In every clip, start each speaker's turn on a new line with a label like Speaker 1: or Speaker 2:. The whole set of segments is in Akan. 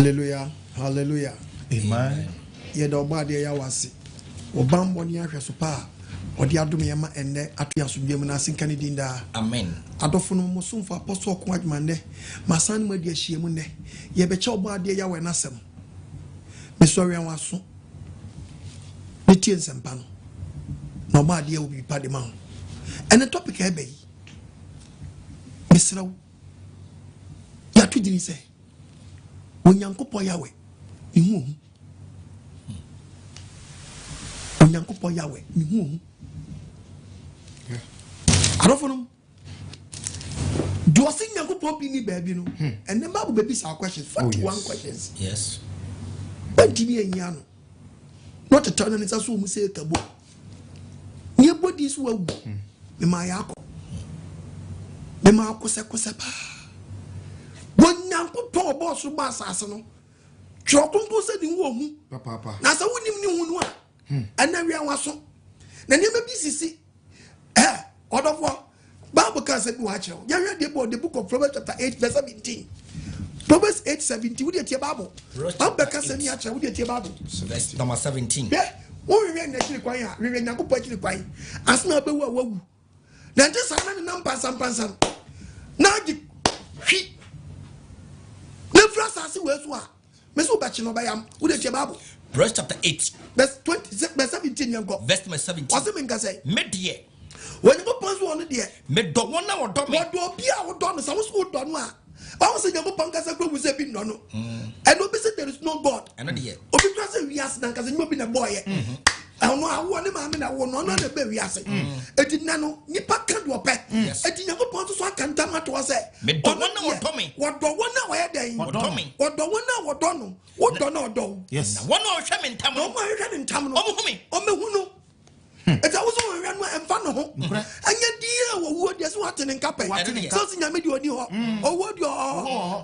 Speaker 1: Hallelujah. Hallelujah.
Speaker 2: Amen.
Speaker 1: Yedoba de yawasi. Obambo ni ahwe so pa. Odi adom yema enne atu asomdwem na asinka ne dinda.
Speaker 3: Amen.
Speaker 1: Adofo no musumfo apostle OKOH ne. Masan mu adi ahiem ne. Ye be che oba de Yahweh nasem. Mesori anwaso. Metie nsempa no. Na oba de obi pa de ma. Ene topic ebe yi. Mesrawo. Ya tu dini se. Onyankopong Yahweh. Ihu. Onyankopong Yahweh. Ihu. Arofono. Do I think Onyankopong be ni baby no? And the Bible baby our questions. 41 questions.
Speaker 3: Yes.
Speaker 1: But give me a yano. Not a turn and it's a so say tabo. Near bodies were me my yako. Me ma kosa pa. Onyankopong boss so bass asano. Chokumpo said in womu.
Speaker 2: Papa.
Speaker 1: Na sa wonim ni hunu a. And na wi anwaso. Na ne ma bisisi. Odofo Bible can say watch you. You read the book of Proverbs chapter 8 verse 17. Proverbs 8:17. What the Bible? Bible can say me acha. What the Bible?
Speaker 3: Verse number 17.
Speaker 1: Yeah. We read na chiri kwan ya. We read Onyankopong chiri kwan. Asna be wo wawu. Na just ana na pansam. Na gi hwi. Na frasa si we so a. Me so ba chi no ba yam. What the Bible?
Speaker 3: Proverbs chapter 8
Speaker 1: verse 20 verse 17 yango.
Speaker 3: Verse number 17.
Speaker 1: What's it mean ka say?
Speaker 3: Medie.
Speaker 1: When you go pass one there,
Speaker 3: me do one na wodo me.
Speaker 1: Wodo bia wodo no some school do no a. Ba say you go panka say go say bi no no. And obi say there is no God.
Speaker 3: And no there.
Speaker 1: Obi try say we as na ka say you be na boy. I no awo ne ma me na wo no no na be we as. Edi na no nipa ka do pe. Edi you go pon so aka ntama to say.
Speaker 3: Me do one na wodo me.
Speaker 1: Wodo one na wa den.
Speaker 3: Wodo me.
Speaker 1: Wodo one na wodo no. Wodo na wodo.
Speaker 2: Yes.
Speaker 3: Na one no hwe me ntam no.
Speaker 1: No ma hwe ne ntam no.
Speaker 3: Omo me.
Speaker 1: Omo hu no. It's also a run and fan of home. And yet, dear, what does what in Cape? So, Yamidi or what your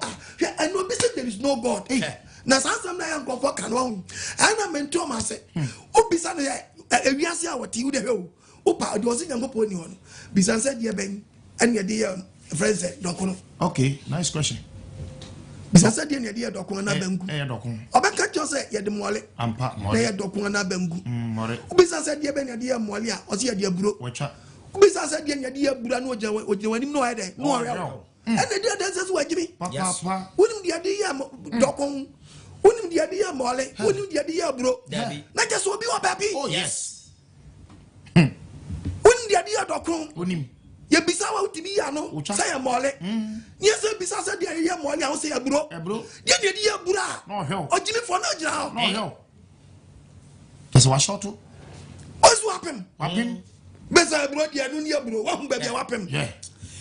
Speaker 1: and no business there is no God. Now, some I am go for canon. And I meant Thomas said, oh, beside we are saying what you the hell. Opa, was in a pony on. Bisan said, yeah, Ben, and your dear friend said, Docono.
Speaker 2: Okay, nice question.
Speaker 1: Bisan said, dear Docona Bengu. Obaka just said, yeah, the mole.
Speaker 2: Ampa,
Speaker 1: Mole, Docona Bengu. Bisa said dear Ben dear Molia, or see a dear bro. Bisa said dear Burano, when him no idea. No, and the dear dancers were Jimmy.
Speaker 2: Papa,
Speaker 1: wouldn't the idea Docon, wouldn't the idea Mole, wouldn't the idea bro. Not just will be your baby.
Speaker 3: Oh, yes.
Speaker 1: Wouldn't the idea Docon, wouldn't him? Ye bisawa utibi ano say a mole. Yes, bisa said dear Molia, I'll say a bro. Dear dear Bura. No hell. Or Jimmy for no job. No hell. That's what shot to. What's happened? Happened? Besa bro, dear Nunia bro, one baby happened. Yeah.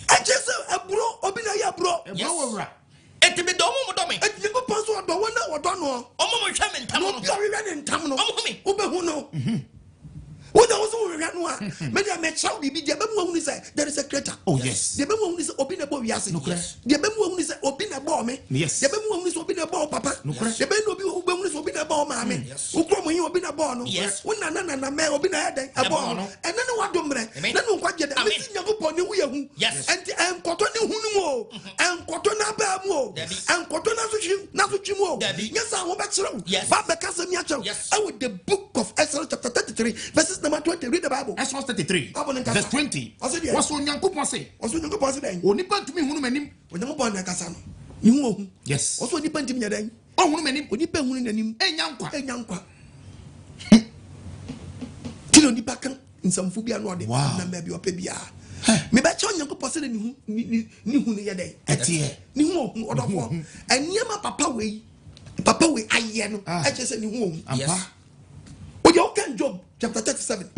Speaker 1: I just a bro, Obina bro. Yes. Et me domo. Et you go pass one, the one that was done. Oh, Chairman, Tamon, Gary and Tamon, Ubehuno. What I was over Ranua, maybe I met Saudi be the Bemon is there is a crater. Oh, yes. The Bemon is Obina Boy, yes. The Bemon is Obina Bomb, yes. The Bemon is Obina Bomb, Papa. The Bemon is Obina Bomb, Mammy. Who come when you Obina Bomb, yes. When Nana may Obina a bomb, and then what Domre, then what get the yes, and Cotton Huno, and Cotona Bamo, and Cotona Nazuchimo. Yes, I will bet you. Yes, Papa Casamia. Yes, I would the book of Exodus chapter 33, verses number 20. Read the Bible. Exodus 33, verse 20. What's Onyankopong say? What's Onyankopong say? Onipa to me hunu menim. Onyankopong na kasa no. Yihu. Yes. What's onipa ntimi nya dan? Oh hunu menim. Onipa hunu nanim. Enyankwa. Tilo nipa kan nsamfu bia no de na ma bi opa bia. Me ba che Onyankopong say ni hunu ye dan. Etie. Ni hu odofo. Eniema papa we aye no. E che say ni hu. Yes. You can Job chapter 37.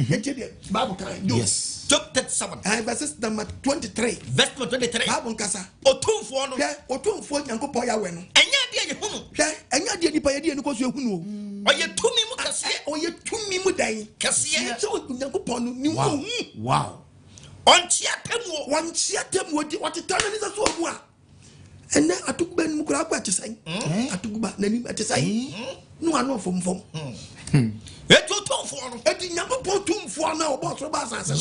Speaker 1: Bible can yes. Job 37. Verses number 23. Verse number 23. Bible kasa. Otumfo no. Otumfo Onyankopong Yahweh no. Enya dia ye hunu. Enya dia nipa ye dia no ko so ehunu o. Oye tumi mu kase. Oye tumi mu dan. Kase. So Onyankopong no ni hu. Wow. Ontia temu what tell me so mu a. Ene atukuba ni mu kura akwa tesai. Atukuba nani atesai. No ano fom. Eti Onyankopong tumfo na obo ba asase.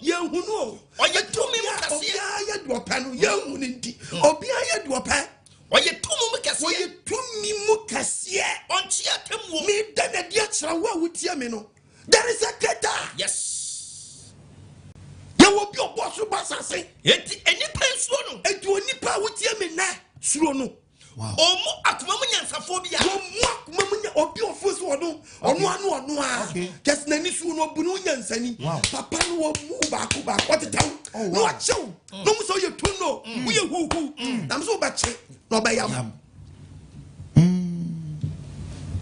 Speaker 1: Ye hunu. Oye tumi mu kase. Obi aye duopa no ye hunu nti. Obi aye duopa. Oye tumi mu kase. wo ye tumi mu kasiye
Speaker 3: onchi atemwo
Speaker 1: me da na dia chira wo wutie me no there is a greater.
Speaker 3: Yes.
Speaker 1: Ya wo bi obo so ba sase
Speaker 3: Enti enipa nsuo no
Speaker 1: enti onipa wutie me na suro no.
Speaker 2: Wow.
Speaker 3: Omo akoma mu nyansafo bia
Speaker 1: Obi ofus ono a just na ni su no bu no nyansani papa no wo mu ba ko tetaw no a chew no mu so ye tuno wo ye huhu na so ba che no ba yam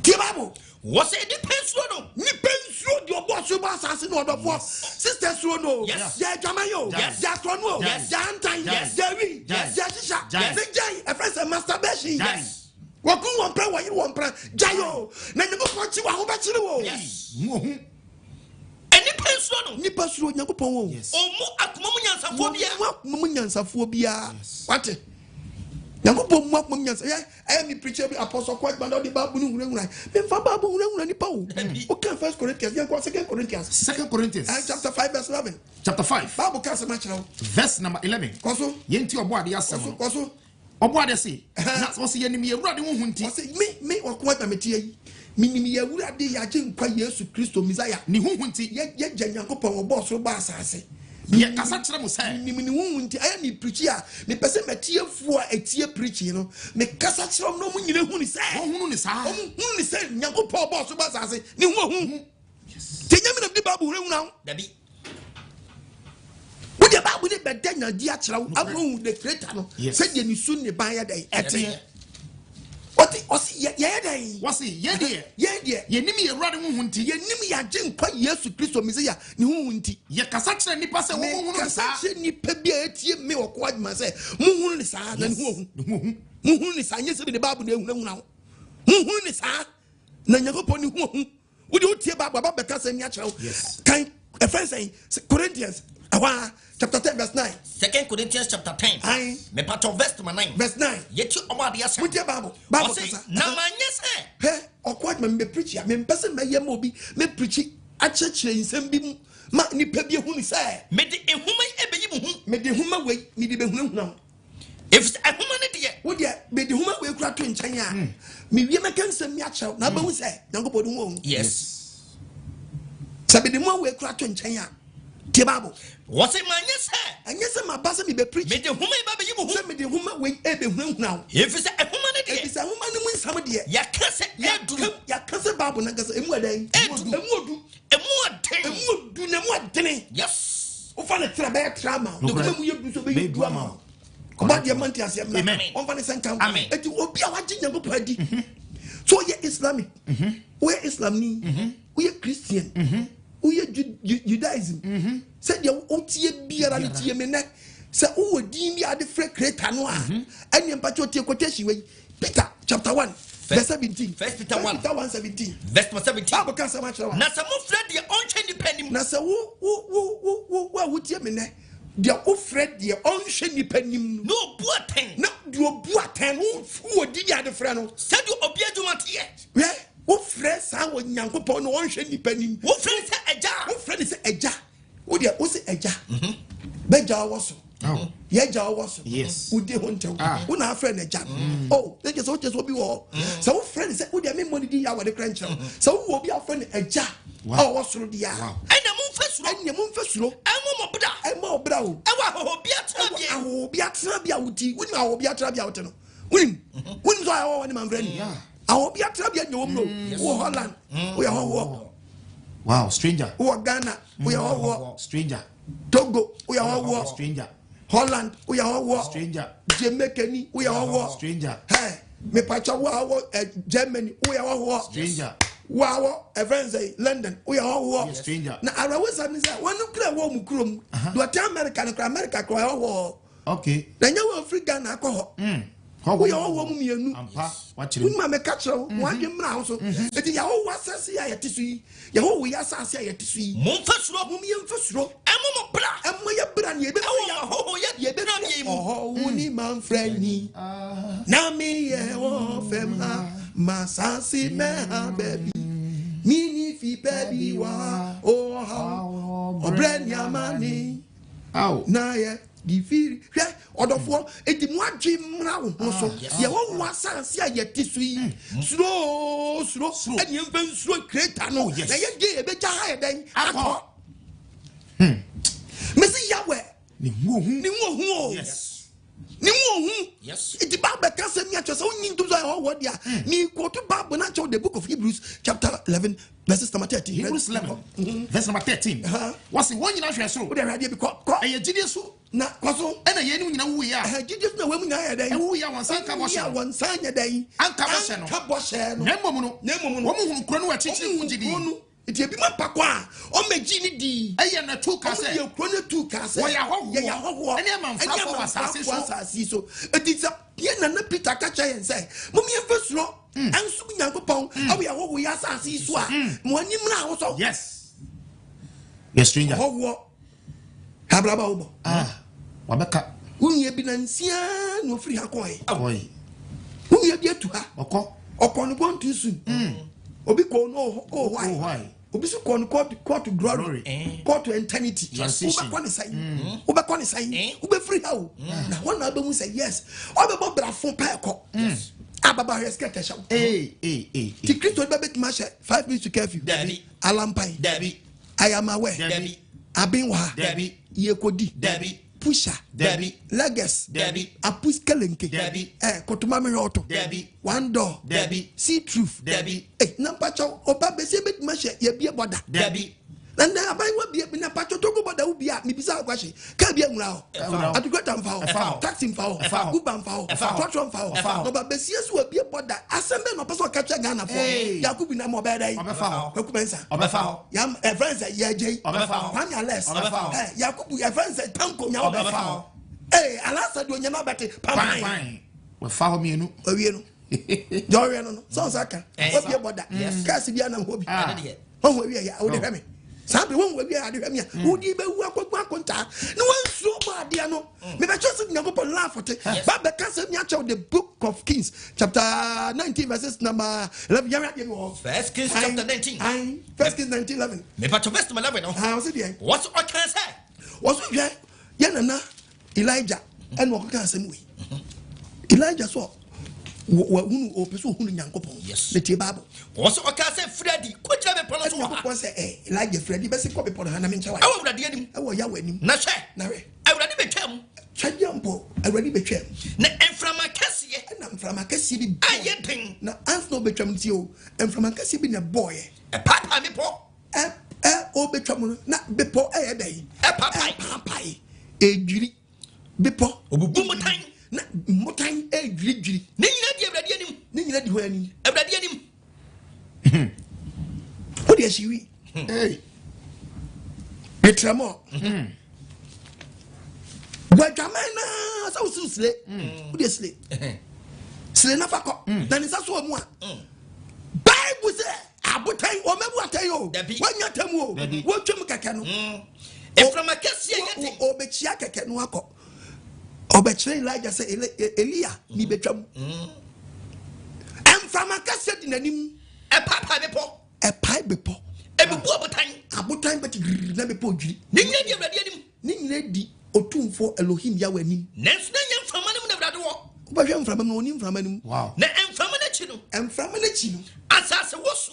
Speaker 1: ti babo
Speaker 3: was it depends no
Speaker 1: ni pensuo di obo so ba asase no odofo sister so no ya jamayo ya trono ya antan ya wi ya shisha ya jai a friend masturbation wakun won pra wa yiri won pra jayo na Nyankopon chi wa ho ba chire wo
Speaker 3: eni pensuo no
Speaker 1: ni pensuo Nyankopon wo
Speaker 3: omu akoma mu
Speaker 1: nyansafo bia wate Nyankopon mu akoma mu nyansa I am preacher apostle quite man the Bible no hunahuna me fa Bible hunahuna ni pa wo okay 1 Corinthians yan ko 2 Corinthians chapter 5 verse 11
Speaker 2: chapter 5
Speaker 1: Bible ka se ma chira
Speaker 2: verse number 11
Speaker 1: koso
Speaker 2: yenti obo ade asem
Speaker 1: koso
Speaker 2: obo ade se na so se yenim ye wurade wo hunti
Speaker 1: me wakwa ta metie yi minim ye wurade ya je nkwa Yesu Kristo Messiah
Speaker 2: ni ho hunti
Speaker 1: ye gya Nyankopon obo so ba asase
Speaker 2: ye kasa kire mo sai
Speaker 1: ni wo hunti aya ni preacher a me pese metiefu a etie preaching no me kasa kire no mu nyine hu ni sai
Speaker 2: hunu ni sa
Speaker 1: hunu ni sai Nyankopon obo so ba asase ni ho hu tenyame na di Bible hu na
Speaker 3: dabi
Speaker 1: the Bible ni bedanya di akira awu the creator no said ye ni sun ni ban ya dai ete osi ye dai
Speaker 2: wasi ye de ye nim ye wurade wo hunti
Speaker 1: ye nim ya je nkwa Yesu Kristo Messiah ni hu hunti
Speaker 2: ye kasa kire nipa se wo hunu ni sa
Speaker 1: kasa kire nipa bia etie me okwa adwuma se mu hunu ni sa na ni hu mu hunu ni sa nye se the Bible na ehuna huna mu hunu ni sa na Nyankopon ni hu wo de otie Bible ba beka se ni akira kan a friend say Corinthians chapter 10 verse 9
Speaker 3: 2 Corinthians chapter 10 me part of verse 9 yeti omade asa
Speaker 1: mutie Bible kasa
Speaker 3: na manye se
Speaker 1: he okwat me preach ya me pese me yem obi me preach achechire nsem bi ma nipa bi hu ni say
Speaker 3: me de ehuma ebeyi mu hu
Speaker 1: me de huma we me de behunahuna
Speaker 3: if ehuma ne de
Speaker 1: wo de me de huma we kura to nchan a me wie me kan nsem mi achew na ba hu say Nyankopon hu hu
Speaker 3: yes
Speaker 1: sabe de mo we kura to nchan a tie Bible
Speaker 3: was it manye se
Speaker 1: anya se ma ba se me be preach
Speaker 3: me de huma ba beyi mu hu
Speaker 1: se me de huma we behunahuna
Speaker 3: if ehuma ne de
Speaker 1: if huma ne mu nsam de
Speaker 3: ya kase eduru
Speaker 1: ya kase Bible na kase emu adan
Speaker 3: emu odu
Speaker 1: na mu adene
Speaker 3: yes
Speaker 1: o fa ne tra be tra ma de ko mu ye du so be du ama ko ba de manti asem na on fa ne senka eti obi a waje Nyankopon adi so ye Islamic we Islam ni we Christian we Judaism said the otie biara ne tie me ne se o din bi ade free creator no a ene mpacho tie quotation we Peter chapter 1 verse 17
Speaker 3: First Peter
Speaker 1: 1:17
Speaker 3: verse 17
Speaker 1: Bible can say much
Speaker 3: na se mo fred de onche ni panim
Speaker 1: na se wo tie me ne de o fred de onhwe ni panim
Speaker 3: no buaten
Speaker 1: na de obuaten wo di bi ade free no
Speaker 3: se de obi adwuma tie
Speaker 1: we wo frɛ sa wo Nyankopon no wonhwɛ nipa nim
Speaker 3: wo frɛ se eja
Speaker 1: wo frɛ se eja wo de wo se eja beja wo so ye ja wo so
Speaker 2: yes
Speaker 1: wo de ho ntew wo na frɛ na eja oh they just obi wo so wo frɛ se wo de me money di ya wo de krankyerɛ so wo obi afrɛ na eja oh wo soro dia
Speaker 3: ena mo mfa suro emo mo bra o ewa ho bi atra
Speaker 1: bia wuti wo ni ho bi atra bia wote no wo so ayo wo ni man frɛ ni awo bi atra bi anyom no wo Holland wo ya ho
Speaker 2: wow stranger
Speaker 1: wo Ghana wo ya ho
Speaker 2: stranger
Speaker 1: Togo wo ya ho
Speaker 2: stranger
Speaker 1: Holland wo ya ho
Speaker 2: stranger
Speaker 1: Jamaica ni wo ya ho
Speaker 2: stranger
Speaker 1: hey me pacha wo Germany wo ya ho
Speaker 2: stranger
Speaker 1: wo Evans London wo ya ho
Speaker 2: stranger
Speaker 1: na arawo sam say wonu kra wo mu krom do ati America no kra America kra ho
Speaker 2: okay
Speaker 1: na nya wo Africa na akọ ho wo ya ho mu mienu
Speaker 2: ampa wa kire
Speaker 1: ma me ka kire wo adwe mra ho so eti ya wo asase ya yete so yi ya wo ya asase ya yete so yi
Speaker 3: mo mfa suro
Speaker 1: mo mi mfa suro
Speaker 3: emo mo bra
Speaker 1: emo ya bra ne ebe
Speaker 3: ya ho ye be na ye mu
Speaker 1: wo ni man friendly na me ye wo fem ha masasi me ha baby mini fi baby wa oh ha obren yamani na ye di firi odofo edi mu adwe mra wo ho so ye wo asanse a yeti so yi slow eni mfa slow creator no na ye ge e beja ha ye den akọ Messi Yahweh ni wo
Speaker 2: yes
Speaker 1: ni wo
Speaker 3: yes
Speaker 1: iti Bible can say me atwa so nyin to so what dia me quote Bible na the book of Hebrews chapter 11 verses number 13
Speaker 2: Hebrews 11 verse number 13 what's the one you know so
Speaker 1: we dey ready because
Speaker 2: e gide so
Speaker 1: na kwaso
Speaker 2: e na ye ni nyina wu ya
Speaker 1: gide so na we mu nya ya dan
Speaker 2: wu ya wansan ka bo she
Speaker 1: wansan nya dan
Speaker 2: anka bo she no na mmom no wo mu hunu kro no wa chichi ku gidi
Speaker 1: iti ebi ma pakwa o meji ni di
Speaker 2: eye na tu ka se
Speaker 1: ye kro na tu ka se
Speaker 2: wo ya hoho
Speaker 1: ene
Speaker 2: ma mfa fo
Speaker 1: asase so iti sa ye na Peter ka cha yen say mum ye fesuro ansu Onyankopong awu ya hoho ya asase so a mo anim na wo so
Speaker 2: yes stranger
Speaker 1: hoho habraba obo
Speaker 2: wabeka
Speaker 1: unye bi na nsia no free hakoy
Speaker 2: oy
Speaker 1: unye bi atu ha okọ no bontu su obi ko no why obi su ko no court glory court to eternity
Speaker 2: transition
Speaker 1: obi ko ni sai obi free ha o na one na be say yes obi bo brafo pa ekọ ababa rescue kesha ti Kristo be bet ma 5 minutes to curfew
Speaker 3: Dabi
Speaker 1: alampai
Speaker 3: Dabi
Speaker 1: I am aware
Speaker 3: Dabi
Speaker 1: abinwa
Speaker 3: Dabi
Speaker 1: yekodi
Speaker 3: Dabi
Speaker 1: pusha
Speaker 3: Dabi
Speaker 1: legas
Speaker 3: Dabi
Speaker 1: apus kelenke
Speaker 3: Dabi
Speaker 1: kotuma meroto
Speaker 3: Dabi
Speaker 1: one door
Speaker 3: Dabi
Speaker 1: see truth
Speaker 3: Dabi
Speaker 1: na pacho oba bese bet ma she ye bie boda
Speaker 3: Dabi
Speaker 1: na abai wa bie na pacho to go boda wo bia me bisa kwashi ka bie nwura o atukota mfa o taxi mfa o uber mfa o trotro mfa o no ba bese yesu wa bie boda asembe no person ka cha Ghana for Yakubu na mo ba dai okubensa
Speaker 3: obefa
Speaker 1: ya friends ya jay
Speaker 3: obefa
Speaker 1: kwanya less Yakubu ya friends tanko nya
Speaker 3: obefa
Speaker 1: alasa do nya na bete papai
Speaker 2: we fa ho mienu
Speaker 1: owie no jori no so saka o bie boda kasi bia na ho bi ho wie ya o de hwe me sabe won we bia de hwe me udi be wu akwaku akonta na wan so ba de no me be trust Onyankopong laugh at ba be ka se me acha the book of Kings chapter 19 verses number 11 ya me go
Speaker 3: First Kings chapter 19
Speaker 1: First Kings 19:11
Speaker 3: me pa to verse number 11 no
Speaker 1: how say there
Speaker 3: what I can say
Speaker 1: was we ya na Elijah and what can say we Elijah so hunu opeso hunu Onyankopong le tie Bible
Speaker 3: was I can say Freddy ko kira be polo so
Speaker 1: Onyankopong say Elijah Freddy be se ko be polo na me nchewa
Speaker 3: awu Awurade anim
Speaker 1: awu Yahweh anim
Speaker 3: na hwe
Speaker 1: na we
Speaker 3: Awurade betwam
Speaker 1: Chajampo Awurade betwam
Speaker 3: na enframa kasiye
Speaker 1: na mframa kasiye bi
Speaker 3: aye den
Speaker 1: na ansno betwam ti o mframa kasiye bi na boy
Speaker 3: e papa me po
Speaker 1: o betwam na bepo e dai
Speaker 3: papa
Speaker 1: ejiri bepo
Speaker 3: obubu mutan
Speaker 1: na mutan ejiri
Speaker 3: ne nyina di Awurade anim
Speaker 1: ne nyina di ho anim
Speaker 3: Awurade anim
Speaker 1: o de asiwi betramo Guajamena sa ususle o de sle sle na fakọ na ni sa so mu a Bible say abotan o mebu atan o wanya tamu o wo twem keke no
Speaker 3: eframa kasiye yete
Speaker 1: o be chia keke no akọ obekire Elijah say Elia ni betwam emframa kasiye di nanim
Speaker 3: e papa me po
Speaker 1: e pai bepo
Speaker 3: e bubu
Speaker 1: abotan beti na bepo dwiri
Speaker 3: ne nyina di Awurade anim
Speaker 1: ne nyina di otumfo Elohim Yahweh anim
Speaker 3: nanso na nya mframa nim na Awurade wo
Speaker 1: obahwe mframa no oni mframa nim
Speaker 2: wow
Speaker 3: na mframa na chi no
Speaker 1: mframa na chi no
Speaker 3: asase wo so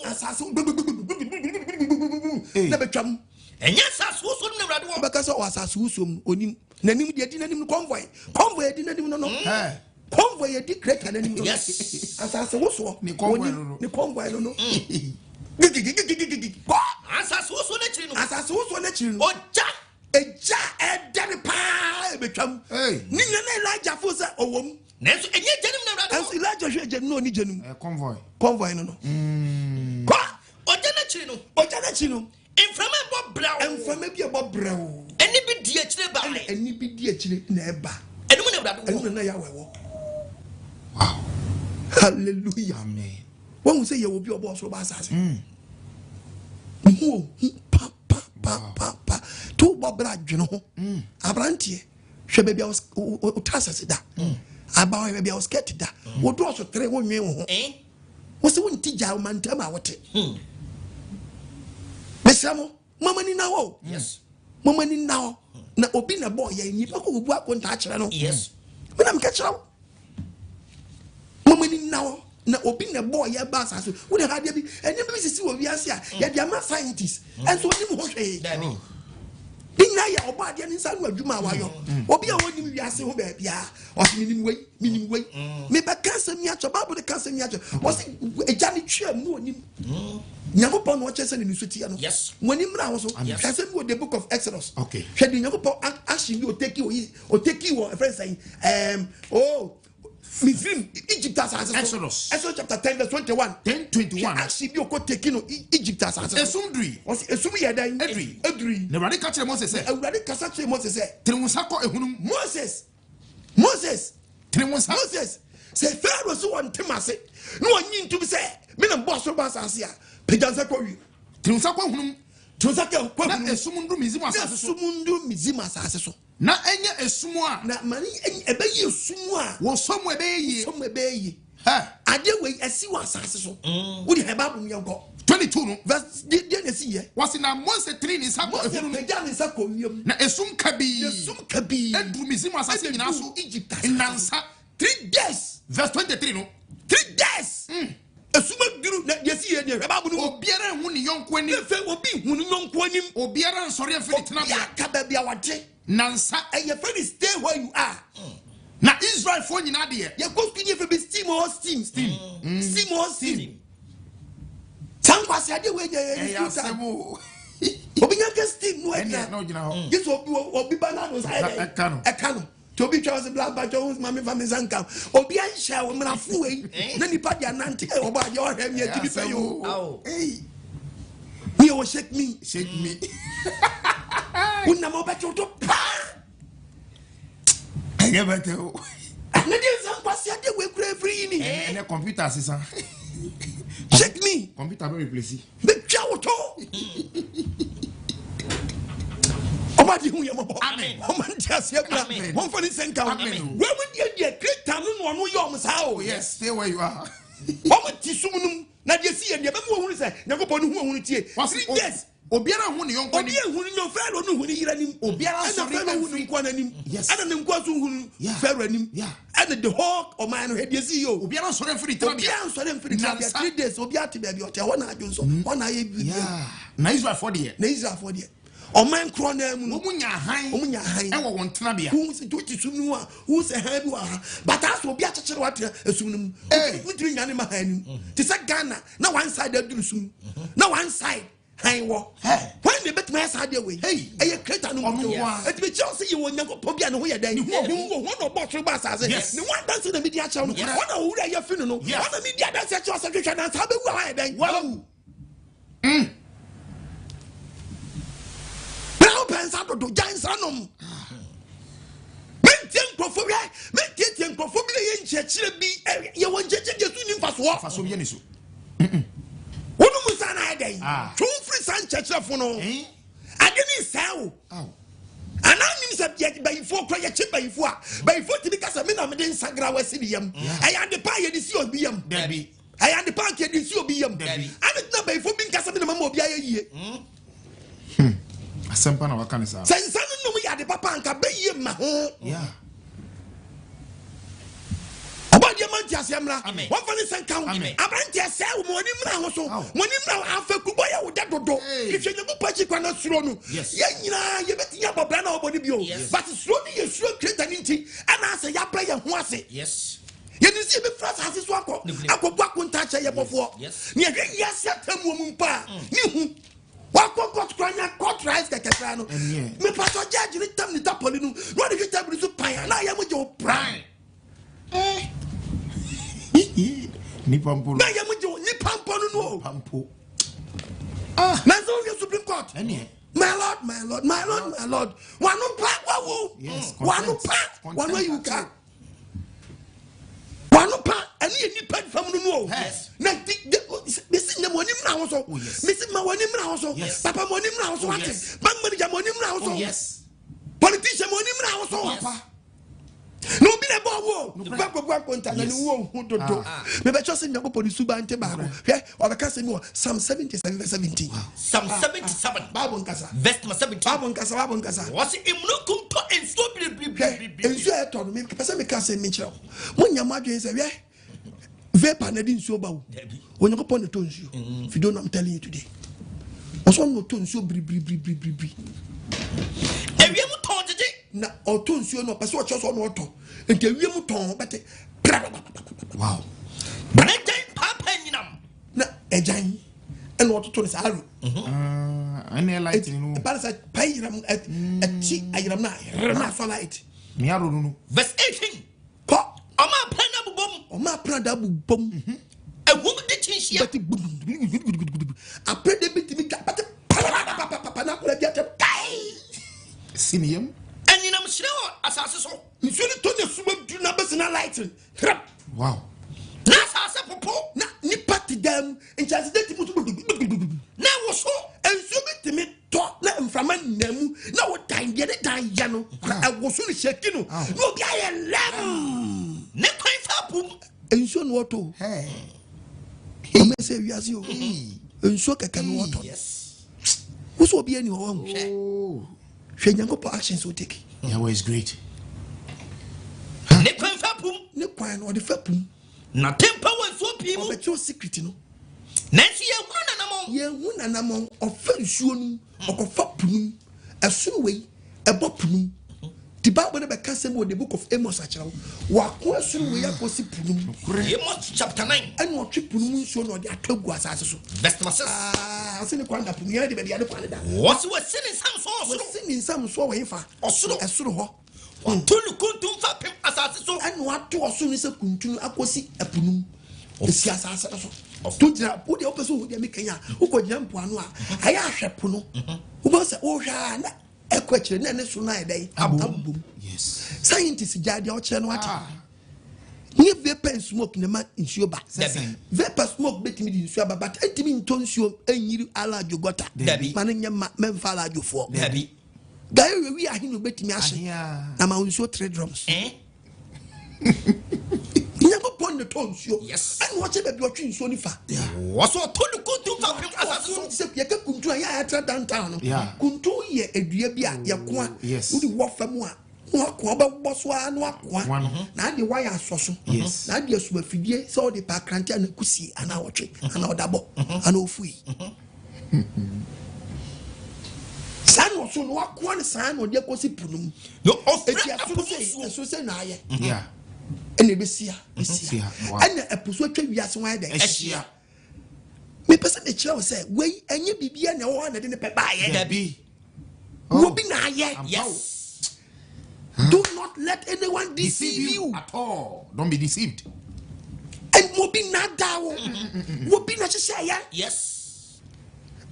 Speaker 1: na betwam
Speaker 3: enya asase wo so na Awurade wo
Speaker 1: baka so asase wo so onim nanim de di nanim convoy di nanim no convoy di creator nanim no
Speaker 3: yes
Speaker 1: asase wo so
Speaker 2: ni convoy
Speaker 1: no
Speaker 3: asase wo so na chi no
Speaker 1: asase wo so na chi no
Speaker 3: oja
Speaker 1: eja edere pa betwam ni nyana Elijah fo say owom
Speaker 3: nanso enye janim na Awurade
Speaker 1: as Elijah hwe janim no ni janum
Speaker 2: convoy
Speaker 1: no
Speaker 3: ko oja na chi no mframa bo brawo
Speaker 1: mframa bi bo brawo
Speaker 3: eni bi di akire ba
Speaker 1: eni bi di akire na eba
Speaker 3: enum na Awurade
Speaker 1: enum na Yahweh wo wow hallelujah
Speaker 2: amen
Speaker 1: won say ye wo bi obo so ba asase pa to bobra dwene ho abrantie hwe be bia o tasase da aba we bia o skirt da wo do so tere wo nwen ho wo se won tija mantam a wote mesamo mama ni na wo
Speaker 3: yes
Speaker 1: mama ni now na obi na boy ya nipa ko bu akonta akere no
Speaker 3: yes
Speaker 1: me na me kachira mama ni now na obi na boy ya ba saso wo de radio bi enya bi sisi wo wiase a ya dia ma scientist enso onim ho hwe
Speaker 3: daddy
Speaker 1: Ina ya oba de nsa no adwuma wayo obi a woni wiase ho ba bia o se minim wei me ba kansa mi acho babu de kansa mi acho o se eja ni twa mu onim Nyankopon no chese ni nsuti ya no woni mra ho so kansa mi the book of Exodus
Speaker 2: okay
Speaker 1: hwe di Nyankopon action bi o take wo friend saying Misrim, Egypt as
Speaker 2: Exodus
Speaker 1: chapter 10 verse 21.
Speaker 2: 10:21.
Speaker 1: Actually, be taking Egypt as
Speaker 2: Esumdri.
Speaker 1: Esum ya dan Edri.
Speaker 2: Ne radi kache Moses say.
Speaker 1: Radi kache Moses say.
Speaker 2: Trimusa ko ehunum.
Speaker 1: Moses.
Speaker 2: Trimusa.
Speaker 1: Moses. Say Pharaoh so on temase. No anyi ntum say. Me na boss so bass asia. Pejansa ko wi.
Speaker 2: Trimusa ko ehunum.
Speaker 1: Trimusa ko ehunum.
Speaker 2: Na esumundu mizima asase so.
Speaker 1: Esumundu mizima asase so.
Speaker 2: Na enye esumu a
Speaker 1: na mani ebe ye esumu a
Speaker 2: wo somu ebe yi ha
Speaker 1: ade we esi wa asase so wo di heba bu yanko
Speaker 2: 22 no
Speaker 1: verse de na si ye
Speaker 2: wasi na Moses 3 ni sako ehunu
Speaker 1: peja ni sako wiem
Speaker 2: na esum kabi edru mizima asase nyina so
Speaker 1: Egypt
Speaker 2: nansa
Speaker 1: 3 days
Speaker 2: verse 23 no
Speaker 1: 3 days esuma duru na ye si ye ne heba bu no
Speaker 2: obiara hu ni yonko ani
Speaker 1: fe obi hu ni yonko anim
Speaker 2: obiara nsori afiri tena bia
Speaker 1: ka ba bia wate
Speaker 2: nansa
Speaker 1: and your friend stay where you are
Speaker 2: na Israel fo nyina de ye
Speaker 1: go skin for be steam Sankwa se ade we ye
Speaker 2: asebo
Speaker 1: obi nyaka steam no
Speaker 2: enya no gina ho
Speaker 1: yes obi banana side ekano to be chose black ba jones mama family zanka obi ansha wo mrafo we na nipa dia nante oba dia o hwem ye tibi pe yo me o shake me una mo ba to pa
Speaker 2: enya bete o
Speaker 1: na dia Sankwa se ade we kura free ni
Speaker 2: enya computer sisa
Speaker 1: shake me
Speaker 2: computer be replace
Speaker 1: be twa to Omadi hu ye mo
Speaker 3: amen
Speaker 1: omadi asia bra won fani senka we mu dia kreta no no ye om sa o
Speaker 2: yes stay where you are
Speaker 1: omati sumunum na dia si ye dia be mu hu se Nyankopon no hu tie 3 days
Speaker 2: obiara hu ni yonko ni
Speaker 1: obi hu ni no Pharaoh no hu ni yiranim
Speaker 2: obiara
Speaker 1: so hu ni kwa nanim ana ne nkwa so hu Pharaoh anim ana the whole o man no he dia si yo
Speaker 2: obiara sore free tena bia
Speaker 1: obiara sore free tena bia 3 days obi ati bia bi o te ho na adwo so ho na ye bi
Speaker 2: na Israel for there
Speaker 1: o man kro na mu no
Speaker 2: omunya han e wo won tena bia
Speaker 1: hu se doti sunu a hu se han bi wa but as obi akekere wa tena esunu mu mutiri nyane ma han nim ti se Ghana na one side aduru sunu na one side han wo when they bet my side away e creator no mo e ti be Chelsea ye Onyankopon bia ne ho ye dan hu no boss ba asase ne one dance na media chaw no one na wura ye finu no one na media dance chaw sa twetwa na sa be wu ha ye dan wow pensa do jansa nom mentien krofobia ye nchechire bi ye won cheche de su ni faso
Speaker 2: ye ni so
Speaker 1: wonu musa na eden tun free san chechire fo no ade ni sawo ananim se bia bayifo kro ye che bayifo a bayifo tibi kasa me na me de nsagra wasi bi yam ayande pa ye di si obi yam
Speaker 2: dabi
Speaker 1: ayande pa ke di si obi yam ane na bayifo bi nkasa me na mama obi ayie
Speaker 2: asempa na wakane sa
Speaker 1: sensa no mu ya de papa anka be yie ma ho obadi amanti asemra won fani senka abranti ase wo mo ni mra ho so mo ni mra afaku boya wo da dodo ifye nyabu pachi kwa na suro no ye nyina ye betinya bobra na obodi bio but suro ni ye suro creator ni nti ana ase ya bra ye ho ase ye ni si be frasa ase so akọbu akonta che ye bofo ni ye hwe yase atamu mu mpa ni hu wako got kwanya got rice the kesano me pato judge ni tam ni tapoli no no de kitabri so pan na ya mo je o pran
Speaker 2: ni pampo
Speaker 1: na ya mo je ni pampo no
Speaker 2: pampo
Speaker 1: na so the Supreme Court my lord wanu pa wawo wanu pa wanu you can wanu pa ani ni pa fam no na misi ne moni mra ho so misi ma woni mra ho so papa moni mra ho so ate bank manager moni mra ho so politician moni mra ho so papa no bi wo va konta na wo hu dodo me be cho se Onyankopon suba nte ba ko hwe obeka se mi Psalm 77 verse 17
Speaker 3: Psalm 77
Speaker 1: Bible nkasa
Speaker 3: verse 17
Speaker 1: Bible nkasa
Speaker 3: was imnukum to enso bi
Speaker 1: enso e to me pese me ka se me kire mo nyama adwen se hwe vapor na di nsuo ba wo Onyankopon ne to nsuo if you don't know, I'm telling you today also no to nsuo bri
Speaker 3: ewiem ton jeje
Speaker 1: na oto nsuo no pese o cho so no oto enti ewiem ton bete wow
Speaker 3: bana jan papa nyinam
Speaker 1: na ejan e no oto ne saru
Speaker 2: any light no
Speaker 1: but say payiram ati ayiram na so light
Speaker 2: me aro no
Speaker 3: verse 18
Speaker 1: ko
Speaker 3: oma prana bubom ewum de chinhia
Speaker 1: but apede bitimi twa but na kula biate kai
Speaker 2: siniem
Speaker 3: anyinam hire asase so
Speaker 1: nsuo ni to ne suma du na besina light
Speaker 2: wow
Speaker 3: na asase popo
Speaker 1: na ni party dem nchase de ti mutu
Speaker 3: na wo so
Speaker 1: ensuo bitimi to na mframa namu na wo dan de dan ya no na wo so ni sheki no no bi aye lem
Speaker 3: ne kwan fa pum
Speaker 1: ensuo no to o me se wiase o ensuo kaka no to wo so obi ani ho hwe Onyankopon actions will take
Speaker 2: Yahweh is great
Speaker 3: ne kwan fa pum
Speaker 1: ne kwan no de fa pum
Speaker 3: na tempa wo so pi mu
Speaker 1: o be cho secret no
Speaker 3: nansi ye
Speaker 1: hu nanamon ofa nsuo nu okofa pum esoro wei ebo pum the Bible be can say the book of Amos achirawo wa ko esoro wei akosi pum
Speaker 3: Amos chapter 9
Speaker 1: and what pum nsuo no de atwagu asase so
Speaker 3: verse 6
Speaker 1: asini kwanda pum ye de be de kwanda
Speaker 3: what's what sin sam so
Speaker 1: sin sam so we fa
Speaker 3: osoro
Speaker 1: esoro ho
Speaker 3: tolu kuntum fa pem asase so
Speaker 1: and what to osoro ni se kuntunu akosi apunum esi asase so to jira wo de opeso wo de mekanya wo ko jira mpoano a aya ahwepo no wo ba se wo hwa na ekwachire na ne so na edai abum
Speaker 2: yes
Speaker 1: scientists jade o kire no ata ni vapor smoke na ma nsuo ba vapor smoke betimi di nsuo ba but etimi nto nsuo anyiri ala jogota man nyama memfa ala jofo
Speaker 3: dabi
Speaker 1: gaye wi ahinu betimi ahye na ma nsuo 3 drums Onyankopon ne to nsuo and what be be otwe nsuo ni fa
Speaker 3: waso tolu kuntum fa pem asase so
Speaker 1: se ye ka kuntu ya tra downtown no kuntu ye adua bi a ye ko a udi wo famu a no ko ba boso a no akoa na de wire asoso na de asu afidie se o de pa krante na kusi ana wotwe ana odabo ana ofui san wo so no akoa ne san no de kosi punum
Speaker 3: no
Speaker 1: so say na aye ene besia ene epuso atwa wiase wan da ehia me pese de kire wo say we enye bibia na wo na de ne pe ba ye
Speaker 3: dabi
Speaker 1: wo bi na aye yes do not let anyone deceive you
Speaker 2: at all. Don't be deceived.
Speaker 1: and wo bi na da wo bi na hye ya
Speaker 3: yes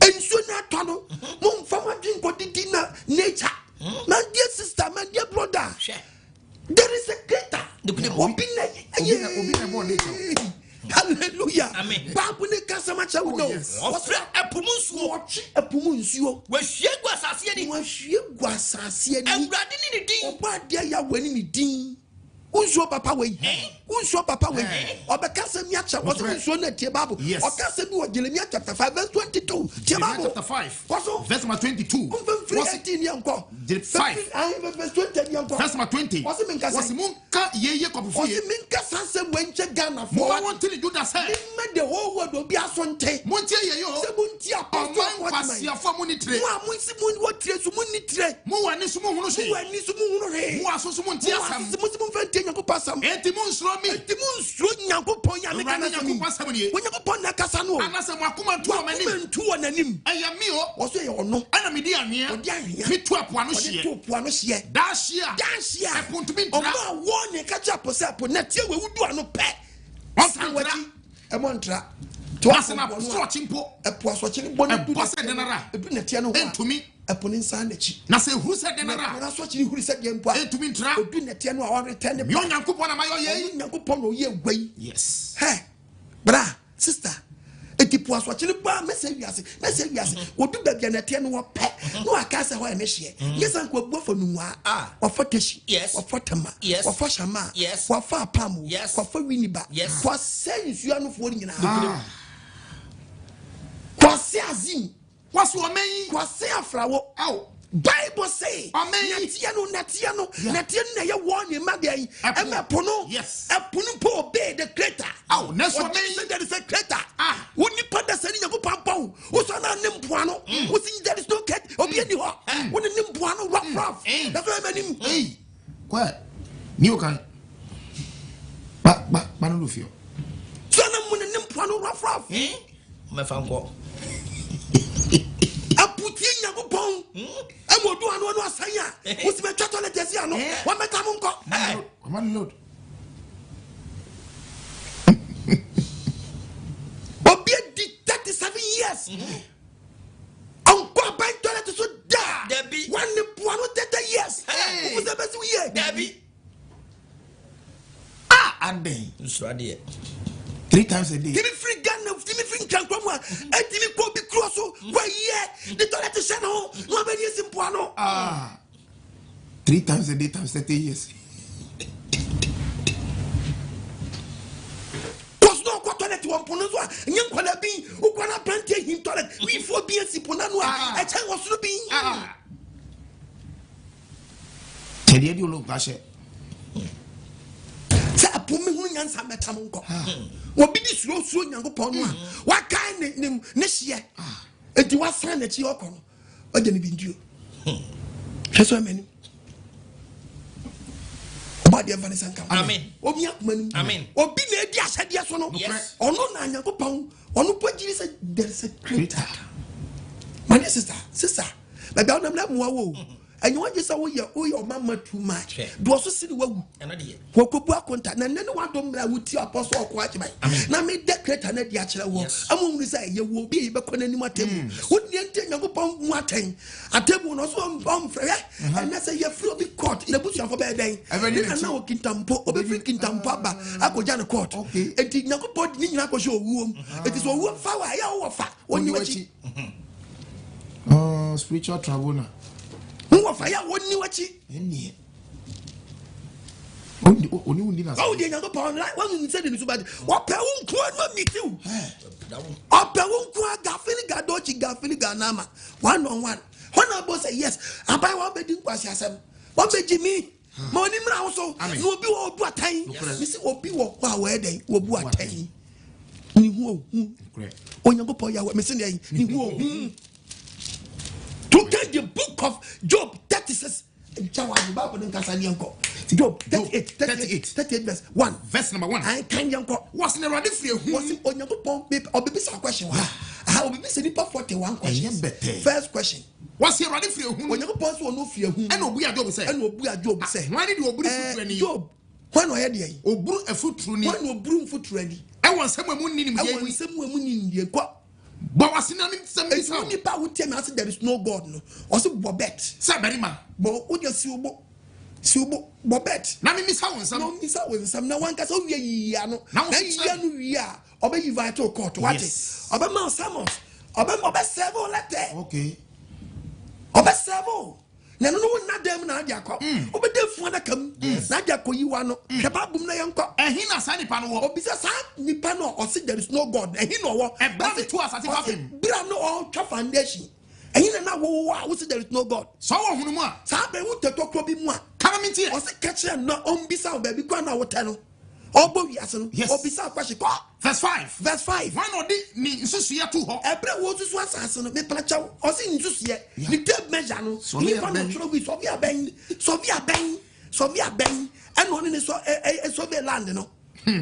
Speaker 1: and so na to no mo mfama din ko didi na nature my dear sister my dear brother there is a greater hallelujah
Speaker 3: amen
Speaker 1: babu ne kasama cha wo
Speaker 3: ofre
Speaker 1: apumu nsuo
Speaker 3: wa hwie gu asase ani awurade ni ni din
Speaker 1: oba dia ya wani ni din unsuo papa we obekasa mi acha wo unsuo na tie babu okasa bi wo Jeremiah chapter 5 verse 22 tie babu
Speaker 2: chapter 5 verse 22
Speaker 1: was 18 yanko 5 verse 20 yanko
Speaker 2: verse 20 was munka yeye kopufie
Speaker 1: minka sanse wenche Ghana for
Speaker 2: mo want to do that say
Speaker 1: me the whole world obi asonte
Speaker 2: montie yeyo
Speaker 1: se montie apostle
Speaker 2: kwasia fa mo ni tre
Speaker 1: mo amunsi mo wo tre so mo ni tre
Speaker 2: mo wani so mo hunu hye
Speaker 1: mo wani so mo hunu hye
Speaker 2: mo aso so mo ntie asam
Speaker 1: mo fente Onyankopon asam
Speaker 2: enti mo nsro mi
Speaker 1: enti mo nsro Onyankopon ya me kana
Speaker 2: Onyankopon asam ni
Speaker 1: Onyankopon na kasa no
Speaker 2: anase mo akoma ntu o mani
Speaker 1: ntu o nanim
Speaker 2: eya mi o
Speaker 1: wo so ye ono
Speaker 2: ana me di anwea mi tu apoano hye da hye epontumi ntra
Speaker 1: o ma wo ne ka cha pose apo na tie we wudu ano pe
Speaker 2: sanwati
Speaker 1: e montra
Speaker 2: to asena so chimpo
Speaker 1: epo asochi boni
Speaker 2: du pose denara
Speaker 1: edu na tie no
Speaker 2: entumi
Speaker 1: epo ni nsa na chi
Speaker 2: na se huru se denara
Speaker 1: na asochi huru se de mpo
Speaker 2: entumi ntra
Speaker 1: edu na tie no a return de
Speaker 2: Onyankopon na mayo ye
Speaker 1: Onyankopon no ye gwai
Speaker 2: yes
Speaker 1: hey bra sister etipu aso chile ba message wiase wodu ba bia na tie no wo pe no aka se ho e me hye yes an ko buafo nu wa wafo teshi wafo tama wafo shama wafo apamu wafo winiba kwa se nsu anofo nyina kwa se azim
Speaker 2: waso omen
Speaker 1: kwa se afrawo Bible say natia no na ye won ma dey e pono po obey the creator
Speaker 2: next one
Speaker 1: there is a creator woni pada sani Nyankopon wo so na nempoa no wo see there is no cat obi ani ho woni nempoa no rough that's why manim
Speaker 2: kwa ni o kan ba no lufio
Speaker 1: so na mo nempoa no rough
Speaker 3: me fa nko
Speaker 1: aputi Nyankopon amodu anu no asanya wo si be twa toilet esi ano wa meta mo nko
Speaker 2: man load
Speaker 1: obi di 37 years onko ban toilet so da
Speaker 3: Debbie
Speaker 1: one puano 30 years wo se be si ye
Speaker 3: Debbie
Speaker 2: and then
Speaker 3: usrade
Speaker 2: 3 times a day
Speaker 1: give me free gun give me free transport e give me go be cross where ye the toilet is no no be sim puano
Speaker 2: 3 times a day times 30 years
Speaker 1: cause no ko toilet one puno so nyen kwala bi o kwala plenty him toilet we for be sipuna no e chen wo so bi
Speaker 2: tede di lo gba
Speaker 1: sa apome hu nyansa meta mo nko obi di suro Nyankopon no a wa kan ne hye enti wa san na chi okọ no oje ne binduo hweso amani oba de vanessa nkam
Speaker 3: amen
Speaker 1: obi akumanu
Speaker 3: amen
Speaker 1: obi na edi asade so no ono na Nyankopon ono pagiri se there is a creator my dear sister baby ona mla muwa wo and you want to say, oh, your mama too much. Do also see the wagu. Wokobu akonta. Na nene wa dom la wuti apostle OKOH by. Na me decrete na di achira wo. Amu mu say ye wo bi be kona ni matemu. Wodi ente Nyankopon mu aten. Atemu no so frɛ. And na say ye free obi court. Na busu afo be den. Na na o kintampo, obi free kintampo aba. Akoja na court. Enti Nyankopon ni nyina akɔhye owuom. Enti so owuom fa wa ya wo fa. Oni wachi.
Speaker 2: Spiritual travel na.
Speaker 1: Who fire woni wachi
Speaker 2: eni oni undi na
Speaker 1: oh de Nyankopon like when you say the so bad what pe unko no mitiu ope unko agafini gadochi gafini ganama 1-on-1 when I say yes abai wa be din kwasi asem wa be jimi ma oni mra wo so no obi wo bu atan mi se obi wo kwa wa den wo bu atan ni hu Onyankopon Yahweh me se ni hu to get the book of Job 36 Job 38 verse 1
Speaker 2: verse number 1
Speaker 1: I can yanko
Speaker 2: was never ready for you
Speaker 1: was Onyankopon or baby question how be say 41 questions first question
Speaker 2: was he ready for you
Speaker 1: Onyankopon so no fear hu
Speaker 2: and obu Job say
Speaker 1: why did you oburu futru ani Job when o hear dey
Speaker 2: oburu efutru ni
Speaker 1: when oburu futru ani
Speaker 2: e won semu mu ni ni but was in an instant
Speaker 1: there is no God no also bobet
Speaker 2: saberima
Speaker 1: but what you see bobet
Speaker 2: na me misa won
Speaker 1: some na one case we yi ano na yi anu wi a obe invite to court what obe ma summons obe serve letter
Speaker 2: okay
Speaker 1: obe serve na no na dem na dia kwa obe defu na kam na dia ko yi wa no keba bum na yanko
Speaker 2: ehin na sa nipa no wo
Speaker 1: obi say sa nipa no o say there is no God ehin no wo
Speaker 2: e bra me to asati fafim
Speaker 1: bra no o twa foundation ehin na wo say there is no God
Speaker 2: so wo hunu mu a
Speaker 1: sa be wu tetokro bi mu a
Speaker 2: kama mintie
Speaker 1: o say catch no on bisa ba bi kwa na wo te no obo wiase no obisa kwashi ko
Speaker 2: verse 5
Speaker 1: why
Speaker 2: no di ni nsusuye to ho
Speaker 1: ebre wo susu asase no me placha o si nsusuye ni tape measure no ni fa no tro bi so via ben and one in so be land no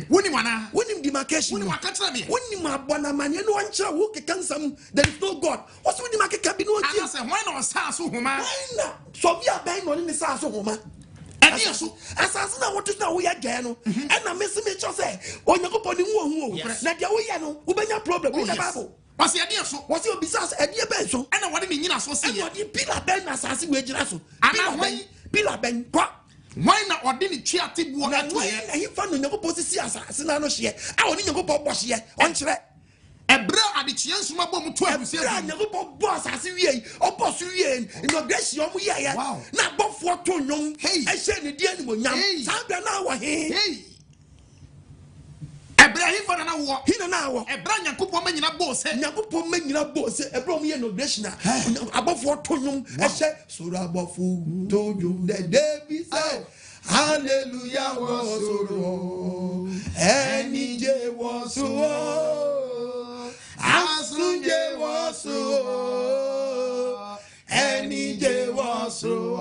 Speaker 1: woni demarcation
Speaker 2: woni wakatra me
Speaker 1: woni mabona manye no anchira wo kekansam there is no God o so woni makeka bi no
Speaker 2: ti say why no sa so homa
Speaker 1: why na so via ben no ni sa so homa
Speaker 2: so
Speaker 1: asase na wotu na wo ya gye no and na mesi me cho say Onyankopon ni hu na dia wo ya no wo benya problem in the Bible
Speaker 2: was ya dia so
Speaker 1: was you obisa adie ben so
Speaker 2: and na wode ni nyina so say
Speaker 1: e pillar ben na asase we gira so pillar ben kwa
Speaker 2: why na ode ni twiate buo
Speaker 1: na to ye na hifa no Onyankopon sisi asase na no hye a oni Onyankopon bo hye on kire
Speaker 2: Ebra adichia nsuma bom to abusia.
Speaker 1: Ebra Onyankopon boss aswie, oboss wie, inauguration omo ye na bofo to nwom. Ehye ne die ni monyam. Sabra na wo he.
Speaker 2: Ebra hifana na wo.
Speaker 1: Hina na wo.
Speaker 2: Ebra Onyankopon manyina boss.
Speaker 1: Onyankopon manyina boss. Ebra omo ye inauguration abofo to nwom. Ehye sura abofo to nwom the day be say. Hallelujah was so NJ was so Asunje was so NJ was so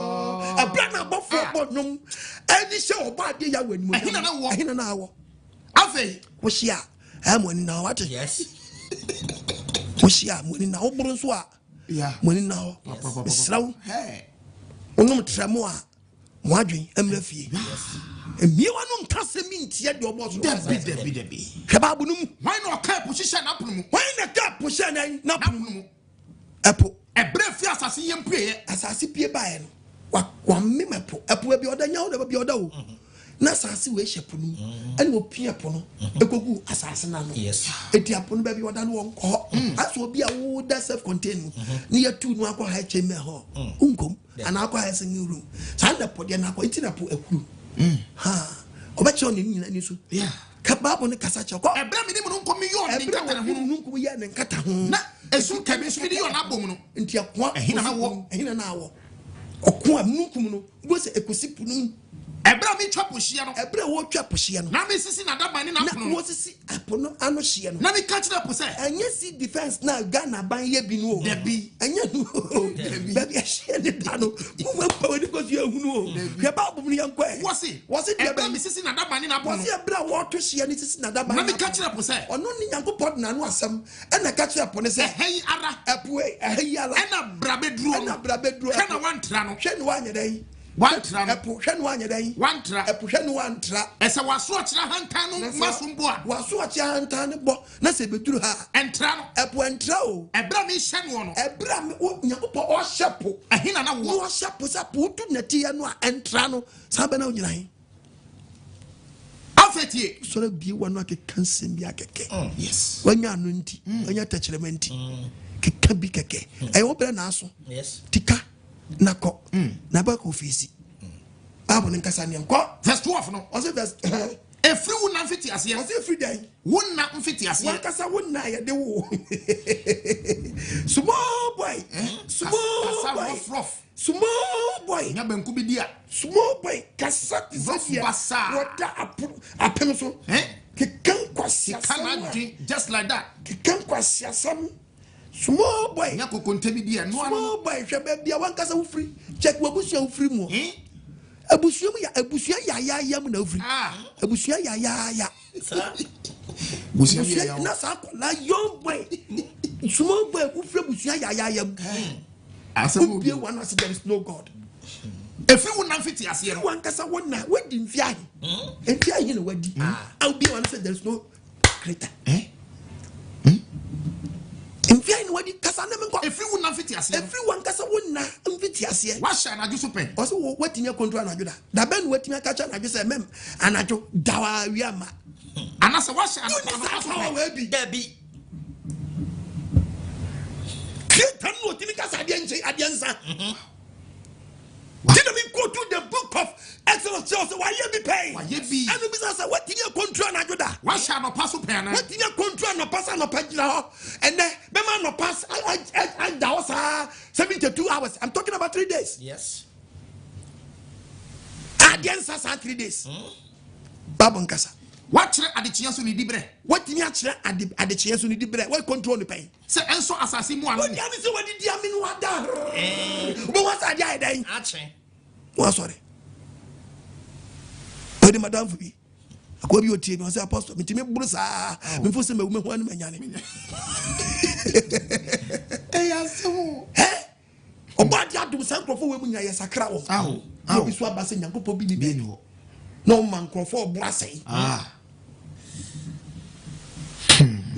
Speaker 1: a brand of football any show about the Yahweh Hina na wo
Speaker 2: Afe
Speaker 1: Woshia am when now what
Speaker 3: Yes.
Speaker 1: Woshia when now brunso when now slow onum tremoa Wadwin emrafie emiewa no nkase mintie de oboso
Speaker 2: debi
Speaker 1: hwebabu no mu
Speaker 2: why no ka position na pono mu
Speaker 1: why na ka position na pono mu epo
Speaker 2: ebre fi asase yempie
Speaker 1: asase pie bae no wa memepo epo bi odanya wo bi odawo na asase we hye pono mu ene opie pono ekogu asase na no eti apono ba bi oda no wonko aso obi a wo da self contained ni ya tu no akọ ha cheme ho unkom ana akọ ha sen room sanda pode na akọ iti na po akuru ha obache on ni na ni so ka babo ne kasa che ko
Speaker 2: ebra mi ni mu nko mi yo ni nkata na ho
Speaker 1: nko ya ne nkata ho
Speaker 2: na esu ka bi so ni yo na bom no
Speaker 1: nti akwa
Speaker 2: ehina na
Speaker 1: wo okwa munkum no go se ekosi punu
Speaker 2: ebra mi twa pohia no
Speaker 1: ebra wo twa pohia no
Speaker 2: na me sisi na da ban ni na pono
Speaker 1: na wo sisi apono ano hie no
Speaker 2: na me catch na po se
Speaker 1: enye si defense na Ghana ban ye bi no
Speaker 2: debi
Speaker 1: enye no debi a hie ne da no mo pa we ko si ehunu o hwe ba bom ni yankwa
Speaker 2: wose
Speaker 1: ebra
Speaker 2: mi sisi na da ban ni na pono
Speaker 1: wose ebra wo to hie ni sisi na da ban
Speaker 2: na me catch na po se
Speaker 1: ono ni Yankopon na no asem e na catch na po ne se
Speaker 2: hey ara
Speaker 1: epoe ara
Speaker 2: e na brabedru kana wantra no
Speaker 1: hwe ni wanye dai
Speaker 2: wantra no
Speaker 1: epo hwe ni wanye dai
Speaker 2: wantra
Speaker 1: epo hwe ni wantra
Speaker 2: ese waso akira hantan no masumbo a
Speaker 1: waso akira hantan ne bo na se beduru ha
Speaker 2: entra no
Speaker 1: epo entra o
Speaker 2: ebra mi hye no no
Speaker 1: ebra mi Onyankopon o hyepo
Speaker 2: ehina na wo
Speaker 1: o hyepo sa po tu nati ya no a entra no sabe na onyina hin
Speaker 2: afetie
Speaker 1: so na bi wano akeka nsem bi akeke
Speaker 2: yes
Speaker 1: wanya no nti wanya tachirema nti keka bi keke ayo bra na aso tika nako na ba ko ofisi abo ne nkasa ne nko
Speaker 2: verse 12 no
Speaker 1: o se verse
Speaker 2: efri wona mfiti ase
Speaker 1: o se efri dan
Speaker 2: wona mfiti ase
Speaker 1: wakasa wona ya de wo small boy small boy
Speaker 2: nya banku bi dia
Speaker 1: small boy kasa tizia wota apem so kekan kwasia
Speaker 2: kana just like that
Speaker 1: kekan kwasia sam small boy
Speaker 2: nya kokonte bi dia no
Speaker 1: small boy hwe bia wankasa wo free check wo busia wo free mu abusia ya mu na wo free abusia ya busia na sa ko la young boy small boy wo free abusia ya mu asamu bi one as there is no God
Speaker 2: efri wona mfiti ase no
Speaker 1: wankasa wona wadi mfia enti ayi na wadi au bi one say there is no creator mfia ni wadi kasa na menko
Speaker 2: efri wona mfiti ase
Speaker 1: efri wankasa wona mfiti ase
Speaker 2: wa sha na juso pen
Speaker 1: o so watinya control na juda da ben watinya kacha na jusa mem anajo dawa wiama
Speaker 2: anasa wa sha
Speaker 1: na wa bi dabi creator no timi kasa adiansa did we go to the book of Exodus so why you be paying
Speaker 2: and you
Speaker 1: be say what you control na juda
Speaker 2: wa sha no pass pen na
Speaker 1: what you control no pass no pagina and then be man no pass I that was 72 hours I'm talking about 3 days
Speaker 3: yes
Speaker 1: adiansa 3 days babon kasa
Speaker 2: what chere adechia so ni dibre
Speaker 1: what you chere adechia so ni dibre what control the pain
Speaker 2: say enso asase mu anu
Speaker 1: what you say what did you mean what da but what are you doing
Speaker 3: ache
Speaker 1: what sorry odi madam fubi akwa bi otie me say apostle me timi buru sa me fo se me hu anu manyane so obadi adum sankrofo we mu nya yesakra wo obi so abase Nyankopon bi ni bi no man krofo brasai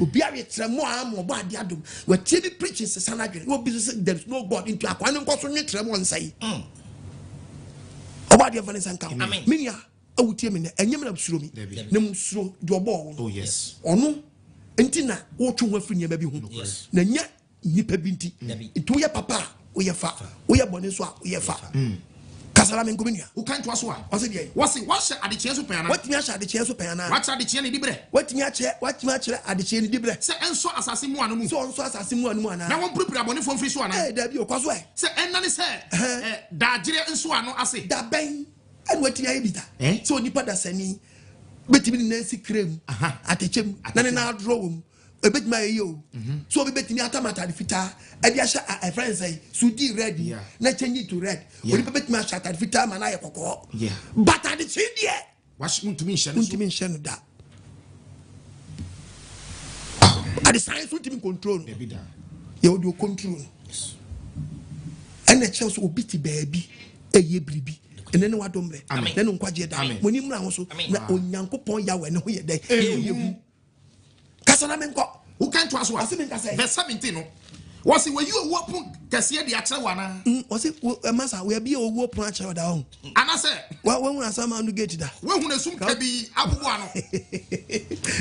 Speaker 1: obi awe tremo am obadi adum we tie bi preaching se sanadwe obi say there is no God into akwa ne nkoso nwe tremo nsai obadi evane sanka minia awutie me ne enyem na busuro mi ne musuro de obo wo
Speaker 2: oh yes
Speaker 1: ono entina wo twu ho afiri niam bi hu na nya nipa bi nti itu ye papa wo ye fa wo ye bone so a wo ye fa kasala men komenia
Speaker 2: wo kan to aso a
Speaker 1: o se de
Speaker 2: wasi adechie so pena
Speaker 1: watimi a adechie so pena
Speaker 2: wacha adechie ne dibre
Speaker 1: watimi a adechie ne dibre
Speaker 2: se enso asase mu anu mu
Speaker 1: so enso asase mu anu ana
Speaker 2: na won prepare bone fo mfiri so ana
Speaker 1: da bi o kwaso
Speaker 2: se enna ne se da jire enso anu ase
Speaker 1: da ben en watimi a bita so nipa da sani betimi ni nansi krem atechem na ne na draw wom ebetimi ayo so betimi atamata de fita e dia sha a friend say sudi red na change it to red we betimi a shata de fita ma na ye kokko but ade chi die
Speaker 2: wash untimi nhye
Speaker 1: no da ade science untimi control ye would control and the chance obi ti baabi eye bribi enene wadomre na no nkwaje da moni mra ho so na Onyankopong Yahweh ne ho ye dai ye kasana menko
Speaker 2: who can to aso verse 17 no was it were you a wopun kese de akere wana
Speaker 1: was it masa we be owo pon akere da ho
Speaker 2: ana se
Speaker 1: wa hu na sama no gate da
Speaker 2: we hu na sum ka bi abubu ano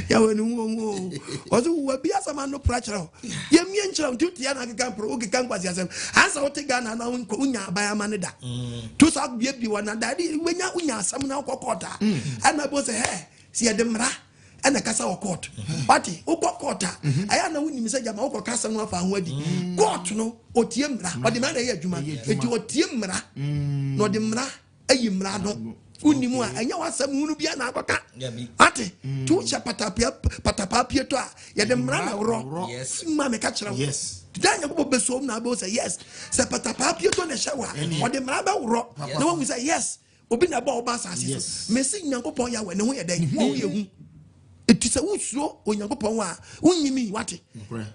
Speaker 1: Yahweh no was it we be asama no prachero ye mie nchira ntuti ya na keka pro oge kan kwasi asem ansa wote Ghana na unya abaya mane da to sa bie bi wana da wenya unya asam na kokota ana bo se he si ye demra ana kasa wo court party wo court aya na woni mi se jama wo kasa no afa ho adi court no otie mra o de mra na ye adwuma eti otie mra no de mra ayi mra no woni mu a anya wasam hunu bia na akoka ate tu cha patapia to a ye de mra na woro ma me ka kira
Speaker 2: yes
Speaker 1: danya ko besom na be say yes se patapia to na shawa o de mra ba woro na wo say yes obi na ba oba asase me se Onyankopong Yahweh ne ho ye dan wo ye hu etisa wusuro Onyankopong a unyimi wate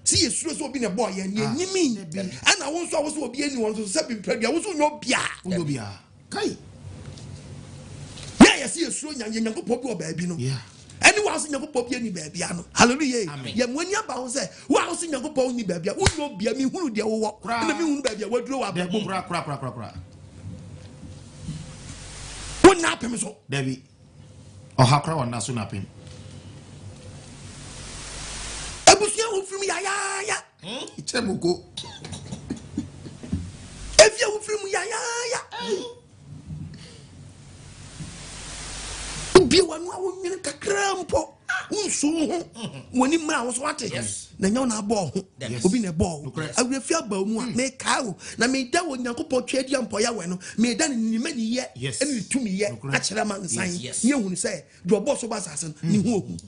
Speaker 1: si yesuro so obi na boy ye nyimi ana won so wo obi ani won so se bi mpradua wo so nyo bia
Speaker 2: kai
Speaker 1: ya si yesuro Onyankopong bi oba bi no ani wa so Onyankopong bi ani ba bia no hallelujah ye mwani aba ho se wa so Onyankopong ni ba bia wo nyo bia mi hunu de wo na mi hunu ba bia waduro wa ba bom
Speaker 2: kra
Speaker 1: won na pem so
Speaker 2: David ohakra won na so na pem
Speaker 1: abusia wo film ya
Speaker 2: ichemuko
Speaker 1: efia wo film ya obi wanu awo nyene kakra mpo unsu ho woni mra wo so ate na nyaw na abo ho obi na ebo awre fia ba mu a me kawo na me da wo Onyankopong twadi ampo ya we no me da ni ma ni ye eni tumi ye a kire ma nsan ye hunu se do bo so ba sasen ni hu ohu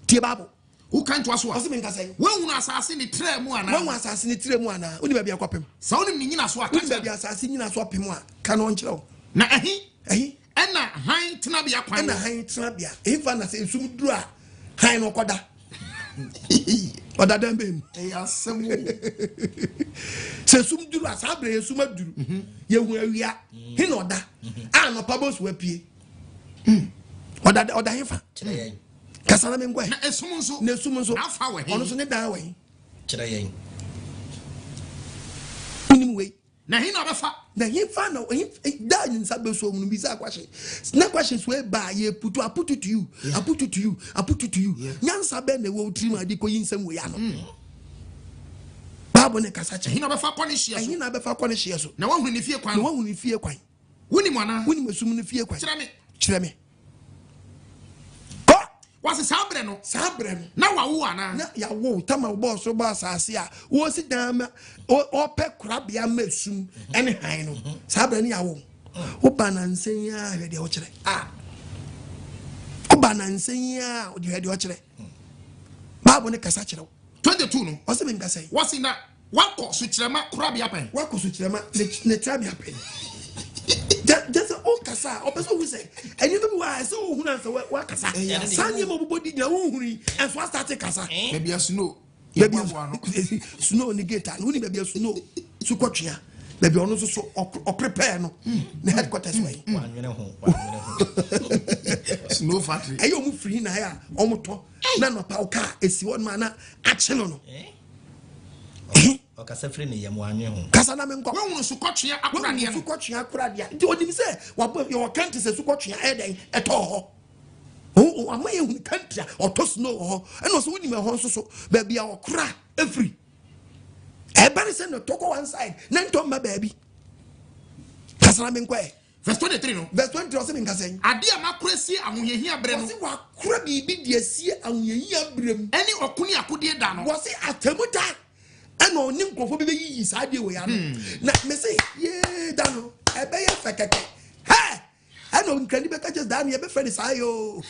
Speaker 1: tie babo
Speaker 2: who can't was
Speaker 1: what me nka say
Speaker 2: when una asase ni tre mu ana
Speaker 1: when asase ni tre mu ana oni ba bia kwapem
Speaker 2: sa oni ni nyina so aka
Speaker 1: oni ba bia asase nyina so apem a ka no nkyerɛ
Speaker 2: na ehi ena han tena bia kwan
Speaker 1: ena han tena bia efa na se nsum duru a han no koda oda dan bem
Speaker 2: asem
Speaker 1: se sum duru a sa bre sum aduru ye hu awia he na oda a no pa bo so apie oda hefa kasana me ngwa
Speaker 2: na esum nso na fa we
Speaker 1: ono so ne dan we
Speaker 3: kira yen
Speaker 1: unim we
Speaker 2: na he na befa
Speaker 1: na he fa na da nsa be so mu bi za kwahye na kwahye so e ba ye putu aputu to you aputu to you nyansa be na wo trim adi ko yinsam we ya no babo ne kasa che
Speaker 2: he na befa kone hie so
Speaker 1: he na befa kone hie so
Speaker 2: na wahunu ni fie kwan woni mo ana
Speaker 1: woni mesum ni fie kwan kire me
Speaker 2: wasi sabre no na wawo ana
Speaker 1: na ya wo tama boss so boss asase a wo si dan o pe kurabia mesum ene han no sabre ni ya wo wo banansen ya hwede o kire wo banansen ya o de hwede o kire babo ne kasa kire
Speaker 2: 22 no
Speaker 1: o se me ngasa
Speaker 2: wasi na wako su kirema kurabia pen
Speaker 1: wako su kirema ne trabia pen just o kasa o person who say and you why so hu na so wa kasa sanye mo bobodi na hu huri and so start kasa
Speaker 2: baby snow
Speaker 1: snow ni gate no ni baby snow su kwatwea baby ono so o prepare no na headquarters way
Speaker 3: wanwene ho
Speaker 2: snow factory
Speaker 1: ayo mu free na ya o moto na no pa o ka esi won ma na ache no
Speaker 3: okasa free ne yam wanwe ho
Speaker 1: kasa na me nko
Speaker 2: wonu su kwatwea akorade
Speaker 1: no su kwatwea akorade nti onim se wa yo kan te se su kwatwea eden eto ho oh am I in country or to snow and also winning my horse so baby our cry every everybody send a talk one side then to my baby Kasana Menkwe
Speaker 2: verse 23 no
Speaker 1: verse 20 or something Kasen
Speaker 2: ade amakresi ahohia bre no
Speaker 1: was it wa kura bibi de sie ahohia brem
Speaker 2: eni okuni akode da no
Speaker 1: was it atemuta and on nkofo be yi saade we ya na me say ye da no ebe ye fekeke hey I know can be catches down here be friend sayo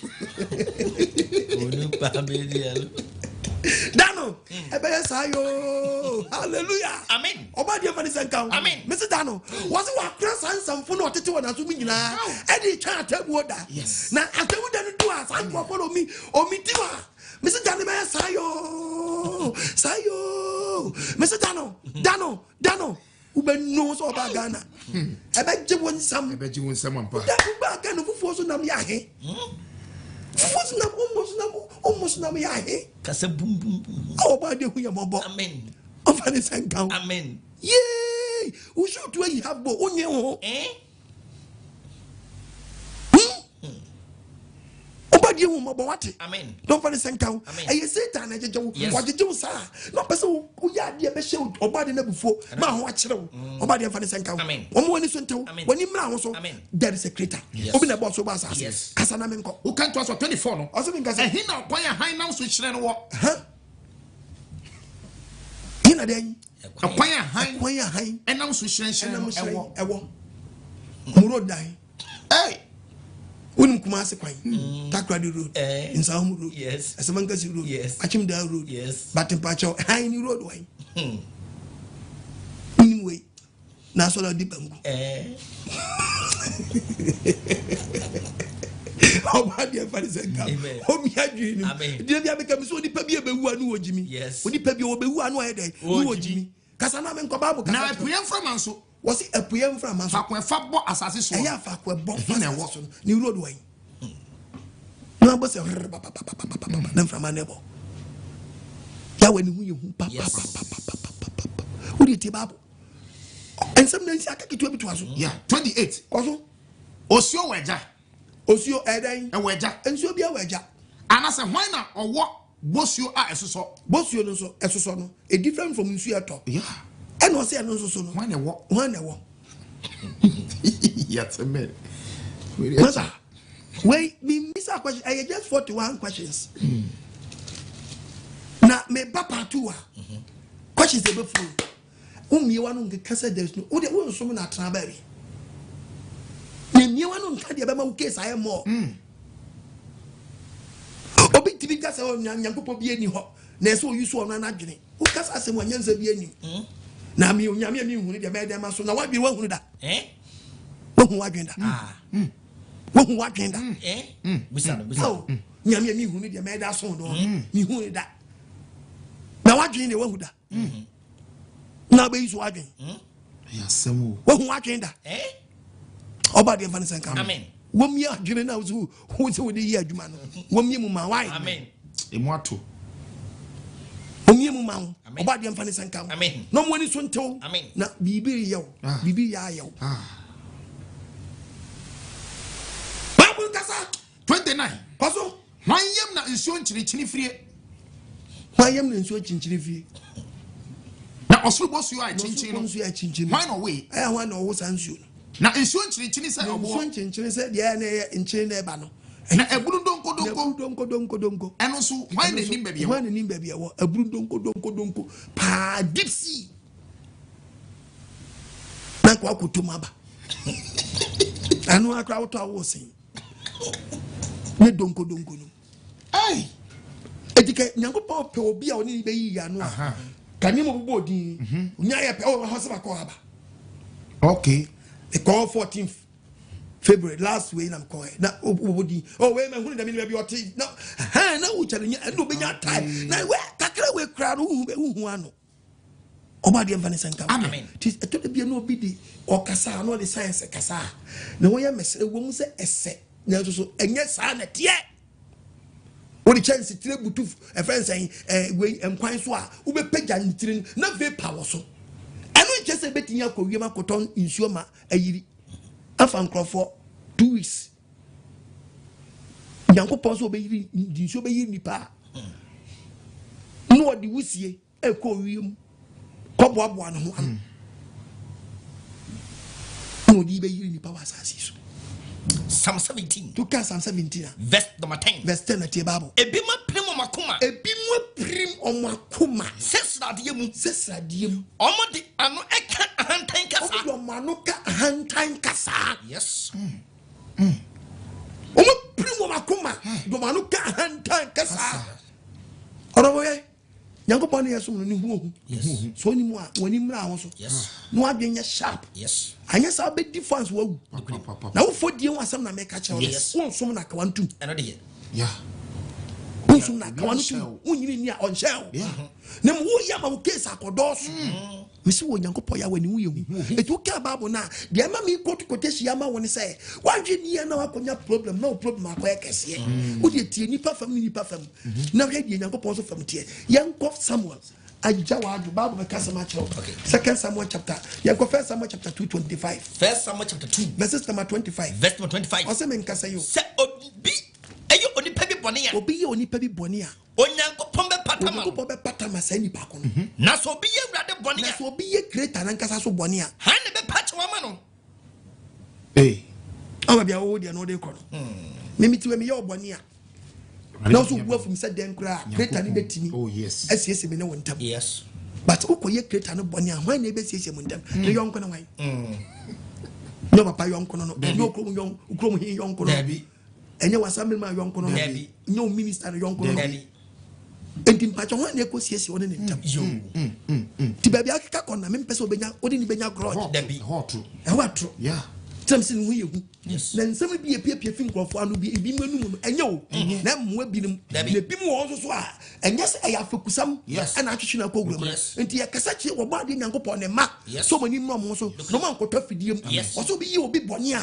Speaker 1: onu pa be dia Dano, ebe sayo. Hallelujah.
Speaker 3: Amen.
Speaker 1: Oba dia fani senka.
Speaker 3: Amen.
Speaker 1: Mr. Dano, was it wa cross and some fun or tete wana so nyina. Edi cha atebu oda.
Speaker 2: Yes.
Speaker 1: Na atebu da no do as and follow me. O mi tiwa. Mr. Dano be sayo. Sayo. Mr. Dano. Ube no so ba Ghana. Ebe je won sam.
Speaker 2: Ampa.
Speaker 1: Da ba Ghana fufu so nam ya he. Almost na me ahe.
Speaker 3: Kasa boom boom boom.
Speaker 1: Oh, ba de hu ya mobo.
Speaker 3: Amen.
Speaker 1: Ofa ne sanka.
Speaker 3: Amen.
Speaker 1: Yay! We should do you have bo onye ho. Oba de hu mobo wate.
Speaker 3: Amen.
Speaker 1: Don't find the sanka.
Speaker 3: Amen.
Speaker 1: E Satan na jeje wo jeje sa. No person wo ya de be hye oba de na bufo. Ma ho a kire wo. Oba de fa ne sanka.
Speaker 3: Amen.
Speaker 1: Omo woni so ntew. Woni mra ho so. There is a creator. Obi na boss oba asase.
Speaker 3: Yes.
Speaker 1: Kasa na menko.
Speaker 2: Who can to us 24 no?
Speaker 1: Also bin kasa.
Speaker 2: Ehi na okwan ya han na so kire no wo.
Speaker 1: Hina den.
Speaker 2: Okwan ya han.
Speaker 1: Okwan ya han.
Speaker 2: Enam so kire no
Speaker 1: ewo. Muro dai.
Speaker 2: Hey.
Speaker 1: Unim Kumasi Kwan, Takradi Road, in Saum Road,
Speaker 3: yes,
Speaker 1: Asamankasi Road,
Speaker 3: yes,
Speaker 1: Achimda Road,
Speaker 3: yes,
Speaker 1: Batimpacho, High Road way. Anyway, Nasola Dipangu. How bad your father said, home ya dream. Did you become so deep? Who Jimmy? Yes, when you pay your Bewan day, who Jimmy? Kasana and Kobabu. Now I pray from Manso. Was it a PM from us?
Speaker 2: Fakwa assassin.
Speaker 1: I have fakwa bomb in a Watson, New Roadway. No, but them from my neighbor. Yahweh, you who did you babu? And sometimes I can get to us.
Speaker 2: Yeah, 28.
Speaker 1: Also,
Speaker 2: Osio Wedja.
Speaker 1: Osio Edan,
Speaker 2: and Wedja,
Speaker 1: and so be a Wedja.
Speaker 2: And I said, why not or what? Bosio are so.
Speaker 1: Bosio no so, as so, a different from Musuato. Yeah. And was there no so
Speaker 2: when I walk. Yes, a minute.
Speaker 1: Wait, me miss a question. I just 41 questions. Now, me papa too. Questions they before. You want to get there's no. Oh, they want someone at Traberry. You want to carry a case. I am more. Obi TV gas on Onyankopong be any ho. Na so you so na adwene. Who gas asem wanyanza be any. Na me onyame mi hu ne de be dem so na wadwe wahu da wahu wadwe da wahu wadwe da bisa nyame mi hu ne de me da so do mi hu da na wadwe ne wahu da na be iso wadwe
Speaker 2: ya semu
Speaker 1: wahu wadwe da oba de fan senka
Speaker 3: amen
Speaker 1: wom ya adwene na wo wo de yi adwuma no wom yemu ma why
Speaker 3: amen
Speaker 2: emu ato
Speaker 1: Omiemu mawo oba de mfa ne sanka
Speaker 3: amen
Speaker 1: no mo ni so ntew na bibi yew bibi ya yew Bible kasa
Speaker 2: 29
Speaker 1: paso
Speaker 2: wanyem na nsuo nchirichiri fie
Speaker 1: wanyem na nsuo chinchiri fie
Speaker 2: na osuru bosu ya chinchiri no
Speaker 1: nsuo ya chinchiri
Speaker 2: why no way
Speaker 1: why no wo san nsuo
Speaker 2: na nsuo nchirichiri se obo
Speaker 1: nsuo chinchiri se de na ye nchiri na eba no
Speaker 2: na eburu donko eno so why na nim bebia
Speaker 1: why na nim bebia wo eburu donko pa deep sea na kwa kutumaba anu akra woto awo sin ne donko no ai edike Onyankopong pe obi a oni be yi anu a kani mo bobo din nya ye pe o ho se ba ko aba
Speaker 2: okay
Speaker 1: the call 14th February last way I'm calling na obodi wait man who dey me be oti na na wo chale nya no be nya time na we kakra we kra no hu ano oba de mfane sanka
Speaker 3: amen
Speaker 1: tis to de bia no obi di okasa no de science kasa na wo ya mesere wo mu se ese na so enye sa na tie wo di chance tire butu e friend say we enkwan so a wo be pagya ntire na ve power so eno je se betinya akowiem akoton nsuo ma ayiri afa nkrofo 2 weeks Onyankopon so be di so be nipa no di wusie e ko wiem ko boaboa no ho ano no di be yiri nipa wasasi so.
Speaker 3: Psalm 17
Speaker 1: to Psalm 17
Speaker 3: verse number 10
Speaker 1: verse 10 at the Bible
Speaker 3: ebima prim omakoma sesradie mu omo de ano eka ahantan kasa yes
Speaker 1: omo prim omakoma do manu ka ahantan kasa orowe Nyankopon ne yeso no hu so ni mu a woni mra ho so no adwenya sharp
Speaker 3: yes
Speaker 1: anya sa be difference wa na wo fodie ho asem na make cha wo nsom na kawantum
Speaker 3: eno de
Speaker 2: yeah
Speaker 1: nsom na kawantum unyini ni a onhyel na mu ya ma wo case akodos mesi wo Nyankopon ya wani hu ye hu etu ka Bible na de ma mi quotation ya ma woni say wadwe ni ya na wakonya problem no problem akoya kese wo de tie nipa fam na hwe de Nyankopon so fam tie yankof Samuel Ajawa Bible be kasama cho second Samuel chapter first Samuel chapter 2:25
Speaker 3: first Samuel chapter 2
Speaker 1: verse number 25
Speaker 3: verse number 25
Speaker 1: o se men kasa yo
Speaker 3: se obi eyo onipa bi bone a Onyankopon be patama
Speaker 1: sa nipa ko no
Speaker 3: na so obi ye wrade bone a
Speaker 1: so obi ye creator nan kasa so bone a
Speaker 3: han ne be patwa ma no
Speaker 1: awa bia wo de no de ko no me ti we me ye bone a now so go from said den kra creator ni betimi
Speaker 2: oh yes
Speaker 1: asiese me ne wontam
Speaker 3: yes
Speaker 1: but ukoye creator no bone a hwan na be siese mo ntam ne yonko no wan no papa yonko no no ukrom hin yonko no enye wasamel ma yonko no no minister yonko no enti mpacho hwan na ekosiese woni ne ntam ti bia akeka kona me mpese obenya odi ni benya grudge
Speaker 2: hot
Speaker 1: e watro
Speaker 2: yeah
Speaker 1: Samson hu yehu na nsem bi epie fi nkrofo anu bi ebi mu enum enye o na mmoa bi nim na bi mu wo so a enye se ya fakusam ana atwetwe na kogura enti ya kasa chi wo ba de Nyankopon ne ma so mani mu mo so no man kotwa fidiem o so bi yi obi bone a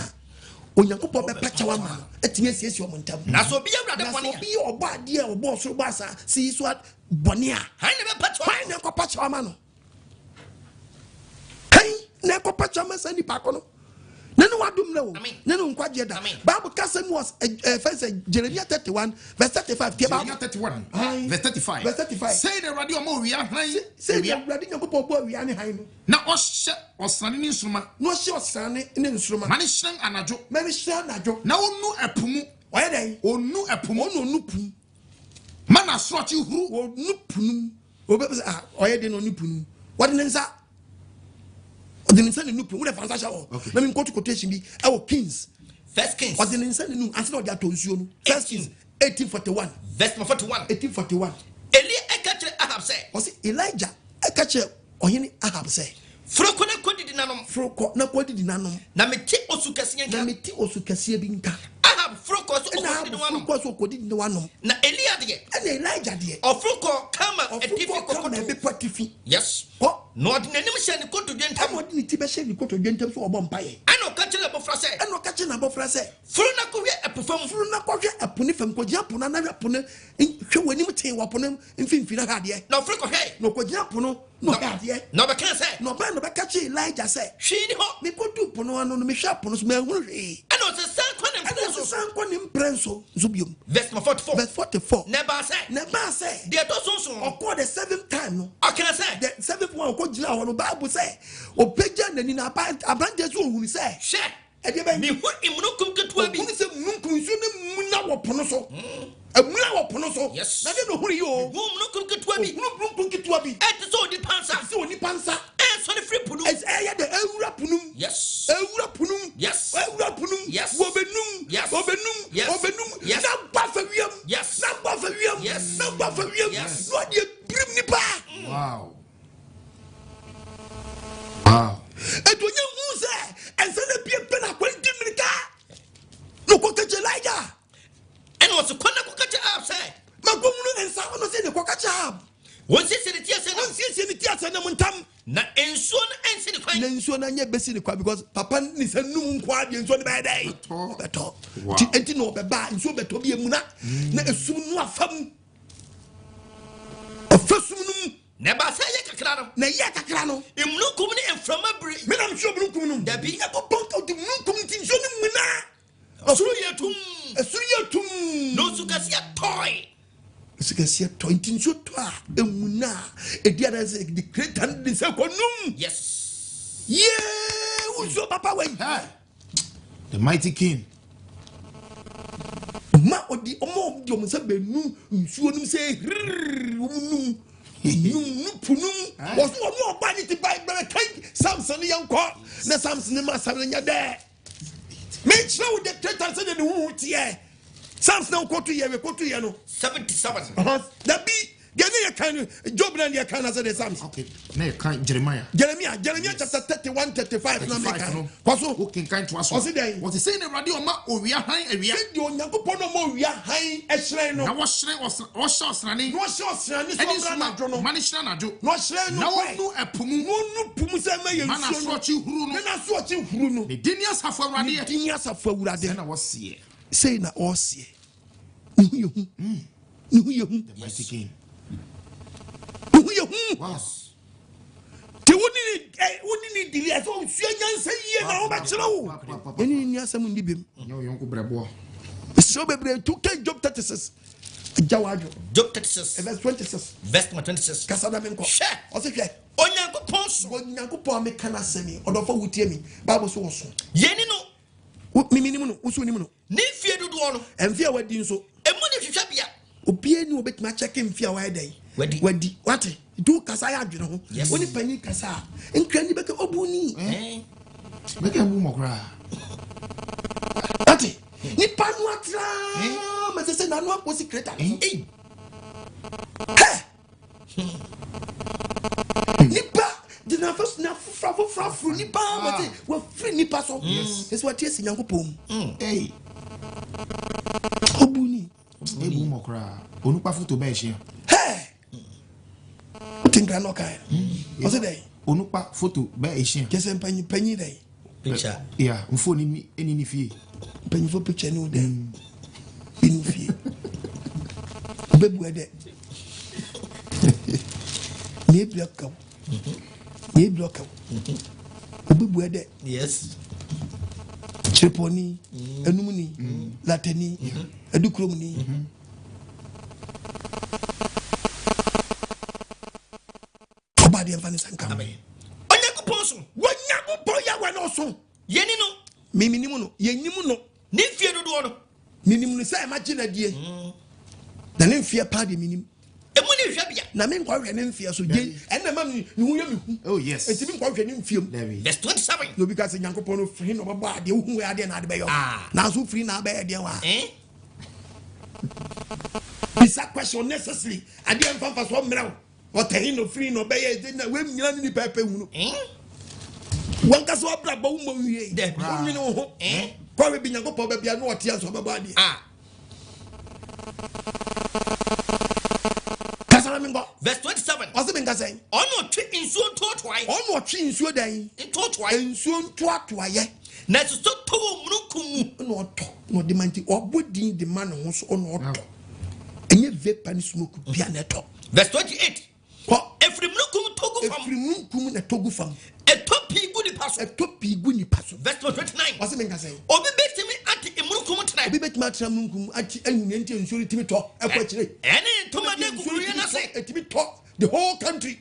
Speaker 1: Onyankopon be pachawa ma etinye siesie o montam
Speaker 3: na so bi awrade bone a
Speaker 1: so bi oba de obo so ba sa si so bone a
Speaker 3: han ne be pachawa
Speaker 1: han ne ko pachawa ma no kan ne ko pachawa ma sa ni pa ko no nenu wadum na wo nenu nkwaje da Bible kasem was first Jeremiah 31 verse 35
Speaker 2: Jeremiah 31 verse 35 say the radio mo wi ahan
Speaker 1: say the radio Nyankopon bo wi an han no
Speaker 2: na ohye osane ni nsruma
Speaker 1: no ohye osane ni nsruma
Speaker 2: mani hyen anajo na onu apumu
Speaker 1: oye den
Speaker 2: onu apumu
Speaker 1: onu pum
Speaker 2: mana srochi huru
Speaker 1: onu punum obe oye den onu punum what nsa the insane no put fantasy let me go to quotation be our kings
Speaker 3: first kings
Speaker 1: what the insane no answer their tonsuo no first kings 1841
Speaker 3: verse 41
Speaker 1: 1841
Speaker 3: Eli ekachere Ahab say
Speaker 1: o say Elijah ekachere ohini Ahab say
Speaker 3: froko na kodidi nanom na meti osukase bi nka Ahab froko so kodidi nanom na Elia de na Elijah de ofroko kama etifi yes no ordinary mission ko to dwentam no ordinary tibe she ko to dwentam so obo mpaye ano ka kire na bofra se furu na ko hwe apuni fam ko gya pona na hwe pona hwe wanim ten wa pona mfimfina ha de na ofroko hwe no ko gya pono no ha de no be kan se no be ka chi Elijah se hwe ni ho me ko du pono ano no me hwe pono so me hunu hwe ano se san ko ni mprenso zubium verse 44 never say they do so okọ the seventh time no okay say the seventh one okọ gina ho no Bible say opeja nani na abrante so ohun say she e de ba ni hu imunukum ketua bi ni se mununkum so ne muna wo pono so amuna wo pono so na de no hu yo imunukum ketua bi e te so di pansa so the free punum es e ya de ewura punum yes ewura punum wo benum na ba fa wiem no de brim ni ba
Speaker 2: wow
Speaker 1: edonya hu se ense na bie pe na kwenti mirika no ko kache Elijah
Speaker 3: and was kona ko kache ab say
Speaker 1: magomunu ensa no se ne ko kache ab
Speaker 3: won se ne tiase na muntam na ensuo na ensi ne kwan
Speaker 1: na ensuo na nya besi ne kwa because papa ni se num kwa de ensuo ne ba dai beto ti enti no be ba ensuo beto bi emuna na esum no afam afasum num
Speaker 3: na ba se ye kakra no emnukum ne enframa bri
Speaker 1: me na mhwe emnukum num
Speaker 3: da bi
Speaker 1: ya ko ponka de emnukum ti ensuo ne muna esuru yetum
Speaker 3: no
Speaker 1: Usukasia tointin so toa emuna ediara se the great and the sekonum.
Speaker 3: Yes.
Speaker 1: Yeah, uso papa we.
Speaker 2: The mighty king.
Speaker 1: Ma odi omo di omo se benu nsuo num se num punum was no more bani ti Bible kan Samson yanko na Samson ma samanya de me chiro the great and say the hu tie Samson ko to ye no
Speaker 3: 77.
Speaker 1: That be the kind Job and the kind as the Psalms.
Speaker 2: Okay. Nay, kind Jeremiah
Speaker 1: chapter 31, 35.
Speaker 2: Who can kind to us?
Speaker 1: Was it
Speaker 2: was he saying a radio ma or we are high and we are
Speaker 1: the Onyankopong no more we are high a shrine.
Speaker 2: No was running.
Speaker 1: No shots running. No
Speaker 2: Manishana do.
Speaker 1: No shrine. No a pumu. No pumusama.
Speaker 2: Man, I saw you who
Speaker 1: know.
Speaker 2: The Dinias have already.
Speaker 1: Dinias have already.
Speaker 2: And I was here.
Speaker 1: Say na osie.
Speaker 2: The mighty king.
Speaker 1: Yes. Te wouldn't delay so say ye na o ba chiro. Eni ni asem ndi bem.
Speaker 2: Yo yonko brebo.
Speaker 1: So bebre to Job 36. Jawajo.
Speaker 3: Job 36
Speaker 1: verse 26.
Speaker 3: Verse 26.
Speaker 1: Kasada menko. O se hwe. Onyankopong me kana semi. Odofo wutie mi. Bible so woso.
Speaker 3: Yeni no.
Speaker 1: Mimi no uso ni mu no.
Speaker 3: Ni fie dudu ono.
Speaker 1: Emfia wadi nso.
Speaker 3: Emu ni hwehwa bia.
Speaker 1: Obie ni obetuma check emfia wa dai. Wadi what? Do kasa ya adwene ho. Oni panyi kasa. Enkra ni beka obuni.
Speaker 2: Beka mu mokra.
Speaker 1: Ati. Ni panu atra. Ma se na no aposi kreta. Nipa dina first na fufra nipa ma se we free nipa so. Yes what yes Onyankopong. Obuni.
Speaker 2: Ebu mokra. Onupa foto ba ehia.
Speaker 1: Tinka no kai. What's it day?
Speaker 2: Onupa photo ba ehia.
Speaker 1: Kese penny day.
Speaker 3: Picture.
Speaker 2: Yeah, mfo ni eni ni fie.
Speaker 1: Penny for picture no day. In fie. Bebu ade. Ye block. Ye block. Bebu ade.
Speaker 3: Yes.
Speaker 1: Cheponi, enumuni, lateni, edukromuni. Obadi enfani sanka.
Speaker 3: Amen. Onyankopong so.
Speaker 1: Onyankopong ya wa no so.
Speaker 3: Yeni no.
Speaker 1: Mimi nimu no, yenimu no.
Speaker 3: Ni fie dudu ono.
Speaker 1: Minimu no say imagine adie. Na ne mfie pa de minimu.
Speaker 3: Emu ni hwa bia.
Speaker 1: Na me nkwa hwe ne mfie so je. Enna mam ni hu ya me hu.
Speaker 2: Oh yes.
Speaker 1: Etimi nkwa hwe ne mfie mu.
Speaker 3: Verse 27.
Speaker 1: No because Onyankopong no free no baba ade hu ya ade na ade be yo. Na so free na be ade wa. This question necessary. Ade mfa so mra. What no free no be ye na we nyina ni pepe hu no. Wanka so abra ba wo mo wie. Onwini ho. Kwa we bi Onyankopong ba bia no otia so baba ade.
Speaker 3: Verse 27.
Speaker 1: What's the saying?
Speaker 3: Ono twi nsuo ntotwai.
Speaker 1: Ono twi nsuo dan.
Speaker 3: Ntotwai.
Speaker 1: Nsuo ntotwaye.
Speaker 3: Na so to munukum
Speaker 1: no oto. No de manti obodin de man ho so ono oto. Enye vapor ni smoke bia na to.
Speaker 3: Verse 28.
Speaker 1: Ko
Speaker 3: efri munukum togu fam.
Speaker 1: Efri munukum na togu fam.
Speaker 3: Etopi gu ni paso.
Speaker 1: Etopi gu ni paso.
Speaker 3: Verse 29.
Speaker 1: What's the saying?
Speaker 3: Obi betimi ati munukum tena.
Speaker 1: Obi betimi ati munukum ati enye nti nsuo timi to. Ekwa kire.
Speaker 3: Ene toma de guguru na se.
Speaker 1: Etimi to the whole country.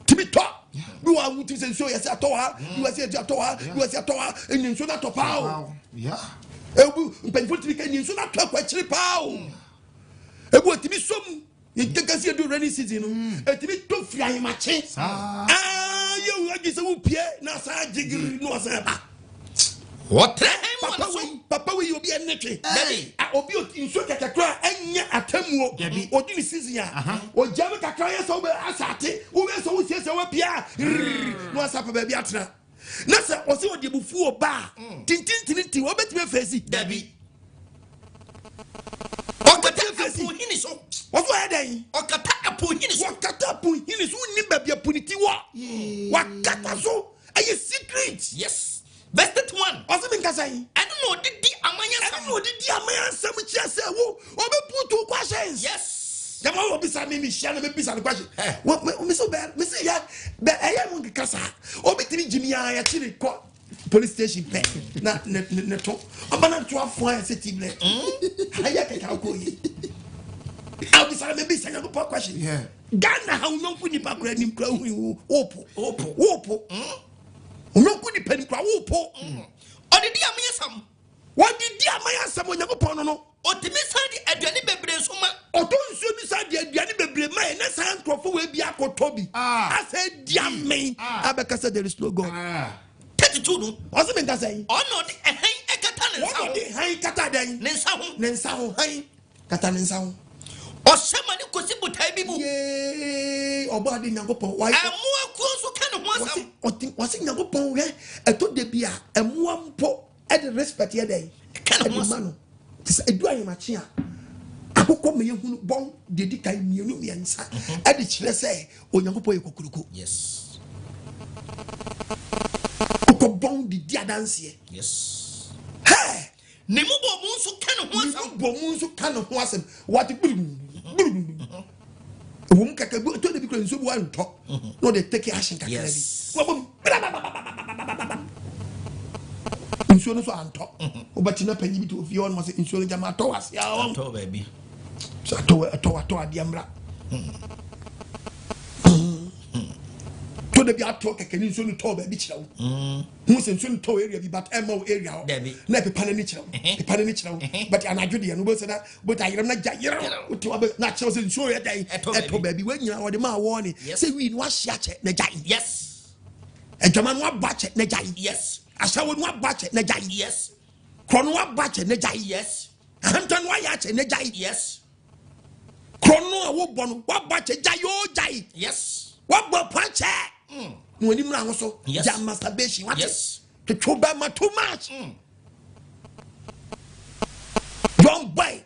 Speaker 1: Timi to. You are mutu se nsuo yesi atoha. You are se atoha. You are se atoha. Enye nsuo na to pa.
Speaker 2: Yeah.
Speaker 1: Ebu mpenfo timi ka enye nsuo na to ekwa kire pa. Ebu timi som. Yekasi do rainy season no. Etimi to fian mache. You agise wo pie na sa jigiri no sa ba.
Speaker 3: What?
Speaker 1: Papa we obi enetwe. Obi nsuo kakakra anya atamuo. Odi ni season ya. O jame kakra ya so be asate. Wo be so wo sese wo pia. No asapa ba bi atena. Na se o se odi bufu oba. Tintintinti wo betime fesi.
Speaker 3: Dabi. Okata apu hini so.
Speaker 1: What wa den?
Speaker 3: Okata apu hini so.
Speaker 1: Okata apu hini so ni ba bia puniti wo. Wakata so. Aye secret.
Speaker 3: Yes. Verse 31.
Speaker 1: What's the saying?
Speaker 3: I don't know did the amanya
Speaker 1: some. I don't know did the amanya some chia say wo. Obe put two questions.
Speaker 3: Yes.
Speaker 1: Yama wo bisa me share me bisa the question. What me so bad. Me say ya be aye mo kasa. Obe tiri jimi ya chiri ko police station pe. Na to. Oba na to afo ya setible. Aye ka ka ko yi. I'll be sorry, maybe send a question.
Speaker 2: Yeah.
Speaker 1: Ghana, how no good nipa kura ni kura opo. No good nipa ni kura opo.
Speaker 3: Odi di amayasam.
Speaker 1: What did the amayasam Onyankopong no?
Speaker 3: Otimisa di aduane bebre soma.
Speaker 1: Otonso bi sa di aduane bebre ma na san krofo we bi akotobi. I said diame. Abeka said there is no God.
Speaker 3: 32 no.
Speaker 1: What's the mean say?
Speaker 3: Ono di ehan ekata ne nsa ho.
Speaker 1: Ono di ehan kata den. Ne nsa ho han. Kata ne nsa ho.
Speaker 3: Oshama ni kosi butai bi mu.
Speaker 1: Yee, oba adi Onyankopong. Why?
Speaker 3: Emu akuo so ka ne ho asam.
Speaker 1: Wasi Onyankopong we eto de bia emu ampo e de respect ye den.
Speaker 3: Ka ne ho asam.
Speaker 1: Tis edu ayemachi a. Akoko me yehunu bon de di kai mienu miensa. E de kire se Onyankopong ekokuruko.
Speaker 3: Yes.
Speaker 1: Oko bon di adanse.
Speaker 3: Yes.
Speaker 1: Hey!
Speaker 3: Nemu bo mu so ka ne ho asam.
Speaker 1: Nemu bo mu so ka ne ho asam. What wum kaka to de bi kro nso bu anto. No dey take action kaka bi. Wabom. Nso no so anto. Obati na panyi bi to ofie on mo se nso no jama to wase.
Speaker 3: Anto baby.
Speaker 1: So to ade amra. To de bi ato kaka ni nso no to ba bi kira wo. Hu se nso no to area bi but emo area ho. Na pepa na ni kira wo. Pepa na ni kira wo. But anadwo de no bo se na but ayiram na gayira. Uti wa na kira se nso ye dai. Eto ba bi we nyina wo de ma wo ni. Se wi no ahia che na gai.
Speaker 3: Yes.
Speaker 1: Ejama no abache na gai.
Speaker 3: Yes.
Speaker 1: Asawo no abache na gai.
Speaker 3: Yes.
Speaker 1: Krono abache na gai.
Speaker 3: Yes.
Speaker 1: Ahanta no ayache na gai.
Speaker 3: Yes.
Speaker 1: Krono awo bono wabache gai o gai.
Speaker 3: Yes.
Speaker 1: Wabo panche. No ni mra so.
Speaker 3: Yes.
Speaker 1: Jam masturbation. What?
Speaker 3: Yes.
Speaker 1: To choba ma too much. Young boy.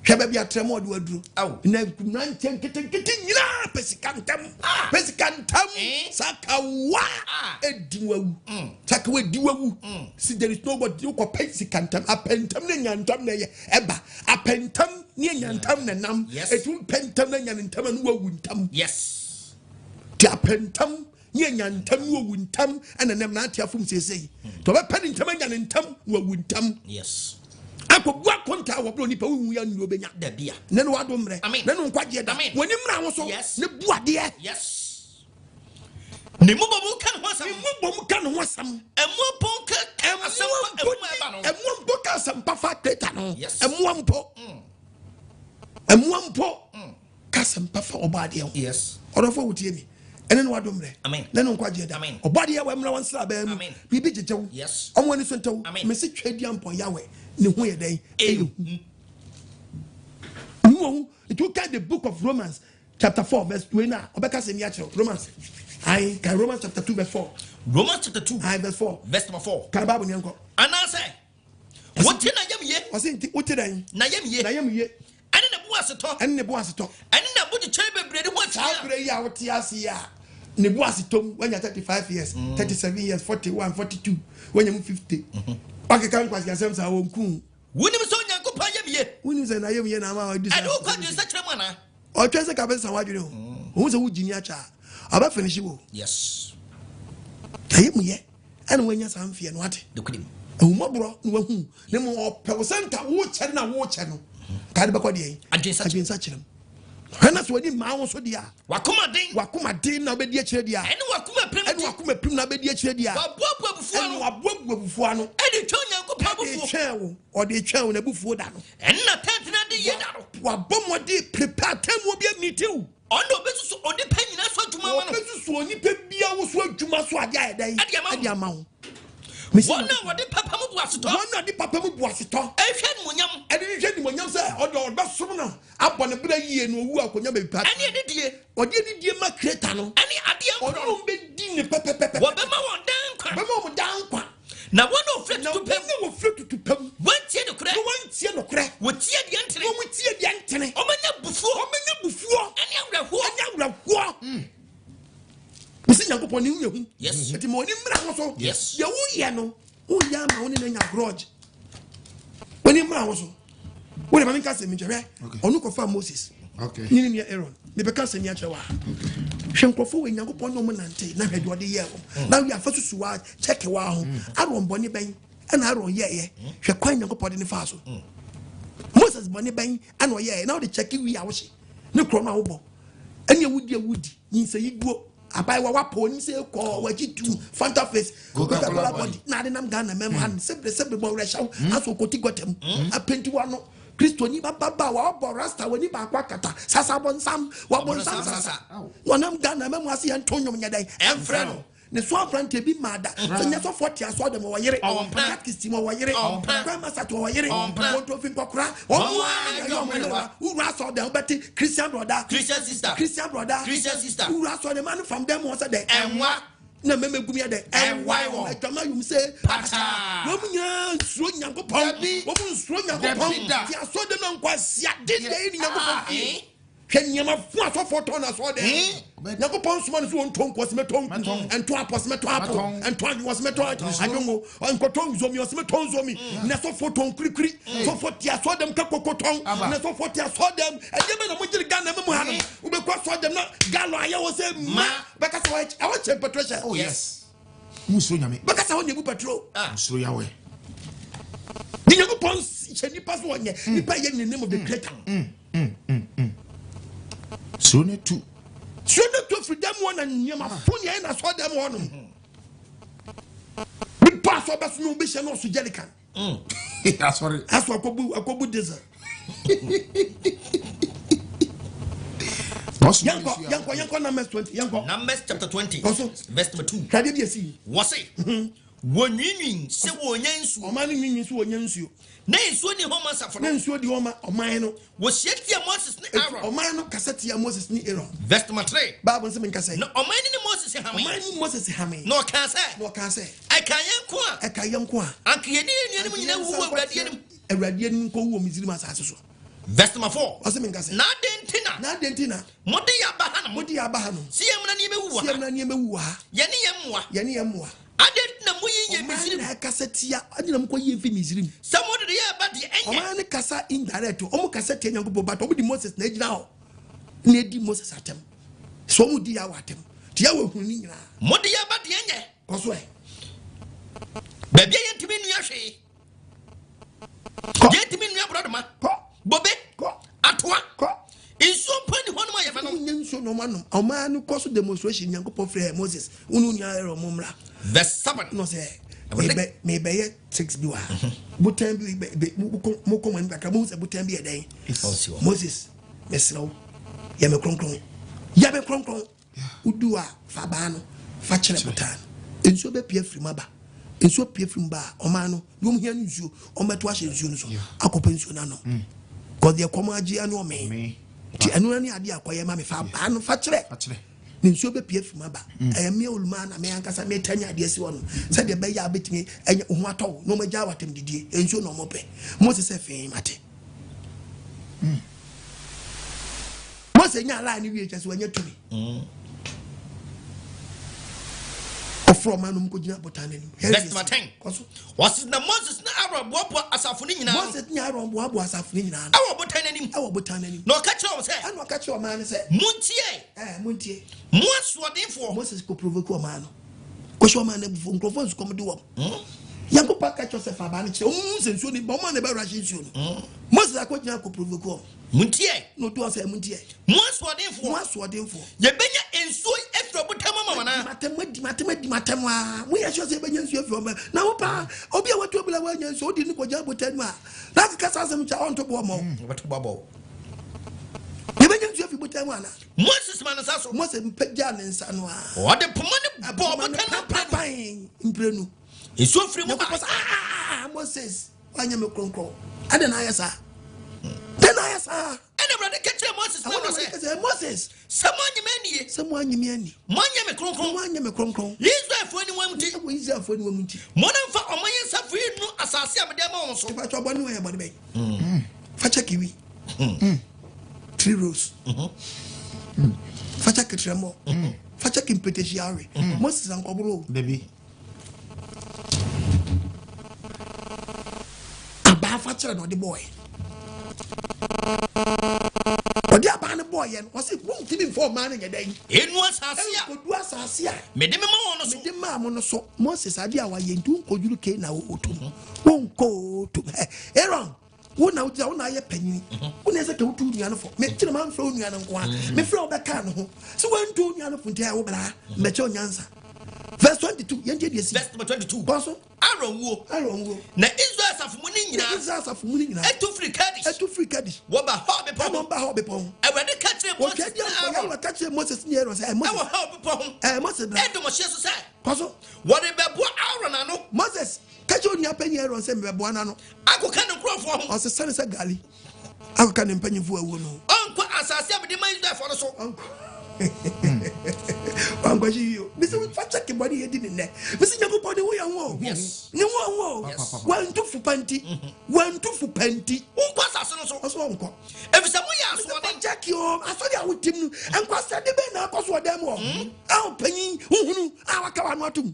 Speaker 1: Sheba bi atremo de waduru. Na nanten keten nyina pesikantam. Pesikantam sakawa ediwawu. Sakawa ediwawu. See there is nobody who can pesikantam apentam na nyantam na ye eba apentam ni nyantam na nam etu pentam na nyantam na wawuntam.
Speaker 3: Yes.
Speaker 1: Ti apentam ni nyantam wawuntam ana nam na atiafum sesei. To be pentam nyantam wawuntam.
Speaker 3: Yes.
Speaker 1: Akobua konta wo bro nipa wu ya nuro benya
Speaker 3: da bia
Speaker 1: ne no wadom mre ne no nkwaje da woni mra wo so ne buade
Speaker 3: yes ne mo bomu kan ho asam emu ponka asam
Speaker 1: emu ponka asam pa fa teta no emu ampo kasam pa fa obade ho
Speaker 3: yes
Speaker 1: orofo wutie mi ene no wadom mre ne no nkwaje da obade ya wa mra wan sra ba mu bibi jejew
Speaker 3: yes
Speaker 1: omo ni so ntew me se twadi ampon Yahweh ni hu ye den no it will carry the book of Romans chapter 4 verse 2 na obeka se mi a Romans Romans chapter 2 verse 4
Speaker 3: Romans chapter 2
Speaker 1: verse 4
Speaker 3: verse number 4
Speaker 1: kan Bible ni enko
Speaker 3: anase wote na yamye
Speaker 1: wasinti wote dan
Speaker 3: na yamye ane na bu aseto ane na bu de chere bebre de ho atia
Speaker 1: bebre ya wote ase ya ne bu asetom when you 35 years 37 years 41 42 when you 50 okay kan kwasi asem sa wonku
Speaker 3: woni so Onyankopong yamye
Speaker 1: woni se na yamye na ma odi
Speaker 3: ade wo kwadu se chere mana
Speaker 1: o twese ka be sa wadwene o se wo jini acha aba finish wo
Speaker 3: yes
Speaker 1: ayemye ana wanya samfie no ate
Speaker 3: dokudim
Speaker 1: ahumabro no wahu ne mo opewo senta wo chere na wo che no ka de bekọ de adwensa kyerem hana so wani ma wo so dia wakoma den na obedi akire dia
Speaker 3: ene wakoma
Speaker 1: prim na obedi akire dia wabuabu abufu ano
Speaker 3: ene twa Onyankopong abufu
Speaker 1: twa wo de twa wo na abufu da no
Speaker 3: ene na tent na de ye da no
Speaker 1: wabomode prepare time obi amitew
Speaker 3: ondo obesusu odi panyina so adwuma ma no
Speaker 1: obesusu oni pe bia wo so adwuma so ade ayedan ade ama wo
Speaker 3: wona wode papa mu buaseto ehwe ni monyam
Speaker 1: ade ni hwe ni monyam se odo besom no abọ ne bra yie no owu akonya be pa
Speaker 3: ene edidie
Speaker 1: odi edidie ma creator no
Speaker 3: ene ade
Speaker 1: odo no be di ne pepepepe
Speaker 3: wo be ma won dan kwa na wona ofre to pam wantie no kre wotie de antene omanya bufuo ene awraho
Speaker 1: Misi Onyankopong ni hu
Speaker 3: yes
Speaker 1: eti mo ni mra ho so
Speaker 3: yes
Speaker 1: ye wu ye no wu ya ma woni na nya grudge woni mra ho so woni ma nka se mi jere onu ko fa Moses
Speaker 2: okay
Speaker 1: ni Aaron me be ka se mi a chewa hwenkrofo we Onyankopong no mo nante na hwede ode ye ho na wi afa susu wa check wa ho aron boni ben na aron ye hwe kwan Onyankopong de ni fa so Moses Moses boni ben and oye now the check we are washing. No chroma obo. Any woody, you say you go. Abai wa poni say ko waji tu Fanta face Coca-Cola body na de nam Ghana mem han sebre bo reshaw aso koti gotem apenti wa no Kristo ni baba wa bo rasta woni ba kwakata sasa bonsam wa bonsam sasa wonam Ghana mem ase antonyom nyadan emfreno ne so afrante bi mada so nya so 40 aso dem wo yere practice mo wo yere grandma sat wo yere won to fin kokra o ura so dem beti Christian brother
Speaker 3: Christian sister
Speaker 1: ura so the man from them was there enwa na memegumi de enwa wo atama yum say pacha wo munya nsuo Onyankopong wo mu nsuo Onyankopong ti aso dem na nkwasia de ni Onyankopong Kenyama fu aso photo na so de Onyankopong suma nso won tonko semeton and to apos meto and to was meto adongo on koton zomi o semeton zomi na so photo krikri so photo aso dem ka kokoton na so photo aso dem e dem na mo giri Ghana memu ha no we be kwa so dem na galo aye wo say ma beka so I want check Patricia
Speaker 2: oh yes muso nyame
Speaker 1: beka so won petrol
Speaker 2: muso Yahweh
Speaker 1: the Onyankopong cheni pass won ye nipa ye in the name of the creator
Speaker 2: so ne tu
Speaker 1: freedom one and Yama Funya and I saw them one. We pass over no bishop no Sujelican.
Speaker 2: That's what
Speaker 1: that's what Akobu desert. Yanko numbers 20. Yanko
Speaker 3: Numbers chapter 20. Verse number 2.
Speaker 1: Can you see?
Speaker 3: Was it? When you say Onyansu,
Speaker 1: or man means Onyansu.
Speaker 3: Nay, so the Homer Safran,
Speaker 1: then so the Homer or mine
Speaker 3: was yet Moses Aaron,
Speaker 1: or mine Cassatia Moses ni Aaron.
Speaker 3: Verse number 3.
Speaker 1: Bible Simon Cassay.
Speaker 3: No, or mine Moses Hammy.
Speaker 1: Moses Hammy.
Speaker 3: No, can't say. I can't qua. Uncle Yeni,
Speaker 1: a radiant co Mizimas Asso.
Speaker 3: Verse number 4.
Speaker 1: Simon Cassay. Not dentina. Modia Bahano. See him and Yemua. Yanni.
Speaker 3: I didn't know we
Speaker 1: Cassatia. I didn't quite Mizirim.
Speaker 3: Someone the year but the
Speaker 1: end. Cassa indirect. Almost Cassette Yanko, but over the Moses Ned now. Nedi Moses at him. So would the hour at him. Tiawa Hunina.
Speaker 3: Modia but the end.
Speaker 1: Cosway.
Speaker 3: Baby, to me, Yashi. Get him in your brother, Bobby, Atwa. Is so pretty one of my
Speaker 1: no man. A man who caused demonstration, Yanko Frere Moses, Ununya or Mumra.
Speaker 3: Verse 7.
Speaker 1: No, say, maybe 6 dua. Butembi, Moko and Bakamus, Butembi a day. Moses, Messro, Yamacron, Udua, Fabano, Fatchelaputan, and so be Pierre Frimaba, and so Pierre Frimba, Omano, Lumian you, or Matwash Junes, Acopensionano. God, the Comagia no me. Any idea, Quayamami Fabano, Fatchel. Ninso be pie from aba me old man America me 10 years one said the beya betimi enye ohuato no maja watem didie enso no mope Moses say fe mate Moses nya line wi chese wanya tumi from manum ko gina botane ni
Speaker 3: Verse 10 was the Moses na Aaron bobo asafo ni nyina
Speaker 1: Moses nya Aaron bobo asafo ni nyina
Speaker 3: awo botane ni no ka chewo say
Speaker 1: anu ka chewo man say muntie
Speaker 3: Muaswadinfo
Speaker 1: Moses ko provoke o man ko show man ebu nkrofo nsu kom de wo yanko pa ka chewo say fa ba ni che sensuo ni bo man na ba rashin suo no Moses akogina ko provoke o
Speaker 3: muntie
Speaker 1: no do say muntie Muaswadinfo
Speaker 3: ye benya ensuo efro botama mama na
Speaker 1: matem we ya sure say benya ensuo efro na wo pa obi a watu obila wa ensuo odi ni ko ja botanu a na ka sa asem cha on to bo mo
Speaker 3: watu babo
Speaker 1: ye benya ensuo efro botanu ana
Speaker 3: Moses manasaso
Speaker 1: Moses mpegya ne nsa no a
Speaker 3: o de pomane bo botanu
Speaker 1: papai imprenu
Speaker 3: ensuo firi mu
Speaker 1: Moses anya me kronkron ade na ayesa then ayesa
Speaker 3: ene brother ketche Moses na say
Speaker 1: Moses someone you mean
Speaker 3: Manya me kronkron Israel for any woman Mona fa omaye safri no asase amede ma won so
Speaker 1: fa cho bonu e body be fa chekiwi 3 rows fa chekitremo fa chekimpeteshiare Moses ankoburo
Speaker 2: baby
Speaker 1: aba fa chere no the boy Odi abane boy yen wose won timi for man nya dan
Speaker 3: enu asasia
Speaker 1: kodu asasia
Speaker 3: mede me ma won so
Speaker 1: mede ma mo no so Moses ade awa yen tu koduru ke na otum won ko otum Aaron Wona uti wona ye panyin. Wona se ka wutu nua no fo. Me kire man fro nua no nko a. Me fro obeka no ho. So wantu nua no fo ntia wo bra. Me che onyansa. Verse 22. Yen die si.
Speaker 3: Verse number 22.
Speaker 1: Paso.
Speaker 3: Aaron wo. Na Israel safumu ni nyina.
Speaker 1: Israel safumu ni nyina.
Speaker 3: Etu free Kadesh. Wo ba ho be pon.
Speaker 1: Ba ho be pon.
Speaker 3: Awurade ka kire Moses.
Speaker 1: Aaron ka kire Moses ni Aaron say Moses.
Speaker 3: Wo ho be pon.
Speaker 1: Moses bra.
Speaker 3: Edu mo hye so say.
Speaker 1: Paso.
Speaker 3: Wo de bebo Aaron ano.
Speaker 1: Moses ka kire onia panyi Aaron say me bebo anano.
Speaker 3: Akoka ne krofo ho.
Speaker 1: O se sane say gali. Akoka ne mpanyifo awu no.
Speaker 3: Onko asase abede man Israel fo no so.
Speaker 1: Angwaji yo. Mese we facha ke body yedi ne. Mese Nyankopon de wo ya wo.
Speaker 3: Yes.
Speaker 1: Ne wo. Wantu fu panti. Unko asase no so. Aso unko.
Speaker 3: Efisa mo ya aso de
Speaker 1: Jack yo. Aso de awotim nu. Enko asa de be na akoso dem wo. Aw panyin uhunu. Awaka wa no atum.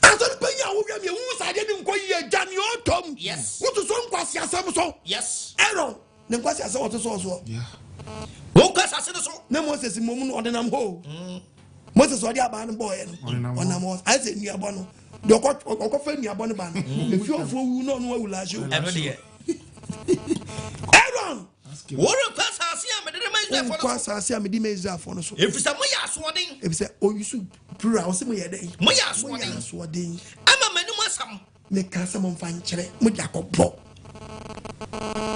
Speaker 1: Aso de panyin awo wi me hu sa de ni nko yi agani otom.
Speaker 3: Yes.
Speaker 1: Wo to so nko asa asem so.
Speaker 3: Yes.
Speaker 1: Aaron. Ne nko asa asem wo to so. Yeah.
Speaker 3: Unko asase no so.
Speaker 1: Na Moses momu no odinam ho. Moses odi aba no boy no. Onam ho. I say nuabo no. De okofa nuabo no ba no. Efi ofo wu no no awula hye.
Speaker 3: Eno de.
Speaker 1: Aaron.
Speaker 3: Woro kwasa ase amede de Israel fo no.
Speaker 1: Kwasa ase amede me Israel fo no so.
Speaker 3: Efisa mo ya aso den.
Speaker 1: Efisa o yusu plural o se mo ye den.
Speaker 3: Mo ya aso den. Ama manu asam.
Speaker 1: Me ka se mo mfa nkyere. Mo di akopro.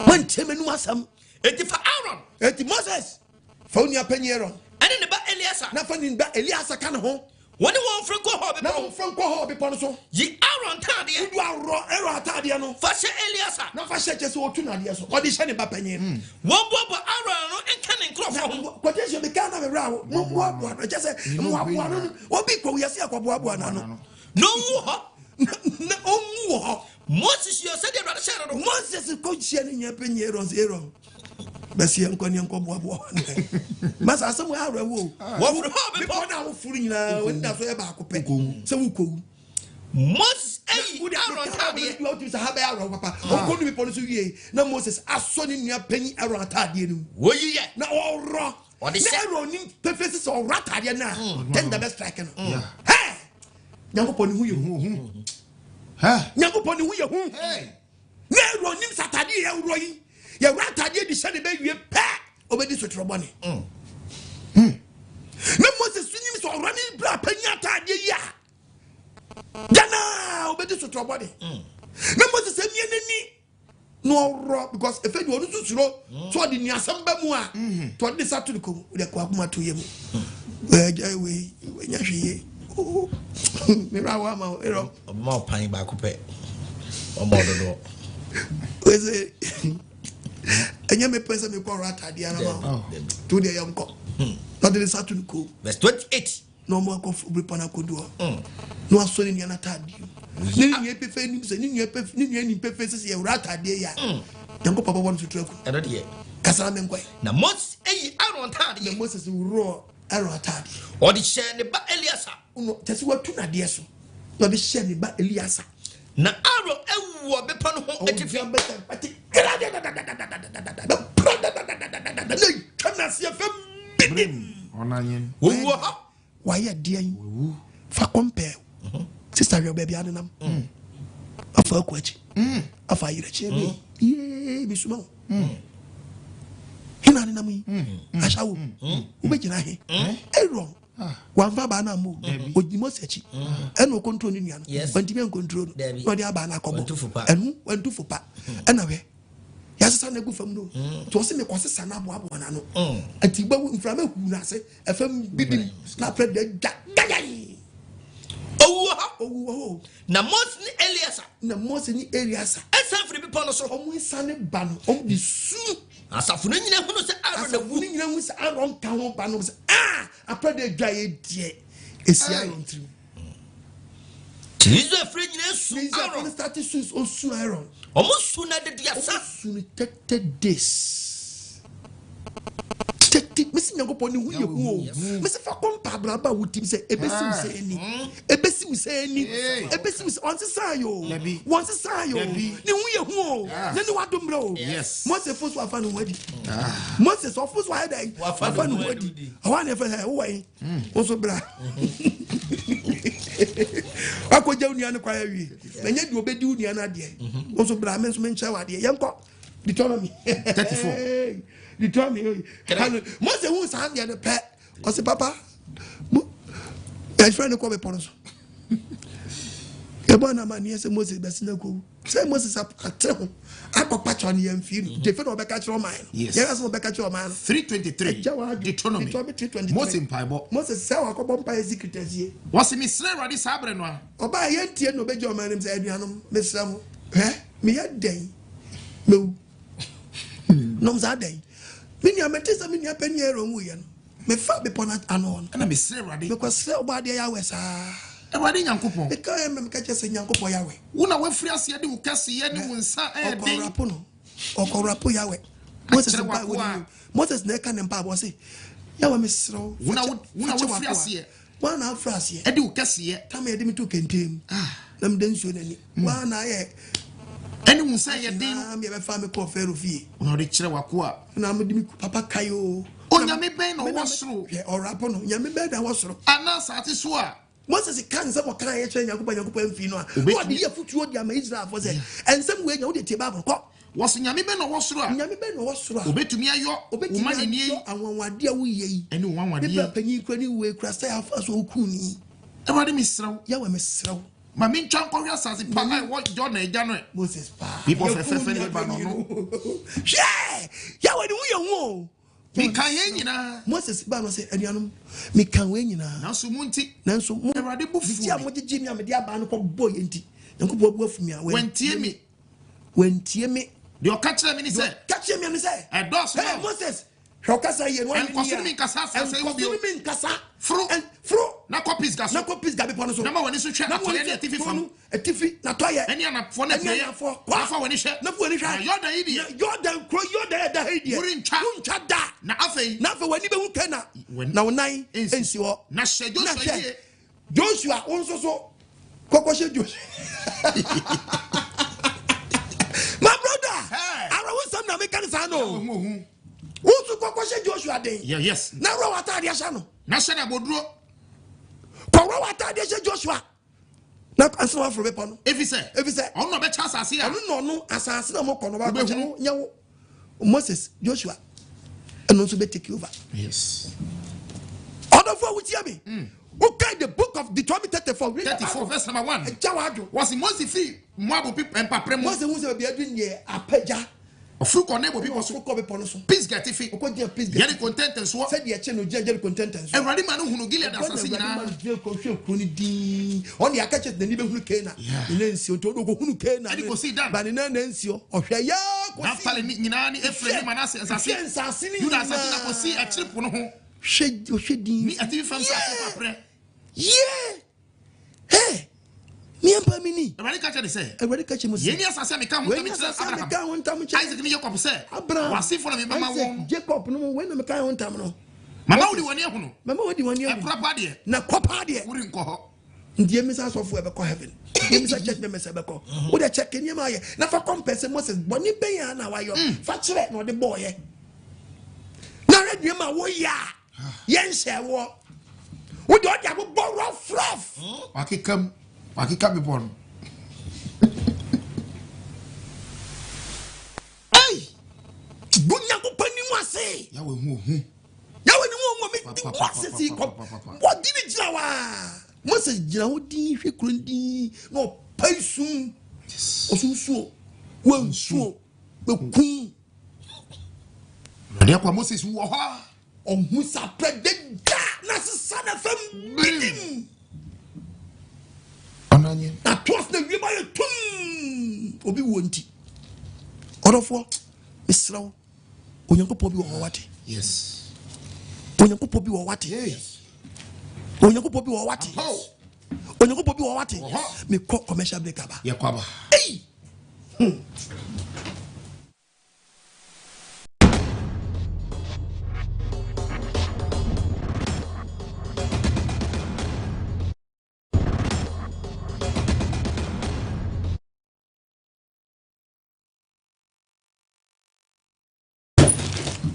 Speaker 1: Man che manu asam.
Speaker 3: Eti fa Aaron.
Speaker 1: Eti Moses. Fa unia panyi Aaron.
Speaker 3: Ane ne ba Eliasa.
Speaker 1: Na fa ni ba Eliasa ka ne ho.
Speaker 3: Woni won franco ho be
Speaker 1: na won franco ho be pon so
Speaker 3: yi Aaron tade
Speaker 1: udu arro ero atade no
Speaker 3: fa she Eliasa
Speaker 1: na fa she kese otu na de so odi she ne ba panyin
Speaker 3: won bobo Aaron no enka ne nkrofo ho
Speaker 1: quotation be kana me ra wo mo boabo no kese mo aboa no obi ko yesi akwaboabo na no
Speaker 3: no wu ho
Speaker 1: na omu ho
Speaker 3: Moses yo se de brother share no
Speaker 1: Moses ko chia ne nya panyin Aaron basi enkoni enkoboabo masa asem Aaron wo
Speaker 3: furu ho be
Speaker 1: pon na wo furu nyina woni na so e ba akopɛ se wo ko
Speaker 3: Moses Aaron tade
Speaker 1: you to have Aaron papa o ko ni pon so wie na Moses aso ni nua panyi Aaron tade no
Speaker 3: wo yi
Speaker 1: na oro
Speaker 3: What is
Speaker 1: Aaron ni perfect so ratade na then the best strike no hey Nyankopon hu ye hu Nyankopon hu ye hu na Aaron ni satade ye woro yi ye ratade di hye ne ba wie pa obedi so trobone na Moses sunim so rani bra panyi atade ya Jana obedi so trobody. Na Moses emie nani no ro because if you want to suro so the niasam ba mu a to the satu ko de kwa kuma to yemu. We nya hwe. Me ra wa ma ero.
Speaker 3: Ma pan ba ko pe. O mo do.
Speaker 1: We say enya me pesa me ko rata dia na ma. To the yam ko. To the satu ko.
Speaker 3: Verse 28.
Speaker 1: No more ko bripana ko do. No asori ni na tadi ni ni pefe ni se ni ni pefe se ye rata de ya yanko papa won tutu ku
Speaker 3: eno de
Speaker 1: kasara men kwai
Speaker 3: na Moses Aaron tade
Speaker 1: na Moses ro Aaron tade
Speaker 3: o di share ne ba Eliasa
Speaker 1: no tesi watu na de so no be share ne ba Eliasa
Speaker 3: na Aaron ewu be pa no ho etifi
Speaker 1: pati kana se fam
Speaker 2: onanyen
Speaker 1: wo ha wa ya de an fa compare sister your baby anam afa kwachi afa yire chebe ye bisuma hina ni namu ashawo ubegina he Aaron wan fa ba na mu ojimo sechi eno control ni nuano wanti me control no dia ba na kobo enu wantu fupa ena we yasesa na gu fam no to se me kwasesa na abo abo na no atiba mframa hu na se afam bibi na pred da Oh,
Speaker 3: na Moses ni Eliasa
Speaker 1: na Moses ni Eliasa
Speaker 3: asafre bi pono so
Speaker 1: omo insane ba no omo di su
Speaker 3: asafo no nyina hu no se Aaron na wu
Speaker 1: nyina hu se Aaron ka ho ba no se apede dwa ye die esi Aaron trim
Speaker 3: Jesus free nyina su Aaron
Speaker 1: start su o su Aaron
Speaker 3: omo su na de dia sa
Speaker 1: su ni 30 days Mesi Nyankopon ni hu ye hu mesi fa kompa braba wutim se ebesi se eni onse sayo ni hu ye hu ne ni wadom bro Moses fosu afa no wadi Moses ofosu wa dai afa no wadi awa ne fa wo wai oso bra Okoja uniana kwa wi. Menye di obedi uniana de. Onso bra men so mencha wa de. Yenko Deuteronomy 34. Deuteronomy. Mose who sa de the pet. Ose papa. My friend ko be pono. Ebo na mani ese Moses besina ko. Say Moses atrehom. Akọpa chọ ni yemfi. Jefe no be ka chọ man.
Speaker 2: Yes.
Speaker 1: Yes no be ka chọ man.
Speaker 2: 323. Deuteronomy 323. Moses mpaibo.
Speaker 1: Moses say akọbọ mpa secretary.
Speaker 2: Was mi sre radi sabre no a.
Speaker 1: Oba ye tie no be jọ man nim say aduanom mesram. Me ye den. Me. Nom za den. Me ni ametesa me ni apani ero mu ye no. Me fa be pona anon.
Speaker 2: Na me sre radi.
Speaker 1: Because sre oba de Yahweh sa.
Speaker 2: Ewade Onyankopong.
Speaker 1: E ka em ka che se Onyankopong Yahweh.
Speaker 2: Una we free ase de wo kase ye ne wo nsa e den.
Speaker 1: Okorapo no. Okorapo Yahweh. Moses na ka ne mpa bo se. Yahweh mesro.
Speaker 2: Una we free ase.
Speaker 1: Wana free ase.
Speaker 2: E de wo kase ye.
Speaker 1: Tam ye de mi to kentem. Na me den suo nani. Wana ye.
Speaker 2: Eni wo nsa ye den.
Speaker 1: Na me be fa me ko fero fie.
Speaker 2: Una de kire wako a.
Speaker 1: Na me de mi papa kayo.
Speaker 2: Onyame ben no wo soro.
Speaker 1: Ye orapo no. Nyame ben da wo soro.
Speaker 2: Ana saati so a.
Speaker 1: Moses kan se mo kan ye kire Onyankopong mfi no a. Wo de ye futuo di ama Israel for say. Ensem we nya wo de tie Bible ko.
Speaker 2: Was nyame ben no wo soro a.
Speaker 1: Nyame ben no wo soro a.
Speaker 2: Obetumi ayo. Uma ne ni
Speaker 1: anwanwade a wo ye yi.
Speaker 2: Eni wo wanwade.
Speaker 1: Be panyin kura ni we kura say afa so okuni.
Speaker 2: Ewade misraw.
Speaker 1: Yahweh misraw.
Speaker 2: Ma min twan ko hwa sase pa ai wo jo na eja no.
Speaker 1: Moses pa.
Speaker 2: People fefe ne ba no no.
Speaker 1: Yeah! Yahweh ni wo ye hu.
Speaker 2: Mi kan ye nyina.
Speaker 1: Moses ba no say anuanom mi kan we nyina.
Speaker 2: Nanso munti.
Speaker 1: Nanso mu.
Speaker 2: Ewade bu fu.
Speaker 1: Ti a mo gigi mi a me de aba no ko boy enti. Yankopon bu afu mi a we.
Speaker 2: Wentie mi.
Speaker 1: Wentie mi.
Speaker 2: De o ka kire mi ni say.
Speaker 1: Ka kire mi ni say.
Speaker 2: E dos no.
Speaker 1: Hey Moses. Hokasa ye no.
Speaker 2: En koso mi nkasa asase wo bio.
Speaker 1: Mi nkasa.
Speaker 2: Fru.
Speaker 1: Na copies gas. Na copies gabe pono so.
Speaker 2: Na ma wani so hwe atoye na tifi fam.
Speaker 1: Atifi na toye.
Speaker 2: Eni anafo na tiye. Na fa wani hwe.
Speaker 1: Na fa wani hwe.
Speaker 2: Yoda idi.
Speaker 1: Yoda kro yoda da idi.
Speaker 2: Muri ntwa.
Speaker 1: Ntwa da.
Speaker 2: Na afei.
Speaker 1: Na fa wani be hu kana. Na wonan ensi ho.
Speaker 2: Na hye Joshua ye.
Speaker 1: Joshua onso so. Kokoshe Joshua. My brother. Ara wo sam na me kan sa no. Usu kokoshe Joshua den.
Speaker 2: Yes.
Speaker 1: Na ro wata dia sha no.
Speaker 2: Na hye na boduro.
Speaker 1: Kọ̀wọ́ wa ta de ṣe Joshua na ansa wa foro be pa no
Speaker 2: efi se ono be cha asase a
Speaker 1: no asase na mo kono ba ba nyawo Moses Joshua eno so be take over.
Speaker 2: Yes.
Speaker 1: Other for which me okay, the book of Deuteronomy 34
Speaker 2: verse number 1
Speaker 1: jawajo
Speaker 2: was Moses free Moab people empapre mo
Speaker 1: Moses who say be adu ne apaja
Speaker 2: ofu ko na bo people so
Speaker 1: ko be pono so
Speaker 2: peace get fi
Speaker 1: okoje peace
Speaker 2: get yeri content so
Speaker 1: said ye che no je content so
Speaker 2: Ewrade ma no hunu Gilead asase nyina
Speaker 1: je ko hwe ko ni din on ya kache de ni be hunu Kena ni nsi o to do ko hunu Kena ba ni na nsi o hwe ya ko
Speaker 2: na fale nyina ni Efraim Manase asase Juda asase na ko si achiripo no ho
Speaker 1: hwe din
Speaker 2: ni atifi fam sa papre
Speaker 1: hey me ampa mini
Speaker 2: Ewrade kache de say
Speaker 1: Ewrade kache mo
Speaker 2: ye ni asase me ka ho Abraham Isaac ni Jacob say wasifo na me mama won
Speaker 1: Jacob no we na me ka ho ntam no
Speaker 2: mama wodi wani ehunu
Speaker 1: mama wodi wani ehunu
Speaker 2: proper de
Speaker 1: na kopa de
Speaker 2: wuri nko ho
Speaker 1: ndie misa sofo e be ko heaven ndie misa church members e be ko wo de check ni ma ye na fa compensate Moses boni ben ya na wayo fa kire na de boy na redie ma wo ya ye nse wo wo de o de abo rough
Speaker 2: wakika be bon
Speaker 1: hey bunya ko pani mu ase
Speaker 2: Yahweh hu
Speaker 1: Yahweh ni wo me what's it ko what did it jawa Moses jira wo din hwe krondi no paisum osunsuo wansuo be kun
Speaker 2: na kwa Moses wo ho
Speaker 1: ohun sa prededa na sesa na fam bidim
Speaker 2: onanye
Speaker 1: na toss na wi ba ye tum obi wo nti orofo misrawo Onyankopon bi wo wate
Speaker 2: yes
Speaker 1: Onyankopon bi wo wate Onyankopon bi wo wate Onyankopon bi wo wate me commercial break aba
Speaker 2: ye kwaba
Speaker 1: hey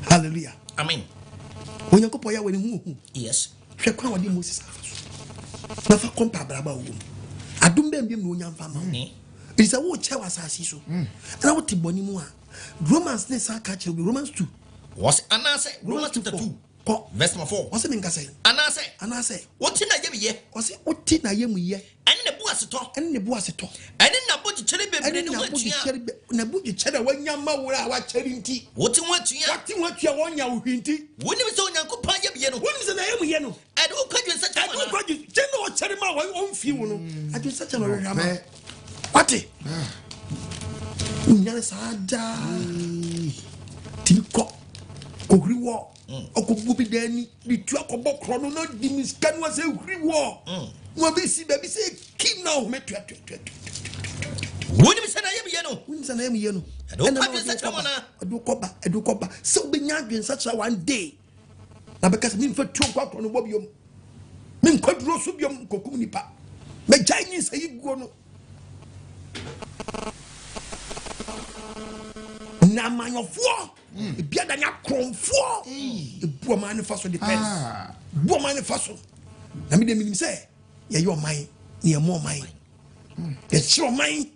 Speaker 1: hallelujah
Speaker 3: amen
Speaker 1: Onyankopon Yahweh ni hu
Speaker 3: yes
Speaker 1: hwe kwa wadi Moses afaso na fa kompa braba wo adom be mbiem no nya mfa ma is a wo che wasasi so na wo te boni mu a Romans ne sa ka che Romans 2
Speaker 3: was anase Romans chapter 2 verse 4
Speaker 1: was me nka say anase
Speaker 3: woti na yem ye
Speaker 1: was oti na yem ye
Speaker 3: ene ne bu aseto
Speaker 1: ene na
Speaker 3: boji chere bebre ne watua
Speaker 1: na boji chere wanya ma wura wa chere nti
Speaker 3: woti watua
Speaker 1: wonya uhwinti
Speaker 3: woni bi se Onyankopon ye biye no
Speaker 1: woni se na yem ye no
Speaker 3: ade wo kwadwe sa chama
Speaker 1: ade wo kwadwe chere no chere ma wo mfi wo no ade sa chere no rama wate unyane sada tiko kohriwo okobu bi dani bitu akobo krono no dimiskanu ase hriwo mo be si be se kim na o me tu
Speaker 3: woni bi se na yem ye no
Speaker 1: woni se na yem ye no
Speaker 3: ado kwadwe sa chama na
Speaker 1: ado koba se obenya adwen sa chara one day na be ka se mi mfa tu kwa krono bo biom mi nkwaduro so biom kokum nipa me jai ni se yiguo no na manyofo bia da nya kromfo ebu manifesto depends bu manifesto na me de minim say ye yo man ye mo man ye chiro man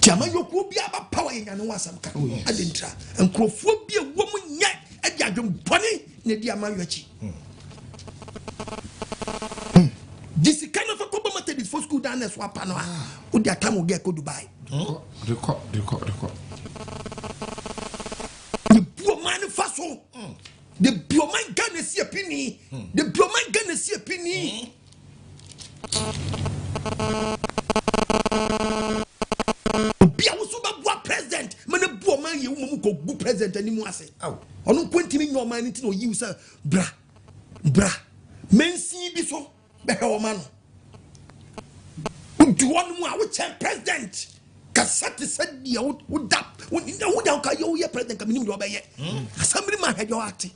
Speaker 1: jama yoku bia ba power ye nyane wasam ka adentra enkrofo bia wo mu nya ade adwom boni na di amayochi this kind of a combat for school down as wapano who their time will get go Dubai.
Speaker 2: The
Speaker 1: poor man faso. The pure man gonna see a penny. The pure man gonna see a penny. Be a super president. Man a poor man you won't go good president anymore. Say, oh, I don't point him in your mind to you, sir. Bra. Men see before. Beho man. Do one more which president. Kasati said the old would up. Would you president coming to obey? Assembly man had your acting.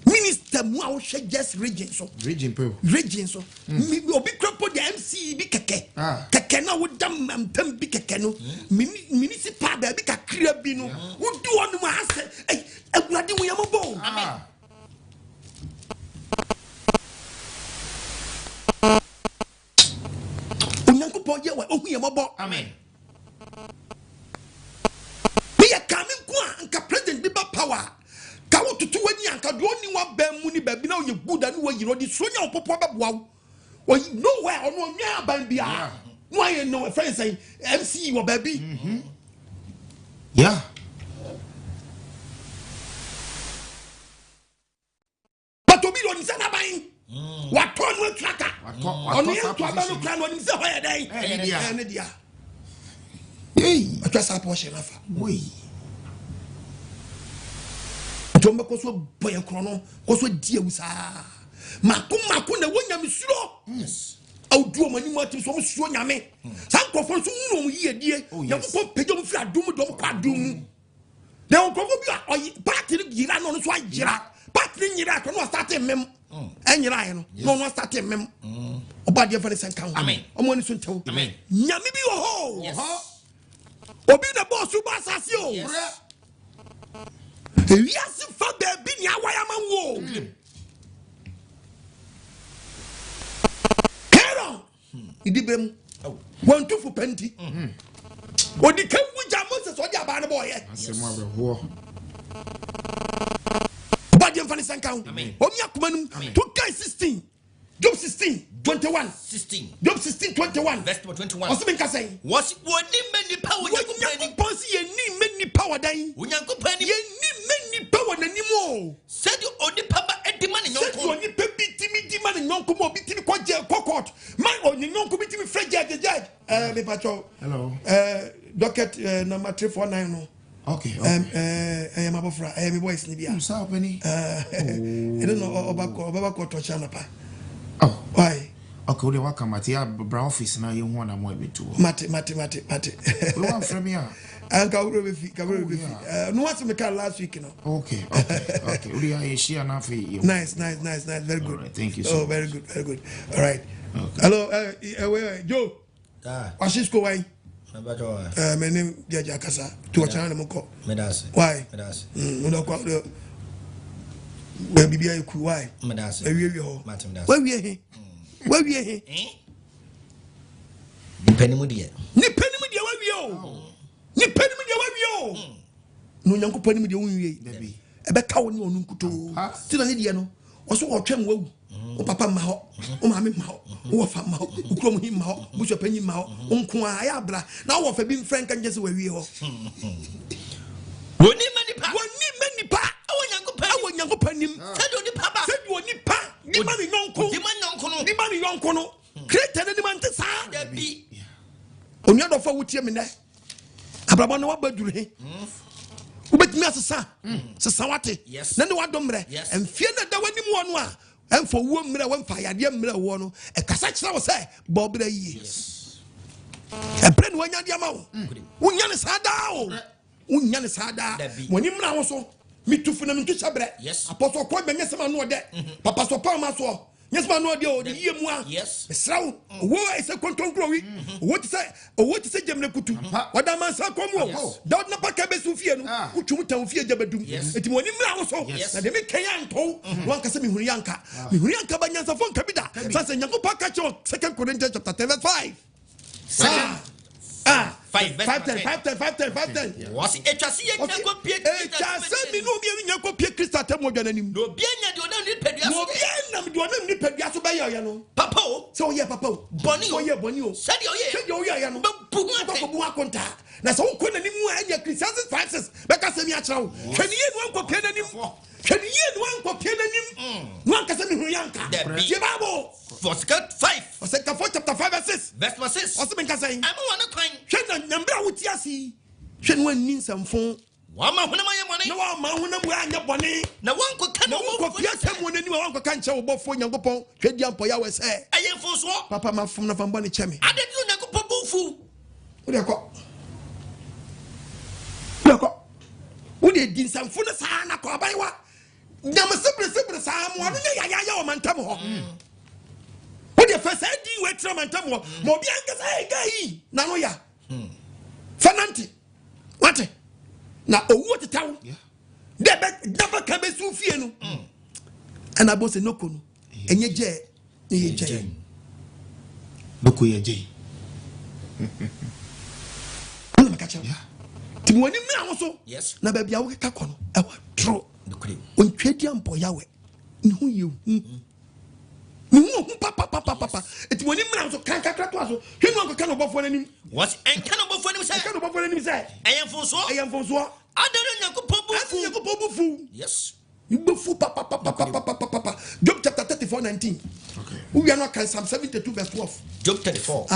Speaker 1: Minister Mao just region so. Region so. Me will be crop the MC be keke. Kakena would damn and them be kakeno. Municipal be kakria bino. Would do one more asset. A bloody way am a bone. Onyankopong ye wa ohu ye mobo
Speaker 3: amen
Speaker 1: be ya coming kwa nka president bi ba power ka wo tutu wani anka do ni wa ba mu ni ba bi na wo ye good and wo yiro di so nya opopo ba boa wo nowhere ono nya ban bia no aye no friend say MC wo ba bi
Speaker 2: yeah
Speaker 1: but obi do ni se na ban what on tracker on the to abano plan on say hoye dai eh dia atwa sa portion afa
Speaker 2: we
Speaker 1: jombe ko so boy krono ko so die wusa mako na wonya misuro
Speaker 2: yes
Speaker 1: awduo mani mu atim so msuo nyame sankofo so nnom yie die yakoko pejom fi adum dom kwadum na onkofo bi party gira no so agira party nyira ko no start mem enyira ye no start mem obade fa ne senkan
Speaker 3: amen
Speaker 1: omo ni so ntew
Speaker 3: amen
Speaker 1: nyame bi wo ho obi na boss u basasi o yes fa baby ni awaya manwo kero idibem want for penti odi kan wuja Moses odi aba ne boy
Speaker 2: asemo abeho
Speaker 1: obade fa ne senkan omi akumanum to guy 16 Job 16:21.
Speaker 3: 16.
Speaker 1: Job 16:21.
Speaker 3: Verse 21.
Speaker 1: What's been saying?
Speaker 3: Was woni many power
Speaker 1: Onyankopong ye ni many power dan.
Speaker 3: Onyankopong
Speaker 1: ye ni many power nanimo.
Speaker 3: Said you only papa edima ne nyonko.
Speaker 1: Said you only pebi timi di man nyonko mo bi timi kwa jail court. Man on nyonko bi timi free judge. Me pacho.
Speaker 2: Hello.
Speaker 1: Docket number 349 no.
Speaker 2: Okay.
Speaker 1: I am abofra. Me boys ni bia.
Speaker 2: Sa openi.
Speaker 1: I don't know obako to chana pa.
Speaker 2: Oh,
Speaker 1: why?
Speaker 2: Okay, we want come at your brown office now. You want to move it too.
Speaker 1: Mate.
Speaker 2: We want from here.
Speaker 1: No one to make last week, you know.
Speaker 2: Okay. We are here now for you.
Speaker 1: Nice. Very good.
Speaker 2: Right, thank you so much.
Speaker 1: Very good. All right. Okay. Hello, Joe. What's this go why? My name is Jakasa. To a channel, Moko.
Speaker 3: Medas.
Speaker 1: Why?
Speaker 3: Medas.
Speaker 1: No, baby be a kuwai
Speaker 3: Madas
Speaker 1: we ho
Speaker 3: Matindas
Speaker 1: where we he
Speaker 3: Pennymudia
Speaker 1: ni pennymudia where we o ni pennymudia where we o no Onyankopong ni mudia wonwie baby e be ka wo ni onu nkuto ti na ne de no oso wo twem wawu o papa ma ho o ma me ma ho o fa ma ho o krom hi ma ho bu so panyi ma ho nko a ya bra na wo fa bi mfran kan je se wawie ho
Speaker 3: woni manipa
Speaker 1: Onyankopong nim
Speaker 3: said oni papa
Speaker 1: said oni pa ni ma ni yonko no created ni man te sa
Speaker 3: da bi
Speaker 1: oni adofo wutie me ne abrabo no wabaduru he ubetimi asesa sesa wate na ne wadomre emfie na da wani mu ono a emfo wo mre wemfa yade mre wo no e kasa kira wo se bobra yi e bre no anya dia ma wo unya ne sada o unya ne sada woni mra wo so mitufu na mintu chabre apostle ko be nyesema no de papa so pa ma so nyesema no de o de yemu a esrawo wo ese kontronkro wi wo ti se jemne kutu wada man sa komu o da na pa ka be su fie no utwum tan fie jabadum eti woni mra wo so na de me kan anto wan ka se mi hunu yanka ba nyansa fon ka bi da sa se Onyankopong ka cho 2 Corinthians chapter 10:5 5:10
Speaker 3: was etwase ye nyako pie
Speaker 1: etwase mi no bi nyako pie Kristo atemo dwananim
Speaker 3: no bi nya de onam ni pedua so
Speaker 1: de onam ni pedua so be ye no
Speaker 3: papa o
Speaker 1: so ye papa o
Speaker 3: boni o
Speaker 1: ye boni o
Speaker 3: said o ye
Speaker 1: ya no bu akonta na so ko nanim mu anya Christians Francis be ka se mi a kira wo hwani ye no anko pie nanim wan ka se mi hu yanka ye babo
Speaker 3: First chapter
Speaker 1: 5:6
Speaker 3: verse 6
Speaker 1: oso ben ka say
Speaker 3: am wana kwan
Speaker 1: hwe na mbra wuti asi hwe no anni nsamfo
Speaker 3: wa ma hona ma ye mone
Speaker 1: na wa ma hona mu anya bone
Speaker 3: na wanko ka no
Speaker 1: wo pia tem woni ni wanko ka nche wo bofo Onyankopong hwe di ampo Yahweh say
Speaker 3: ayemfo so
Speaker 1: papa ma fom na famba ne cheme
Speaker 3: ade di Onyankopong bofu
Speaker 1: wo de ko wo de di nsamfo na sa na ko abaywa nyam sebre sa mo no ne ya o mantam ho wo de fa sa di we tra mantam ho mo bi anka sa gai na no ya fananti wate na owo tetaw de be dafa ka be su fie no ana bo se noko no enye je ye je
Speaker 2: noko ye je
Speaker 1: ona makacha ti mo ni mra wo so na ba bia wo ka kono e wa tro on twedi ampo Yahweh ni hu ye hu ni hu papa eti mo ni mra so kan kakra to aso hwe no ka no bofo nanim
Speaker 3: what en kan bofo nanim say ayemfo so adere Onyankopong bufu
Speaker 1: yes you bufu papa Job chapter 34:19 okay we are not can Psalm 72 verse 12
Speaker 3: Job 34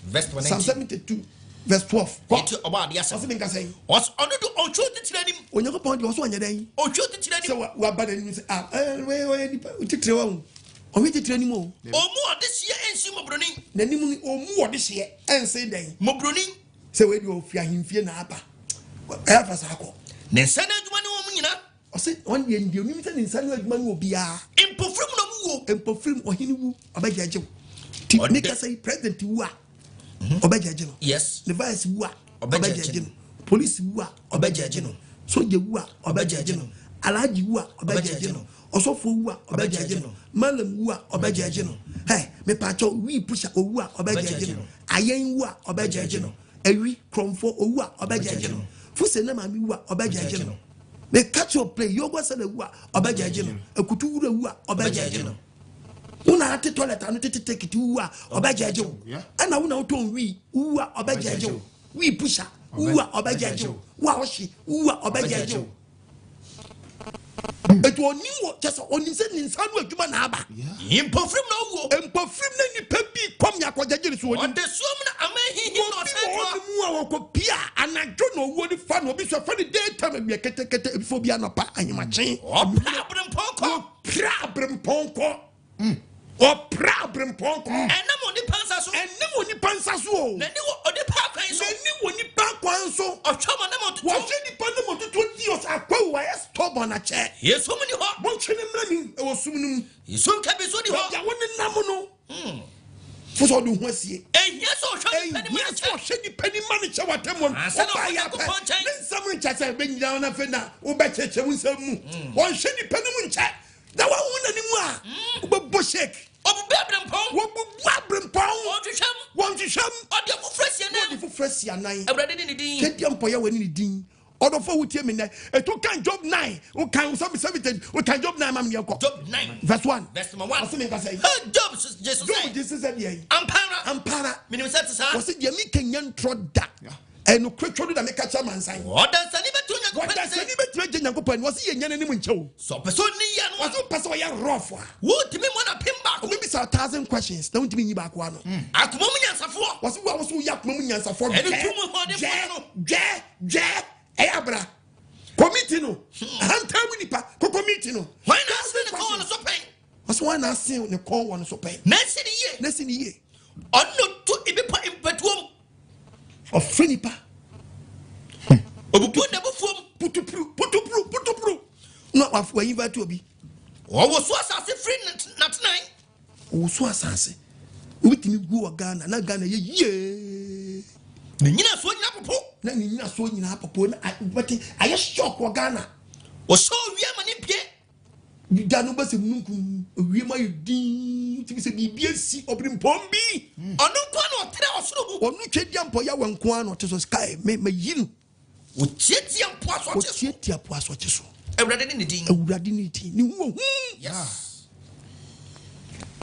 Speaker 3: verse 19
Speaker 1: Psalm 72 verse 12
Speaker 3: it about the answer
Speaker 1: think I say
Speaker 3: was on do ocho titiranim
Speaker 1: Onyankopong de so anya dan
Speaker 3: ocho titiranim
Speaker 1: so wa badanim say we titire wa o we titiranim o
Speaker 3: omu odese ensi mobroni
Speaker 1: nanim ni omu odese ensi dan
Speaker 3: mobroni
Speaker 1: say we di ofia himfie na aba efa sa akọ
Speaker 3: ne nsana adwuma ne wo nyina
Speaker 1: o say on ye ndi onim say ne nsana adwuma ne obia
Speaker 3: empofrim no mu wo
Speaker 1: empofrim ohini wu obajaje ti ne ka say president wu a obajaje no
Speaker 3: yes
Speaker 1: the vice wu a obajaje no police wu a obajaje no soldier wu a obajaje no alaji wu a obajaje no osofo wu a obajaje no malam wu a obajaje no hey me pacho we pusha owu a obajaje no ayen wu a obajaje no ewi kromfo owu a obajaje no fuse na mami wu a obajaje no me catch your play yogo se na wu a obajaje no akutu wura wu a obajaje no una ate toilet anu tete kiti wu a obajaje no ana una uton wu a obajaje no we pusha wu a obajaje no wa oshi wu a obajaje no eto oniwo just onim se ninsanu adwuma na aba
Speaker 3: empofrim na wo
Speaker 1: empofrim na nipa bi kom yakojaje so onim
Speaker 3: de som na amahihi no se
Speaker 1: mu a wokopia anajo no wo ni fa no bi so fa ni data ma bi kete before bi anopa anyamachen o problem ponko
Speaker 3: enam oni pansa so na ni odi pa kwan so otwama na moto
Speaker 1: wo se ni pa na moto dios akwa wa stubborn na che
Speaker 3: yeso muni ho
Speaker 1: bon chene mrani e wo sumnum
Speaker 3: yeso ka bi so di ho
Speaker 1: ya woni nam no for so do wasie
Speaker 3: yes so
Speaker 1: shady penny money shower temon someone chat bring down a fena ubeche mu one shady penny muncha that one anymore bushek want to sham fresh ya nine get them for your din order for who tell me that it can job 9 who can some 17 who can job 9 mam
Speaker 3: job 9
Speaker 1: verse 1
Speaker 3: verse 1
Speaker 1: say
Speaker 3: job Jesus said ampara minimum set sir
Speaker 1: was it yemi kenyan troda and kwetwo da make catch man sign
Speaker 3: what does any betu
Speaker 1: Onyankopong was ye nyane nim nchew
Speaker 3: so person ni ya no
Speaker 1: was person ya rough
Speaker 3: wo timi mo na pim back
Speaker 1: maybe 1,000 questions don't timi nyi back wa no
Speaker 3: akoma mu nyansafo
Speaker 1: was wo ya akoma mu nyansafo
Speaker 3: e tu mu ho de
Speaker 1: je abra committee no hanta mu nipa ko committee no
Speaker 3: why not say the call so pain
Speaker 1: was one na say the call one so pain
Speaker 3: na see the year onno to ibepa impetuom
Speaker 1: of frenipa
Speaker 3: obupu na bufom
Speaker 1: putupru no afu ayiva to obi
Speaker 3: o wo so asase free na tonight
Speaker 1: o so asase obitimi gu Ghana na Ghana ye
Speaker 3: na nyina so nyina popo
Speaker 1: na nyina so nyina popo na but aye shock wa Ghana
Speaker 3: o so wi ama ne pie
Speaker 1: bida no base munku wi ma yedin ti se bibia si obrimpombi
Speaker 3: ono kwa no tere osoro bu
Speaker 1: onu twedi ampo ya wanko an o teso sky me yinu
Speaker 3: o tietia mpo aso
Speaker 1: teso
Speaker 3: ewrade ni din
Speaker 1: ni hu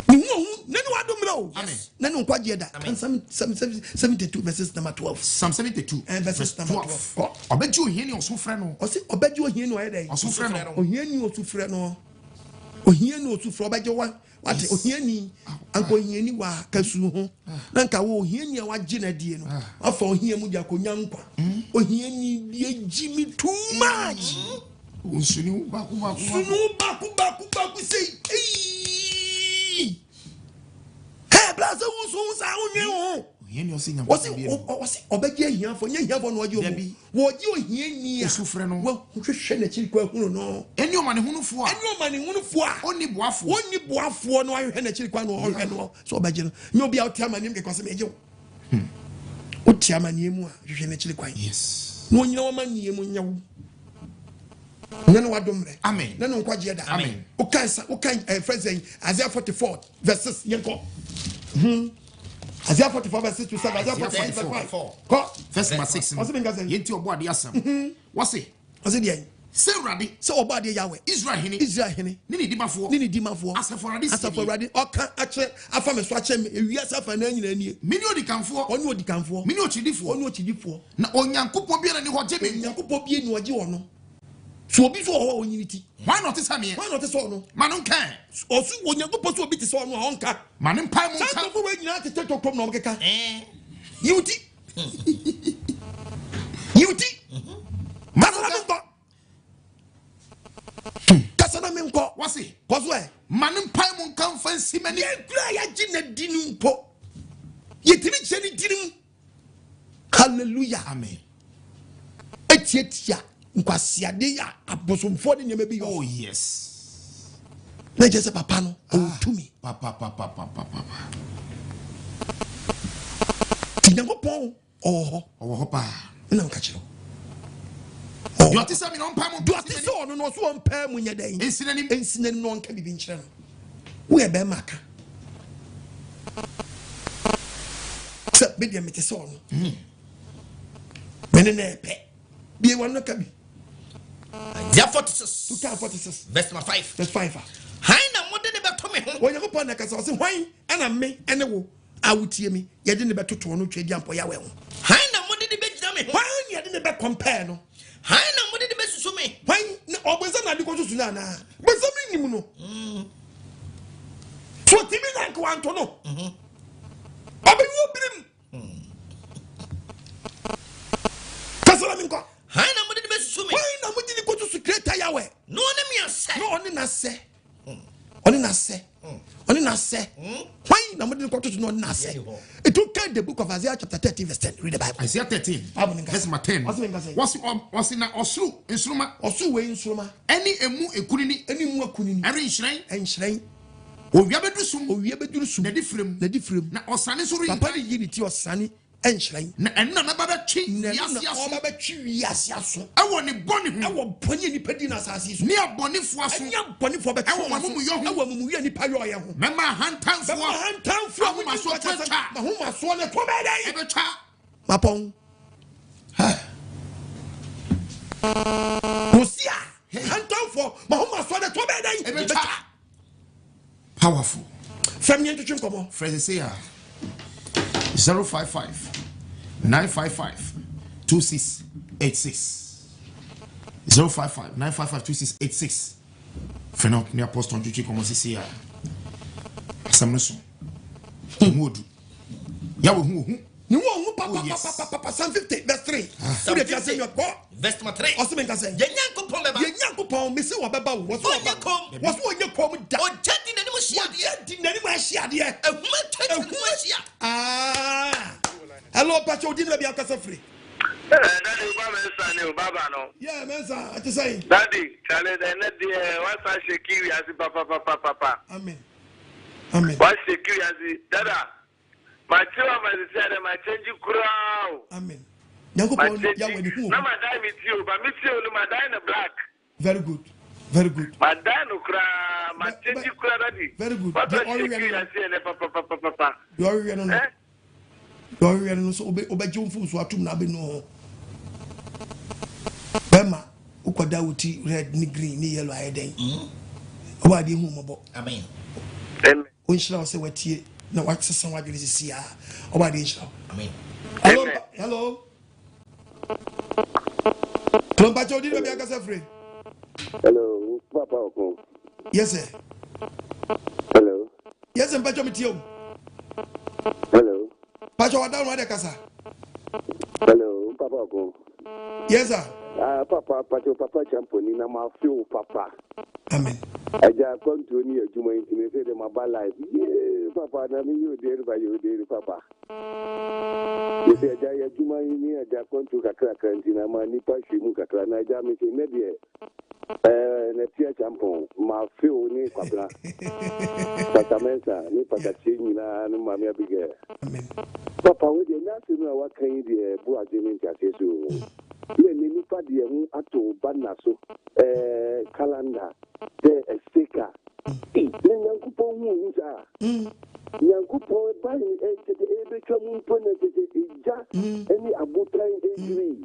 Speaker 1: ni hu nani wadomro nani nkwaje da Psalm 72 verses number 12
Speaker 2: Psalm 72
Speaker 1: and verses number 12
Speaker 2: obeji ohieni osufre no
Speaker 1: o se obeji ohieni o yede
Speaker 2: osufre no
Speaker 1: ohieni osufre no ohieni osufre obeji wa wate ohieni anko ohieni wa kasu ho na nka wo ohieni a waje na die no afa ohia mu dia konya nkwa ohieni die jimi too much
Speaker 2: sunu baku
Speaker 1: say hey blaza wo sa onye ho
Speaker 2: ohieni osinya
Speaker 1: wasi obeji ahia fo nya no waje obi wo ji ohieni a
Speaker 2: osufre no
Speaker 1: wo hwehwe na chiri kwa hunu no
Speaker 2: eni o mane hunufo a oni boafo
Speaker 1: no ahwehwe na chiri kwa no ohwe no so obeji no nya obi a otiama nim ke kwase meje otiama niemu a hwehwe na chiri kwa
Speaker 2: yes
Speaker 1: no nyina wo ma niemu nyawo nana wadomre
Speaker 2: amen
Speaker 1: nana nkwaje da
Speaker 2: amen
Speaker 1: ukan phrase Isaiah 44 verses yenko Isaiah 44 verses 2 7 Isaiah 44 ko
Speaker 2: verse 6 yenti obo ade asam wase
Speaker 1: dey
Speaker 2: say rade
Speaker 1: say obo ade Yahweh
Speaker 2: Israel hene ni dimafo
Speaker 1: asafo rade oka ache afa me so ache me ewia safa na nyina nie
Speaker 2: mini odikanfo mini ochidifo na Onyankopong bia na ni hoje me
Speaker 1: Onyankopong bia ni hoje ono so obi so ho onyiniti
Speaker 2: why not same
Speaker 1: why not so no
Speaker 2: manon kan
Speaker 1: osu Onyankopong so obi ti so no onka
Speaker 2: manon pai mon kan
Speaker 1: so we nyina tete tokom no mkeka yuti kasana menko
Speaker 2: wase
Speaker 1: koso e
Speaker 2: manon pai mon kan fansi mani
Speaker 1: kura ya gina dinu mpo yetimi cheni dinu hallelujah
Speaker 2: amen
Speaker 1: etietia nkwasiade ya abosomfo de nyeme bi
Speaker 2: oh yes
Speaker 1: na je se papa no o tumi
Speaker 2: papa
Speaker 1: Onyankopong
Speaker 2: oho pa
Speaker 1: na nka chiro
Speaker 2: you ati say me no mpa mo
Speaker 1: do ati say ono no so mpa mu nya dan ensinanim no nka bibi nkyere no wo e be maka se be dia mete so ono mene na epe bi won no ka bi
Speaker 3: Isaiah 46 verse 5
Speaker 1: verse 5
Speaker 3: haina mode ne beto me ho
Speaker 1: Onyankopong na kasa se hwan ana me ene wo awutie mi ye de ne betoto no twedi ampo Yahweh ho
Speaker 3: haina mode ne begyina me ho
Speaker 1: hwan ye de ne be compare no
Speaker 3: haina mode ne besusu me
Speaker 1: hwan obeza na de ko susu na na beza mi nim no so timi na ko anto no obenwo birim kasala mi nko
Speaker 3: haina mode ne besusu me
Speaker 1: hwan na mode ne ko susu creator Yahweh
Speaker 3: no ne mi ase
Speaker 1: no oni na se why na mo dey go to no na se it took the book of Isaiah chapter 13 verse 10 read the Bible
Speaker 2: Isaiah 13 verse 10 what's na osuru instruma
Speaker 1: osu we instruma
Speaker 2: any emu ekunini
Speaker 1: any mu akunini
Speaker 2: every enhyren Owia bedurusum.
Speaker 1: Owia bedurusum.
Speaker 2: Na difrem.
Speaker 1: Na difrem.
Speaker 2: Na osane so ri.
Speaker 1: Papa ni yini ti osane enhran.
Speaker 2: Na enna na baba twi wiase aso.
Speaker 1: Na baba twi wiase aso.
Speaker 2: Ewo ne boni hu.
Speaker 1: Ewo boni ni padi na asase so.
Speaker 2: Ni abonifo aso.
Speaker 1: Anya bonifo be twi.
Speaker 2: Ewo mamumu yo hu.
Speaker 1: Ewo mamumu ye ni pa yo ye ho.
Speaker 2: Mema hantanfo.
Speaker 1: Mema hantanfo.
Speaker 2: Ahoma so twa.
Speaker 1: Ahoma so ne to be dai.
Speaker 2: Ebe twa.
Speaker 1: Mapon. Rosia. Hantanfo. Mahoma so ne to be dai.
Speaker 2: Ebe twa. Powerful.
Speaker 1: From yen to chim komo.
Speaker 2: Friends say 055 955 2686 055 955 2686 Fena ni apostle Juchi komo sisi ya asamneso modu ya wo hu
Speaker 1: ni wo hu papa Psalm 50 verse 3 so de fiase yo ko
Speaker 3: verse 3
Speaker 1: o se men ka say
Speaker 3: Onyankopong beba
Speaker 1: Onyankopong me se wo beba wo so Onyankopong da
Speaker 3: o jadi nani mo hia
Speaker 1: de
Speaker 3: ehuma twetwe mo hia
Speaker 1: hello pacho odi na bia kasa free
Speaker 4: Daddy, Baba, no.
Speaker 1: yeah mensa I just say
Speaker 4: Daddy, chale the net the what's a sheki as papa.
Speaker 1: Amen.
Speaker 4: What's sheki as dada. My children my say my change crow.
Speaker 1: Amen. Onyankopong ya we ni hu.
Speaker 4: Na my die with you, but me see you my die in black.
Speaker 1: Very good.
Speaker 4: My die no cra, my change crow daddy.
Speaker 1: Very good.
Speaker 4: What's sheki as papa.
Speaker 1: You are no. You are no so obeji mfu so atum na be no. Bema ukoda wuti red ni green ni yellow ayeden. Oba de hu mobo.
Speaker 3: Amen.
Speaker 1: Onshira se watie na watsesa wadwene sisia. Oba de nshira.
Speaker 3: Amen.
Speaker 1: Hello. Klomba chodi be akasa free.
Speaker 4: Hello, Papa Okon.
Speaker 1: Yes sir.
Speaker 4: Hello.
Speaker 1: Yes sir, Pacho mitio.
Speaker 4: Hello.
Speaker 1: Pacho wada no de kasa.
Speaker 4: Hello, Papa Okon.
Speaker 1: Yes sir.
Speaker 4: Papa champoni na ma feel papa.
Speaker 1: Amen.
Speaker 4: Aja kontoni ejuma intime say dem about life. Papa na me you dey by you dey papa. You say aja ejuma ni aja kontu kakra kantina ma ni pa hwemu kakra na aja me say na de na tia champon ma feel ni kwabra. Papa mensa ni papa chinyi na no ma me abige.
Speaker 1: Amen.
Speaker 4: Papa we dey na se no wa kan dey bu agreement aseso. Ye ni nipa de hu ato banna so calendar de sticker ni Onyankopong hu nza Onyankopong ba ni tete ebe twamu mpona tete ija eni abotra ejiri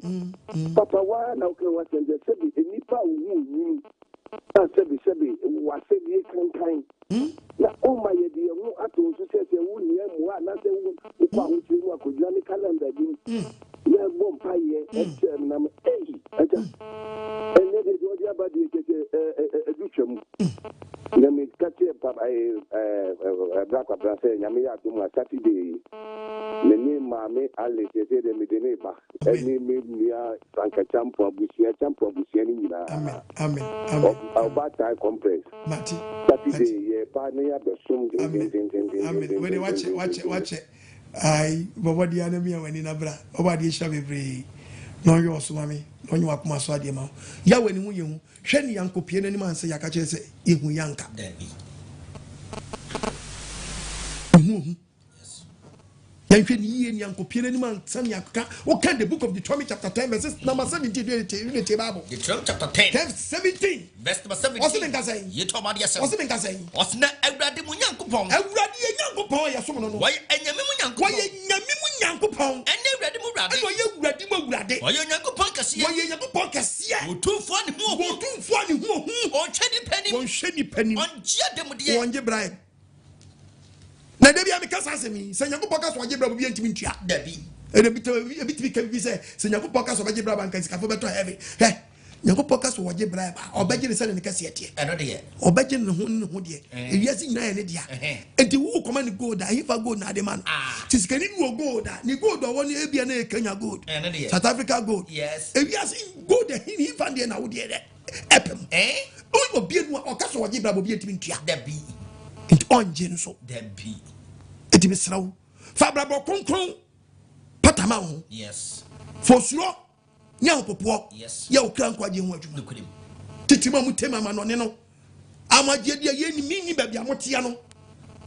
Speaker 4: papa wa na okre wa sende sebi nipa hu ni sebi wa sebi kankan na o ma ye de hu ato so tete hu ni emu na se hu kwa hu ti hu akodwa ni calendar bi ya bom paye na me aja ene de do dia ba de educhemu na me kache papa black brase nya me ya do mu Saturday ne mame ale tete de me de ne ba ene me nia franka champo abusia ni nyina
Speaker 1: Amen.
Speaker 4: Oba tai complex
Speaker 1: Mati
Speaker 4: Saturday ye pa ne ya be sum
Speaker 1: Amen. When watch it. Ai bobo dia na mi awani na bra oba de sha bebre no yo so mami no nyu akoma so ade ma ya wani hu yehu hwe ni yankopie na ni man se yaka kire se yehu yanka yan hwe ni ye ni yankopie na ni man san yaka o kan the book of Deuteronomy chapter 10 verses number 17 in the Bible
Speaker 3: Deuteronomy chapter 10
Speaker 1: verse 17
Speaker 3: verse number 17
Speaker 1: what's the say
Speaker 3: ye to ma dia say
Speaker 1: what's the say
Speaker 3: osna awurade mu Onyankopong
Speaker 1: ya so no
Speaker 3: why enyame mu Onyankopong
Speaker 1: why enyame mu Onyankopong
Speaker 3: ene awurade mu awurade
Speaker 1: why awurade mu awurade
Speaker 3: why Onyankopong kase
Speaker 1: why Onyankopong kase
Speaker 3: otumfo ne hu on chedi panim on jia demde
Speaker 1: on je bribe na debi am kasa semi se Onyankopong kase on je bribe bi antimi ntua
Speaker 3: dabi
Speaker 1: e bi ka bi se Onyankopong kase on je bribe an kan sika fo beto heavy Onyankopong kase on je bribe obaje ne se ne kase yete
Speaker 3: eno de
Speaker 1: obaje ne ho de ewiase nyina ne dia enti wo koma ne gold a hifa gold na de man tisikani wo gold a ni gold o woni ebia na Kenya gold South Africa gold
Speaker 3: yes
Speaker 1: ewiase gold a hifa de na wo de epem o obi enu o kase on je bribe obi antimi ntua
Speaker 3: dabi
Speaker 1: enti onje nso
Speaker 3: dabi
Speaker 1: enti besrawo fa brabo konkron patama ho
Speaker 3: yes
Speaker 1: fosuro nya opopo
Speaker 3: yes
Speaker 1: ya okran kwaje ho adwuma titima mutema ma no ne no amaje dia ye ni minni ba bia motia no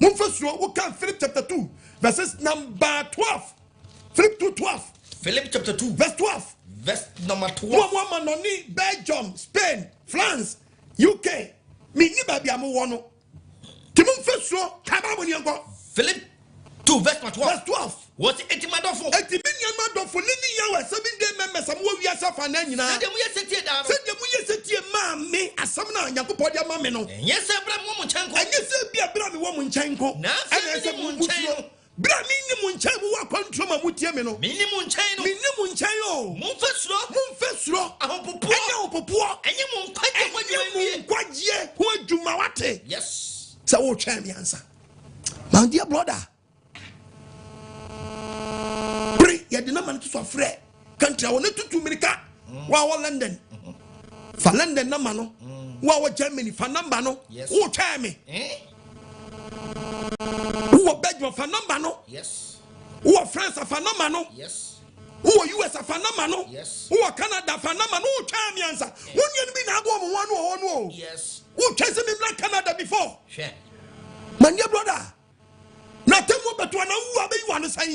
Speaker 1: Mumfesro, who can Philip chapter 2, verses number 12. Philip 2:12.
Speaker 3: Philip chapter 2,
Speaker 1: verse 12.
Speaker 3: Verse number 12.
Speaker 1: One man Belgium, Spain, France, UK. Me ni baby amu wono. Timumfesro, kaba mo niyanko.
Speaker 3: Philip 2 verse 12.
Speaker 1: Verse 12.
Speaker 3: What etimadofo?
Speaker 1: Etimadofo nini yawe 7 day members am wo wiasa fa na nyina.
Speaker 3: Sede mu yesetie da no.
Speaker 1: Sede mu yesetie ma me asam na Onyankopong dia ma me no.
Speaker 3: Nyese bra mo mu nchenko.
Speaker 1: Anyese bia bra me wo mu nchenko.
Speaker 3: Na ese mu nchenko.
Speaker 1: Bra mi ni mu nchenko wo kontro ma mutie me no.
Speaker 3: Mi ni mu nchenko.
Speaker 1: Mi ni mu nchenko. Mumfesro.
Speaker 3: Ahopopo.
Speaker 1: Enye opopo.
Speaker 3: Enye mu
Speaker 1: nkwaje ho adwuma wate.
Speaker 3: Yes.
Speaker 1: Say wo twa me answer. My dear brother. Ya dina man to so frɛ country a wona tutu America wa wo London fa London na ma no wa wo Germany fa number no wo twa me wo Belgium fa number no
Speaker 3: yes
Speaker 1: wo France fa number no
Speaker 3: yes
Speaker 1: wo US fa number no
Speaker 3: yes
Speaker 1: wo Canada fa number no wo twa me answer wonye no bi na agwo mo ho no
Speaker 3: yes
Speaker 1: wo twa se me bla Canada before
Speaker 3: hwe
Speaker 1: my dear brother na temo beto na wu abeyi wa no san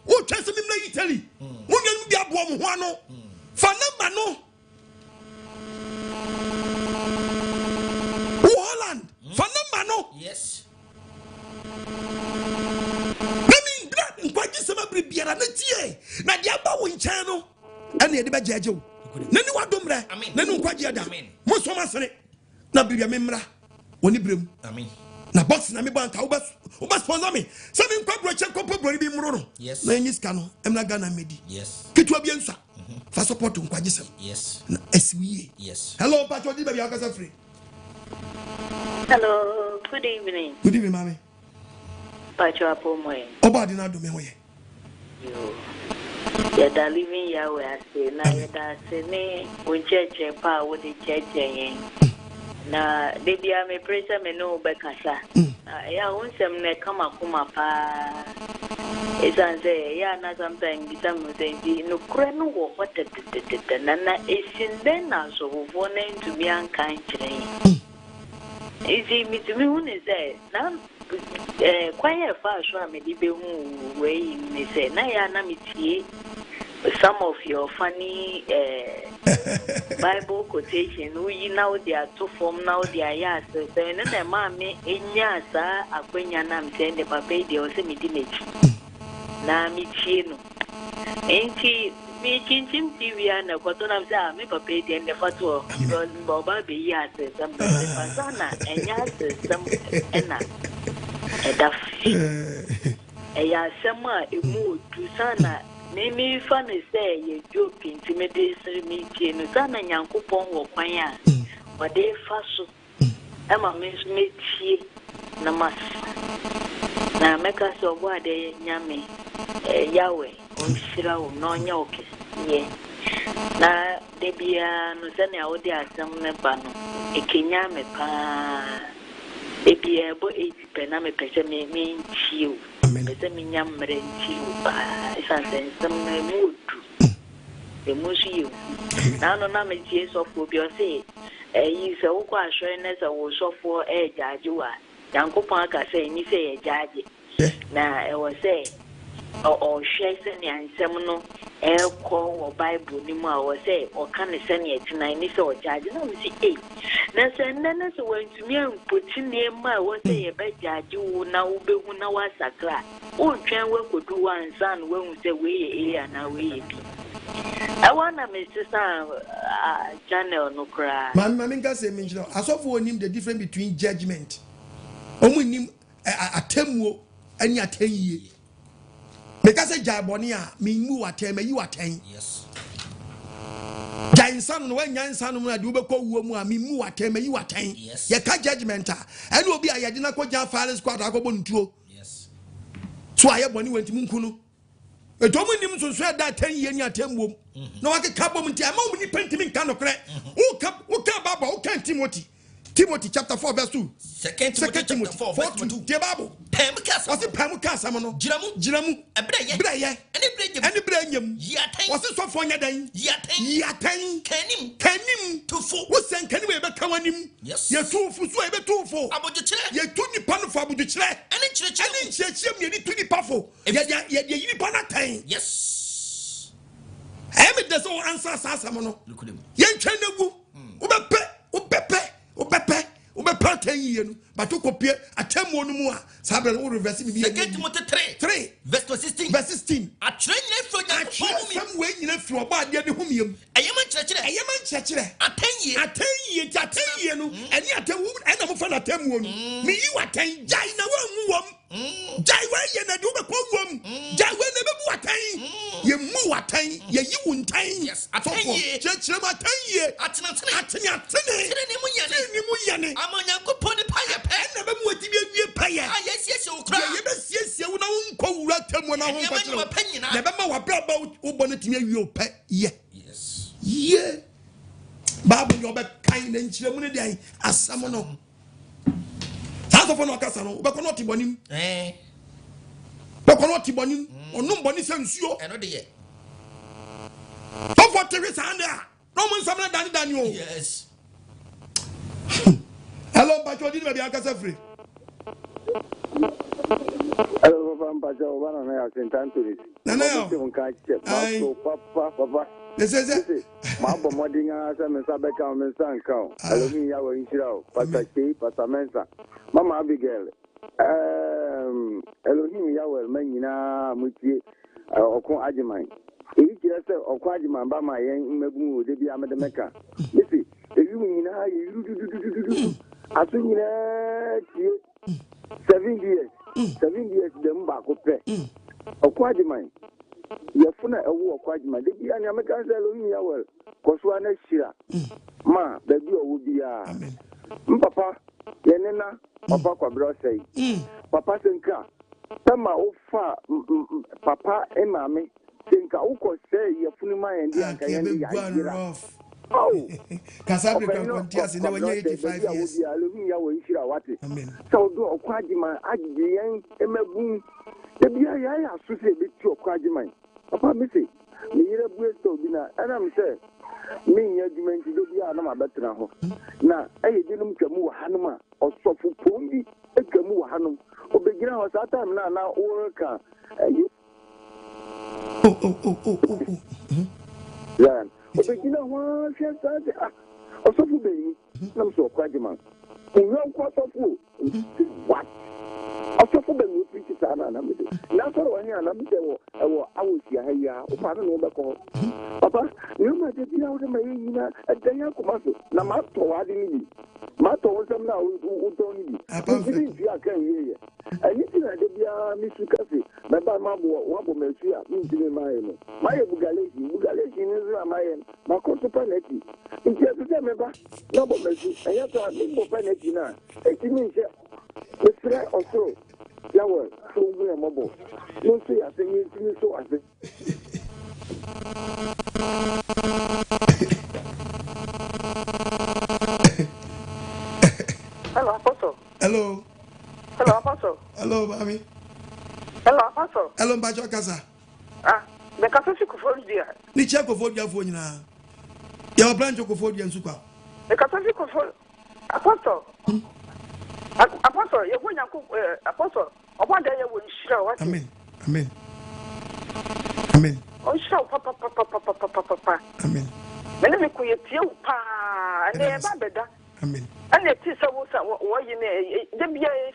Speaker 1: wo twese mi na Italy wo nyam bi abo mo ho ano fa number no wo Holland fa number no
Speaker 3: yes
Speaker 1: nami nkwaji sama biara na tie na dia ba wo nchan no ene de ba jaje wo nani wadomre nani nkwaji ada mo so masere na bibia memra woni brem
Speaker 3: amen
Speaker 1: na box na me banka wo sponsor me se me nkwa broche kopo brori bi mro no
Speaker 3: yes
Speaker 1: na enyi ska no emna Ghana medi
Speaker 3: yes
Speaker 1: kitwa bi ensa fa support nkwajesem
Speaker 3: yes
Speaker 1: na asiwiye
Speaker 3: yes
Speaker 1: hello pacho di baby akasa free
Speaker 5: hello good evening
Speaker 1: mami
Speaker 5: pacho apomoy
Speaker 1: oba di na do me hoye
Speaker 5: yo ya da living Yahweh ase na ya da se ne uncheche pa wo di cheche yen na debia me pressure me no be kasa ya unsem ne kama kuma pa esanze ya na sometimes bitam say no kure no wo what na esinde na so wo na ntumi ankan kire ezi mitumi hu ne say na kwaye fa so amedi be hu we ni say na ya na mitie some of your funny Bible quotation we now they are to form now they are yes so na na mama enya sa akwenya na mtende papa de o se mi di mechi na mi tie no enti mi chinchin TV na kwato na msa me papa de ne fato because baba be yes some pasana enya some ena edafi eya sema emu du sana Mimi fan say ye joke intimidate me no sana Onyankopong wo kwan a wode fa so ema me tie na mas na meka so bo ade nyame Yahweh onshira wo no nya oke ye na debia no sane awode asem ne ba no ekenya me pa debia bo 80 na me pese me nchiu pese me nyamre nchiu ba isanse some mudu emusiu na no na me tie sofo bi o se yi se wo kwa hwe na se wo sofo jaje wa Onyankopong aka se ni se jaje na e wo se o hwe se ni ansem no ko wo Bible ni mu a wo se o kan se ni etina ni se o jaje na me si na se nana se wantumi ampoti ne ma wo se ye be jaje wo na wo be hu na wa sakra o ntwen we kodu wansan we hu se we ye na we ye bi I want to miss channel no cry.
Speaker 1: Man, can say mention. As of for him, the difference between judgment. Omunim atemu any atenye. Because a jabonia mean you ateme you attain.
Speaker 3: Yes.
Speaker 1: Jainsan when Yansan when I do beko womu me mu ateme you attain.
Speaker 3: Yes.
Speaker 1: Ye ka judgment and will be a yadina ko jan fathers squad akobontuo.
Speaker 3: Yes.
Speaker 1: So I boni went munkunu. E to munim so so da 10 year ni atemmom. No wa ke kabom nti ama mu ni pentimi kan nokre. Wo ka baba wo kan Timothy chapter 4 verse 2.
Speaker 3: Second Timothy 4 verse 2.
Speaker 1: The Bible.
Speaker 3: Pemkasa.
Speaker 1: Was it Pemkasa mono?
Speaker 3: Jiramu. Ebreye.
Speaker 1: Any branyam.
Speaker 3: Yaten.
Speaker 1: Was it so for yaden? Yaten. Kenim. Tufo. What's saying can we be kawanim?
Speaker 3: Yes.
Speaker 1: Ye two for so ebe two for.
Speaker 3: Aboduchre.
Speaker 1: Ye two ni panu for aboduchre.
Speaker 3: Any
Speaker 1: and church me to the powerful. Yet Panatine.
Speaker 3: Yes.
Speaker 1: I am the so answer Sasamono. Look at him. Yen Chenabu, Ubepe, 10 years, but to compare a 10 more. Sabre will reverse me. 3
Speaker 3: verse 16.
Speaker 1: Verse 16.
Speaker 3: A train for
Speaker 1: some way in a floor by the Humium.
Speaker 3: A Yaman church. A 10 years,
Speaker 1: and yet a woman and I'm from a 10 woman. Me, you attain Jaina one. Jaiwa yena do be kwom Jaiwa na be bu atan ye mu atan ye yi wuntan
Speaker 3: yes atanye
Speaker 1: chechire ma atanye atene ni mu yane
Speaker 3: amanyankopon ne paye pe
Speaker 1: na be mu ati be paye
Speaker 3: yes okra
Speaker 1: ye be siesie wo na nkɔ wura temu na ho nkɔkire na be ma wa bra ba wo bɔ ne timi awie opɛ ye
Speaker 3: yes
Speaker 1: ye Bible yo be kan na nkyire mu ne dai asam no for no kasa no be kono tibonim be kono tibonim onum boni sansuo
Speaker 3: eno de ye
Speaker 1: for Teresa anda no mun samna dani o
Speaker 3: yes
Speaker 1: hello Pacho di be akasa free
Speaker 4: hello Pacho bana na ya Santantoni
Speaker 1: na yo
Speaker 4: papa
Speaker 1: this is it
Speaker 4: ma bo modinga sa me sa be ka me san ka hello mi ya wo inshira Pastor Mensa Mama Abigail, Elohim Yahweh, Menina, Mutie, OKOH. If you say OKOH, Bama, Yang Magu, Debbie Amadameka. You see, if you know, you as soon as 7 years, them back up. OKOH, Yafuna, a war OKOH, Debbie American Elohim Yahweh, Koswana Shira. Ma, the deal will be Papa. Yenena papa kwa bro say papa senka tama ofa papa e mame senka uko say yefunu ma yendi anka yendi ya oh
Speaker 1: kasabre kan kontia se ne wanya 85 years
Speaker 4: alumi ya wo inshira wate
Speaker 1: amen
Speaker 4: so do okwagima agiyen emagun de bia ya asuse be ti okwagima papa me say me yire buesto bi na ana me say me nyadwumenti do bia na mabetra ho na ayedinum twamu wa hanuma osofu pombi etwamu wa hanum obegira ho sa time na worka yan obegira ho fiasa de osofu beyi nam so kwagima unyo kwa osofu what osofu beyi preach sana na me na so wa hia na me wo awosia ha ya o pa no be ko papa you ma de bia o de ma yina adanya komaso na ma to wa de ni ma to wo sam na o to ni bi bi akan ye ani ti na de bia mi sukase me ba ma bo wa bo me su ya mi ti me ma ye no ma ye bugaleji ni zura ma ye ma ko to paneti nti e se me ba na bo me su eya to mi bo paneti na e ti mi se esre osoro Yahweh so we mo bo no se ya se ni ti so ase
Speaker 6: Hello, Apostle.
Speaker 1: Hello.
Speaker 6: Hello, Apostle.
Speaker 1: Hello, mami.
Speaker 6: Hello, Apostle.
Speaker 1: Hello, Pacho Kasa.
Speaker 6: The Catholic phone there.
Speaker 1: Ni check for your phone na. Ya branch ko phone yan suka.
Speaker 6: The Catholic phone. Apostle. Apostle, you go nyanko Apostle. Oba da ye wo nshira what?
Speaker 1: Amen. Amen. Amen.
Speaker 6: On show papa.
Speaker 1: Amen.
Speaker 6: Mene me kuye tie pa na e ba beda.
Speaker 1: Amen.
Speaker 6: Ana ti sa wo yi ne de bia ye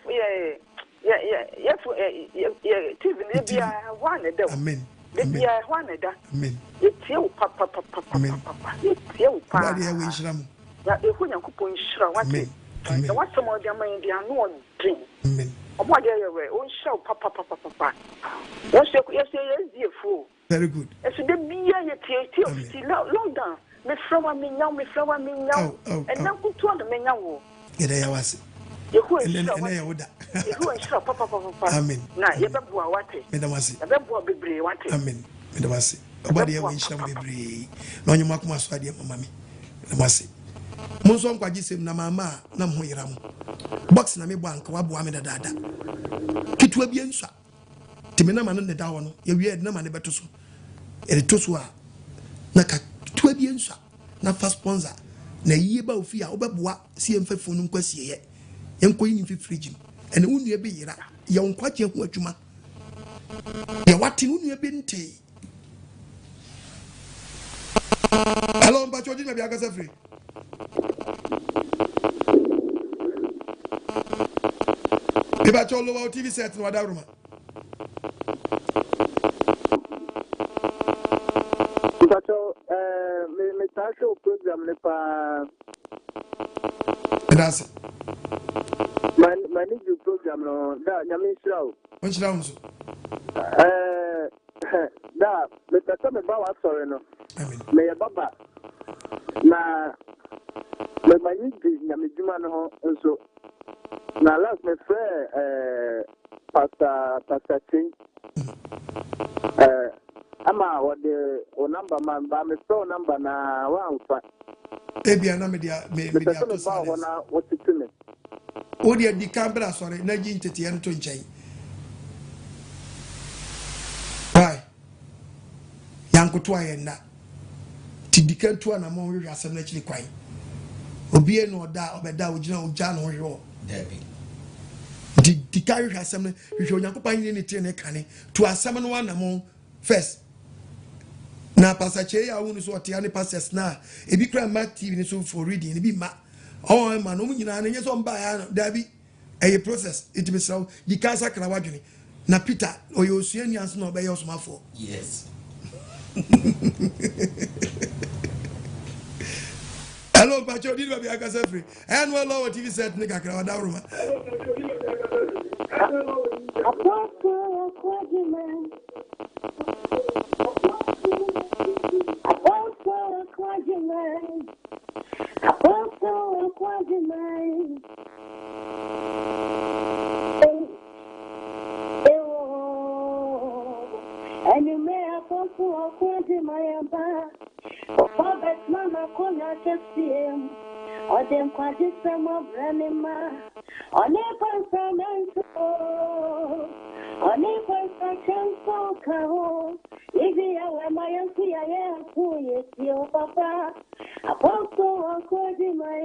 Speaker 6: TV ne bia wa ne da.
Speaker 1: Amen.
Speaker 6: De bia wa ne da.
Speaker 1: Amen.
Speaker 6: E tie papa. E tie pa.
Speaker 1: Ba de we nshira mu.
Speaker 6: Ya e hu Onyankopong nshira what?
Speaker 1: Amen. Amen.
Speaker 6: The what some of them in the no dream.
Speaker 1: Amen.
Speaker 6: Omo de ye we on show papa. Yes fool.
Speaker 1: Very good.
Speaker 6: E so de bia ye tie long down. Me flower me nyam. And now go to the menyawo.
Speaker 1: Ida ya wase.
Speaker 6: Yehu
Speaker 1: and then ya woda.
Speaker 6: Yehu enshira papa.
Speaker 1: Amen.
Speaker 6: Na ye beboa wate.
Speaker 1: Me da wase.
Speaker 6: Ye beboa bebre wate.
Speaker 1: Amen. Me da wase. Obade ya we nshira bebre. Na onye makoma so ade mama me. Da wase. Mo so nkwagisem na mama na mo yira mo. Box na me bank wa boa me da dada. Kitua bi ensua. Timi na ma no ne da wo no. Ye wie na ma ne beto so. E to so a na ka kitua bi ensua. Na fa sponsor. Na yie ba ofi a obeboa si emfa fonu nkwasie ye. Enko yi ni fi fridge. and unye be yira ye nkwache hu adwuma ye wate unye be nte hello mba chodi me bi agasa free Eba cholo wa TV set no wadaruma
Speaker 4: Pacho me tacho program le pa
Speaker 1: That's
Speaker 4: Mani du program no da nyame nshirawo.
Speaker 1: Onshirawo nso.
Speaker 4: Da me pesa me ba wa sorry no.
Speaker 1: Amen.
Speaker 4: Me ye baba. Na me mani di nyame djuma no nso. Na last me frère Pastor King. Ama what the number man ba me phone number na wa amfa.
Speaker 1: Ebia na media to
Speaker 4: sa na what to me.
Speaker 1: Odia di kambra sorry na gi ntete en to nchen. Why? Yankoto ayenda. Ti dikantu na mo hwe asem na chiri kwai. Obie no da obeda ogina ogja no hwe.
Speaker 3: Debi.
Speaker 1: Di carry asem na hwe Onyankopong ni ne tie ne kane to asem no na mo first. Na pasache ya wonu so otia ne pastors na ebi kra ma TV ni so for reading ebi ma oh man no nyina na nyeso mba ya no dabi eye process it be so di cancer kra wadwene na Peter oyo osuani anso na obeye osomafo
Speaker 3: Yes.
Speaker 1: Hello Pacho did be akasa free and well low TV set ni kakra wadawruma
Speaker 7: And you may have also acquainted my empire. For that mama could not see him. Or them quite some of Ranima. On a person, on a person, so cow. If you are my auntie, I am who is your papa. Apostle, according my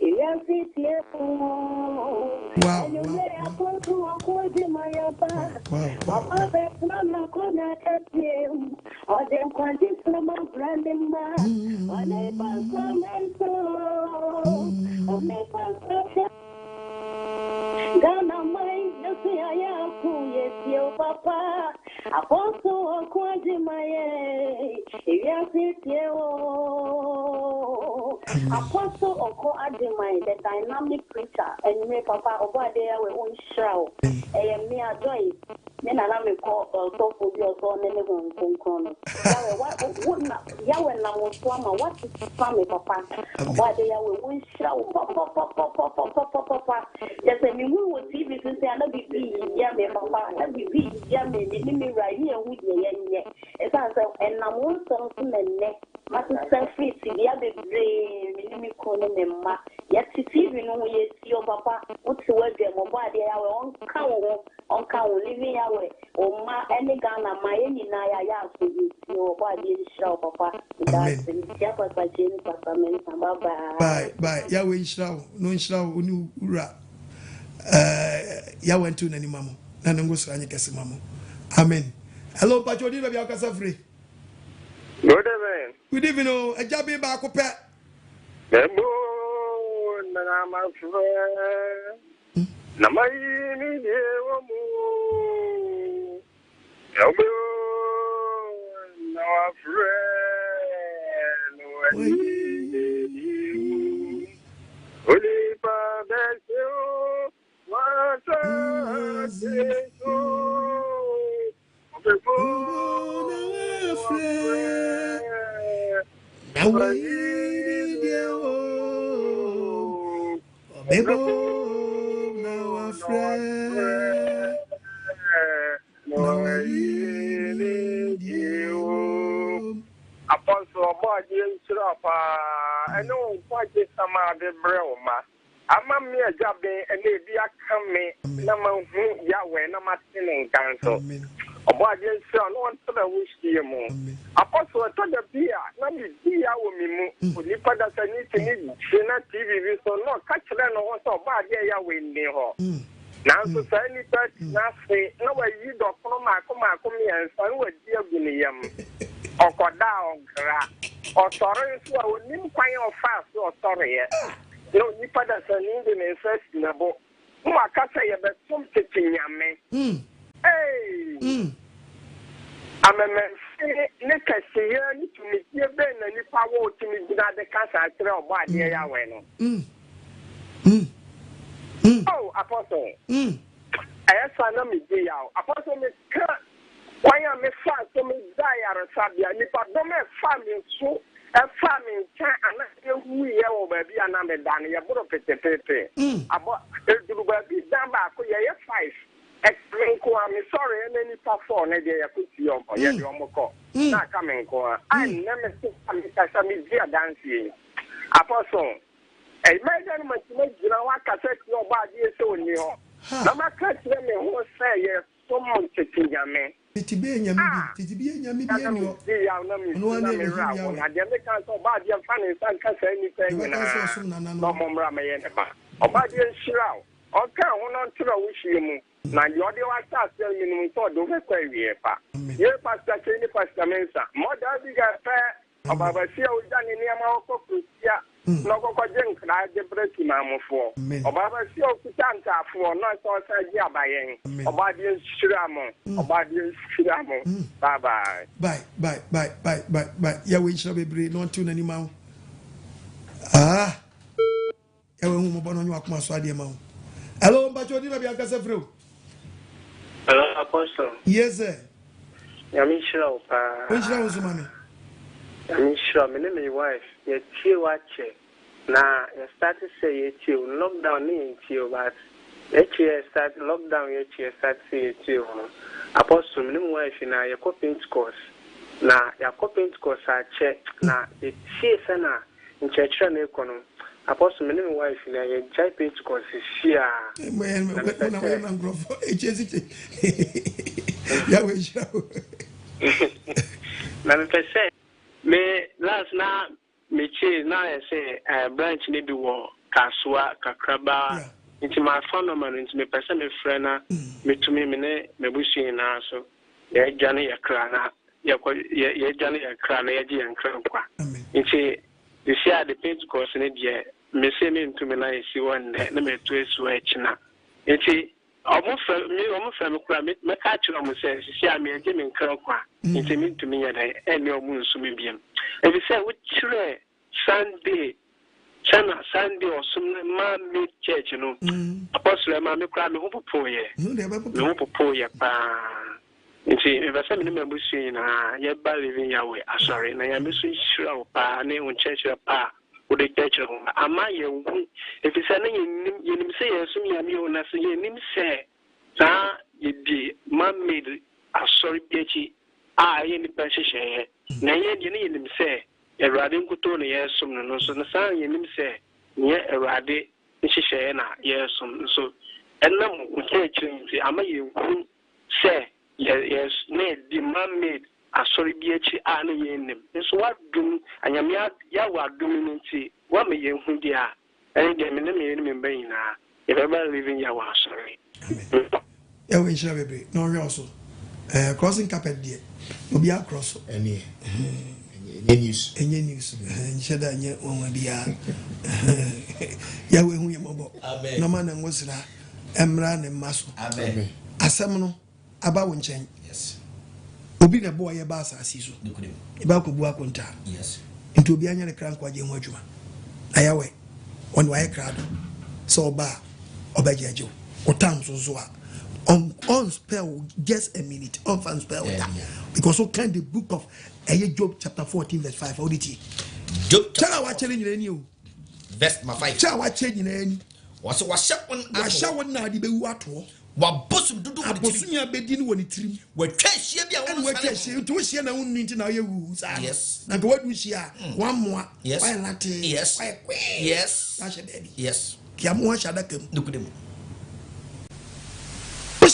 Speaker 7: yes, it's here.
Speaker 1: Wow.
Speaker 7: And you may have also according my papa. Papa, that's mama could not see him. Or them quite some of Ranima. On a person, on a person. Gana mai nasi aya ku yes yo papa apostle akwaji maye ya sitio apostle oko adimai the dynamic preacher and me papa obo dey we on show me ajoy me na me ko so for bi so ne ne konkon yawe na mo swama what is family papa obo dey we on show papa yes me who TV to say na bibi ya me papa na bibi ya me ni right here who ye e say en na mo so nne ma to free ya be me ko ne ma ya TV no ye si o papa o ti we dem mo ba de ya we on ka wo living ya we o ma any Ghana ma ye ni na ya so yi o ba de show papa that's ya papa jeni papa men
Speaker 1: bye ya we nshrawo no nshrawo oni ura ya went to nani mamo na ngo so anye kese mamo amen hello Pacho di be akasa free good evening o ajabi ba ko pe
Speaker 4: Ebo na ma fre na mai ni de wo mu Ebo na wa fre no wa ni Oli pa besio Apostle body insurapa and no quite some of the broma. Ama me ajabe ene bi aka me na ma hu Yahweh na ma tene nkanso
Speaker 8: About the son, one to the wish you. Apostle, I told the beer, let me see our mimu, for the father, I need to need TV, so no catch them or so bad, Yahweh near her. Now, society, nothing, no way you don't come here and son with dear William or Koda or sorry, so I would name quite or fast or sorry. No, you put us an Indian first in a book. Oh, I can't say about something, yammy. Hey, I'm a man, Nick, I see you to meet your Ben and you power to me without the cancer throw by the Yahweh. Oh, Apostle. I saw me be out. Apostle, Miss Kurt, why am I fast to me die or Sabia? If I don't have family, so a family can and we are baby and I'm a Danny, a bit of pepe. About the baby down back, we are 5. Explain, I'm sorry, and then you perform a day I could see your Yamoko. Not coming, I never see some dear dancing. Apostle. A man must make you know what I said no bad years so new. No matter them who say yes, so much to me.
Speaker 1: It be in Yammy, no one ever I
Speaker 8: never can so bad your funny son can say anything. No more Ramayana. Or bad years shroud. Okay, hold on to the wish you. Now the audio I start telling me for the way you're pastor, Pastor Mensa. More than big affair about a seal done in Yamako. No go jink na de break imam for obaba si okutanta for no so say dia bayen obadien shiramo bye
Speaker 1: ya we shall be brave no tune any ma ya we hu mo no nyu akoma so ade ma hello mbacho di na bia kasa freo
Speaker 9: hello apostle
Speaker 1: yes sir
Speaker 9: ya mi shira pa
Speaker 1: we shira wo mami
Speaker 9: I'm sure my wife, you watch now, you start to say you lockdown in you, but you start lockdown, you start to say you. Apostle, my wife, now your coping course. Now, your coping course I check. Now, it's here, in church and economy. Apostle, my wife, now your coping course is here. Me last na me che na say branch ni bi wo kaswa kakraba nti ma phenomenon nti me pese me frɛ na me tumi me ne me busu na so ye dwane ye kra na ye dwane ye kra na ye gi ye nkra kwa nti the share the Pentecost ne die me se me ntumi na esi won na me to esu a china nti omo fra me kra me ka kyerɛ mo sɛ share me gi me nkra kwa nti me ntumi ya dai ene omo nso me biem e bi sɛ wo kyerɛ Sunday or some man church, you know. Apostle, my cry, me hope for ye. No poor ye, pa. And see, if I send me a machine, ye believe Yahweh. Sorry, and I am missing sure, pa, name on church, pa, with the church. Am I your if it's sending you say, assume you are not saying, him say, ye be, man made a sorry pitchy. Any person, nay, you need him say. Eradin kuto ne yesum no so na san yenim se nye erade nhihye na yesum so enam uchechi ama yehu se yes ne di man made asori bi echi ana yenim so wadum anyame ya wadum nti wa me yehu dia en de me ne me yenim ben na e be living ya wa asori
Speaker 1: ya we shall be no we also crossing carpet there obi across
Speaker 2: any news
Speaker 1: nsheda nye onwa bia Yahweh hu yemobo no man ngosira emra ne maso amen asem no aba wo nchen yes obi na bo ye ba asasi so e ba ko bu akonta yes nti obi anya ne kra nkwaje hu adwuma Yahweh on wa ye krado so ba obajejo otam so a on spell just a minute on fan spell because so kind the book of Job chapter 14 verse 5 audit
Speaker 3: Job
Speaker 1: chapter what challenge you
Speaker 3: verse 5
Speaker 1: cha what change na
Speaker 3: was won
Speaker 1: na di be wu ato
Speaker 3: wa bosum dudu
Speaker 1: abosunya be di ni woni tirim
Speaker 3: wa twa hia bia won
Speaker 1: wa twa hia to hia na won nti na ye wu sa
Speaker 3: yes
Speaker 1: na go wadu hia wan moa
Speaker 3: why
Speaker 1: latte
Speaker 3: yes yes
Speaker 1: na she baby
Speaker 3: yes
Speaker 1: kia mo hia da kam
Speaker 3: dukudem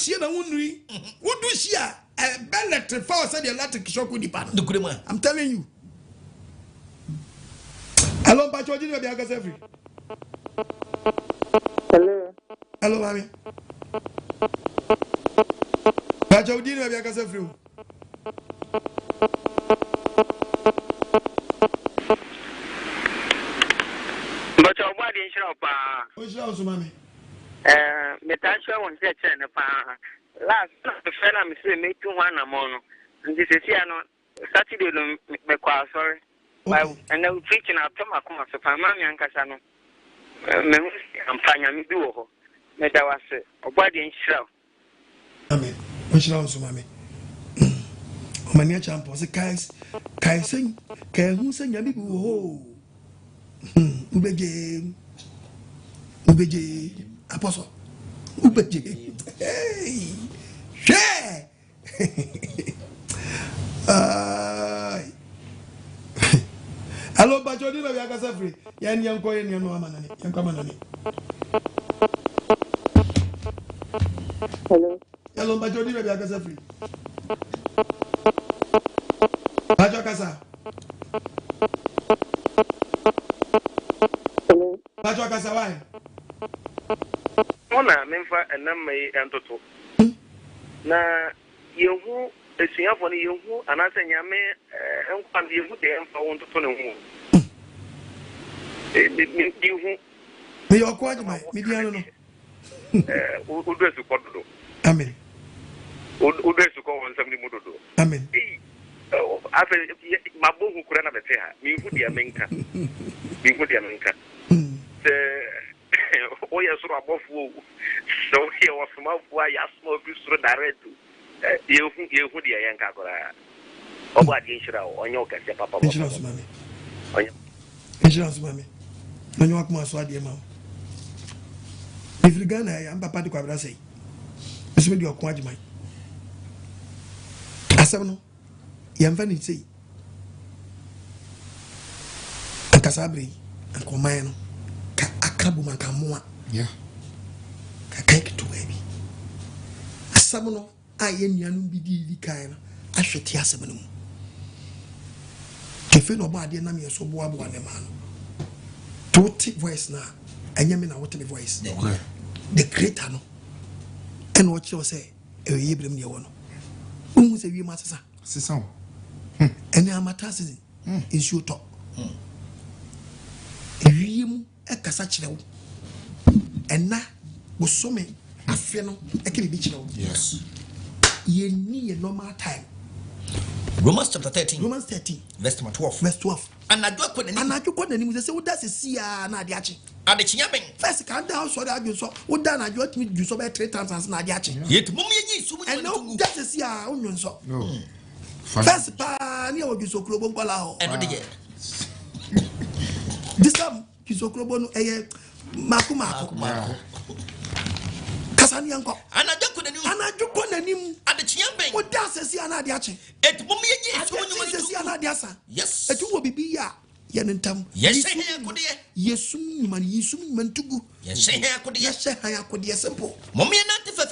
Speaker 1: hia na won nui wodu hia electrify say the electric shock with the pan. I'm telling you. Hello, Pacho, you know the Agasefri.
Speaker 10: Hello.
Speaker 1: Hello, mommy. Pacho, you know the Agasefri.
Speaker 9: But your body in shop.
Speaker 1: What's your house, mommy?
Speaker 9: Metasha won't say, last the friend I'm saying, make 2 1 a month. And this is here on Saturday, sorry. And then preaching out to my commerce of Mammy and Casano. I'm finding me do. Medawase, or body in shop.
Speaker 1: Amen. What's your house, mommy? Mania champo, the Kai sing, Kai who sing Yabi. Ubeje, Apostle. Ubeje. Hey, share. Hello, Bajodi, we are Gasafri. Yan Yanko and Yamanani. Yankamanani.
Speaker 10: Hello.
Speaker 1: Hello, Bajodi, we are Gasafri. Bajo
Speaker 10: Hello.
Speaker 1: Bajo Casa, why?
Speaker 9: Mona, Memphis, and Namay and Toto. Na you who is here for you who, and I say, Yame, and come you who they are for to turn home. You who
Speaker 1: may you acquire my mediano.
Speaker 9: Who dress to Kodo.
Speaker 1: Amen.
Speaker 9: Who dress to call on somebody Modo.
Speaker 1: Amen.
Speaker 9: After my boy who couldn't have said, me would be a menka. Me would be a menka. Oh, yes, above who. So here was from why you small so direct. You would be a young Kakora. Oh, what you should on your papa.
Speaker 1: Insurance, mammy. Insurance, mammy. No, you walk more so, dear mom. If you gonna, I'm Papa de Quabra say. It's with your quadjumite. Asano. Yamvani say Ankasabri and Comayano Akrabuman Kamua.
Speaker 2: Yeah.
Speaker 1: Kake to baby. Asamono, I am Yanum Bidi Kaina. I should tear seminum. If you know about the name, so boab one man. Two voice now, and Yamina what the voice. The creator no. And what you say, a yebrim yawono. Who say you master?
Speaker 2: Sisson.
Speaker 1: And I'm a tassy in shoot top. You a cassachino. And now was so many a fennel, a can be chill.
Speaker 2: Yes.
Speaker 1: Ye need a normal time.
Speaker 3: Romans chapter 13.
Speaker 1: Romans 13.
Speaker 3: Verse 12.
Speaker 1: Verse 12.
Speaker 3: And I do put
Speaker 1: and I do put the name. They say, what does it see? Nadiachi.
Speaker 3: And the Chiaming.
Speaker 1: First, can't down so that you saw. What done? I got me do so by 3 times as Nadiachi.
Speaker 3: Yet, Mummy,
Speaker 1: and no, that's a see our onion so.
Speaker 2: No.
Speaker 1: First, near what you so global balao.
Speaker 3: And what again?
Speaker 1: This time, you so global, Makumako. Casanianco. And I don't put the name. And the Chiaming. What does it see? Nadiachi. Et Mummy, yes. It will be ya. Yanentam.
Speaker 3: Yes,
Speaker 1: Yesum man, Yesum man to go.
Speaker 3: Yes,
Speaker 1: I could be simple.
Speaker 3: Mommy, not if
Speaker 1: I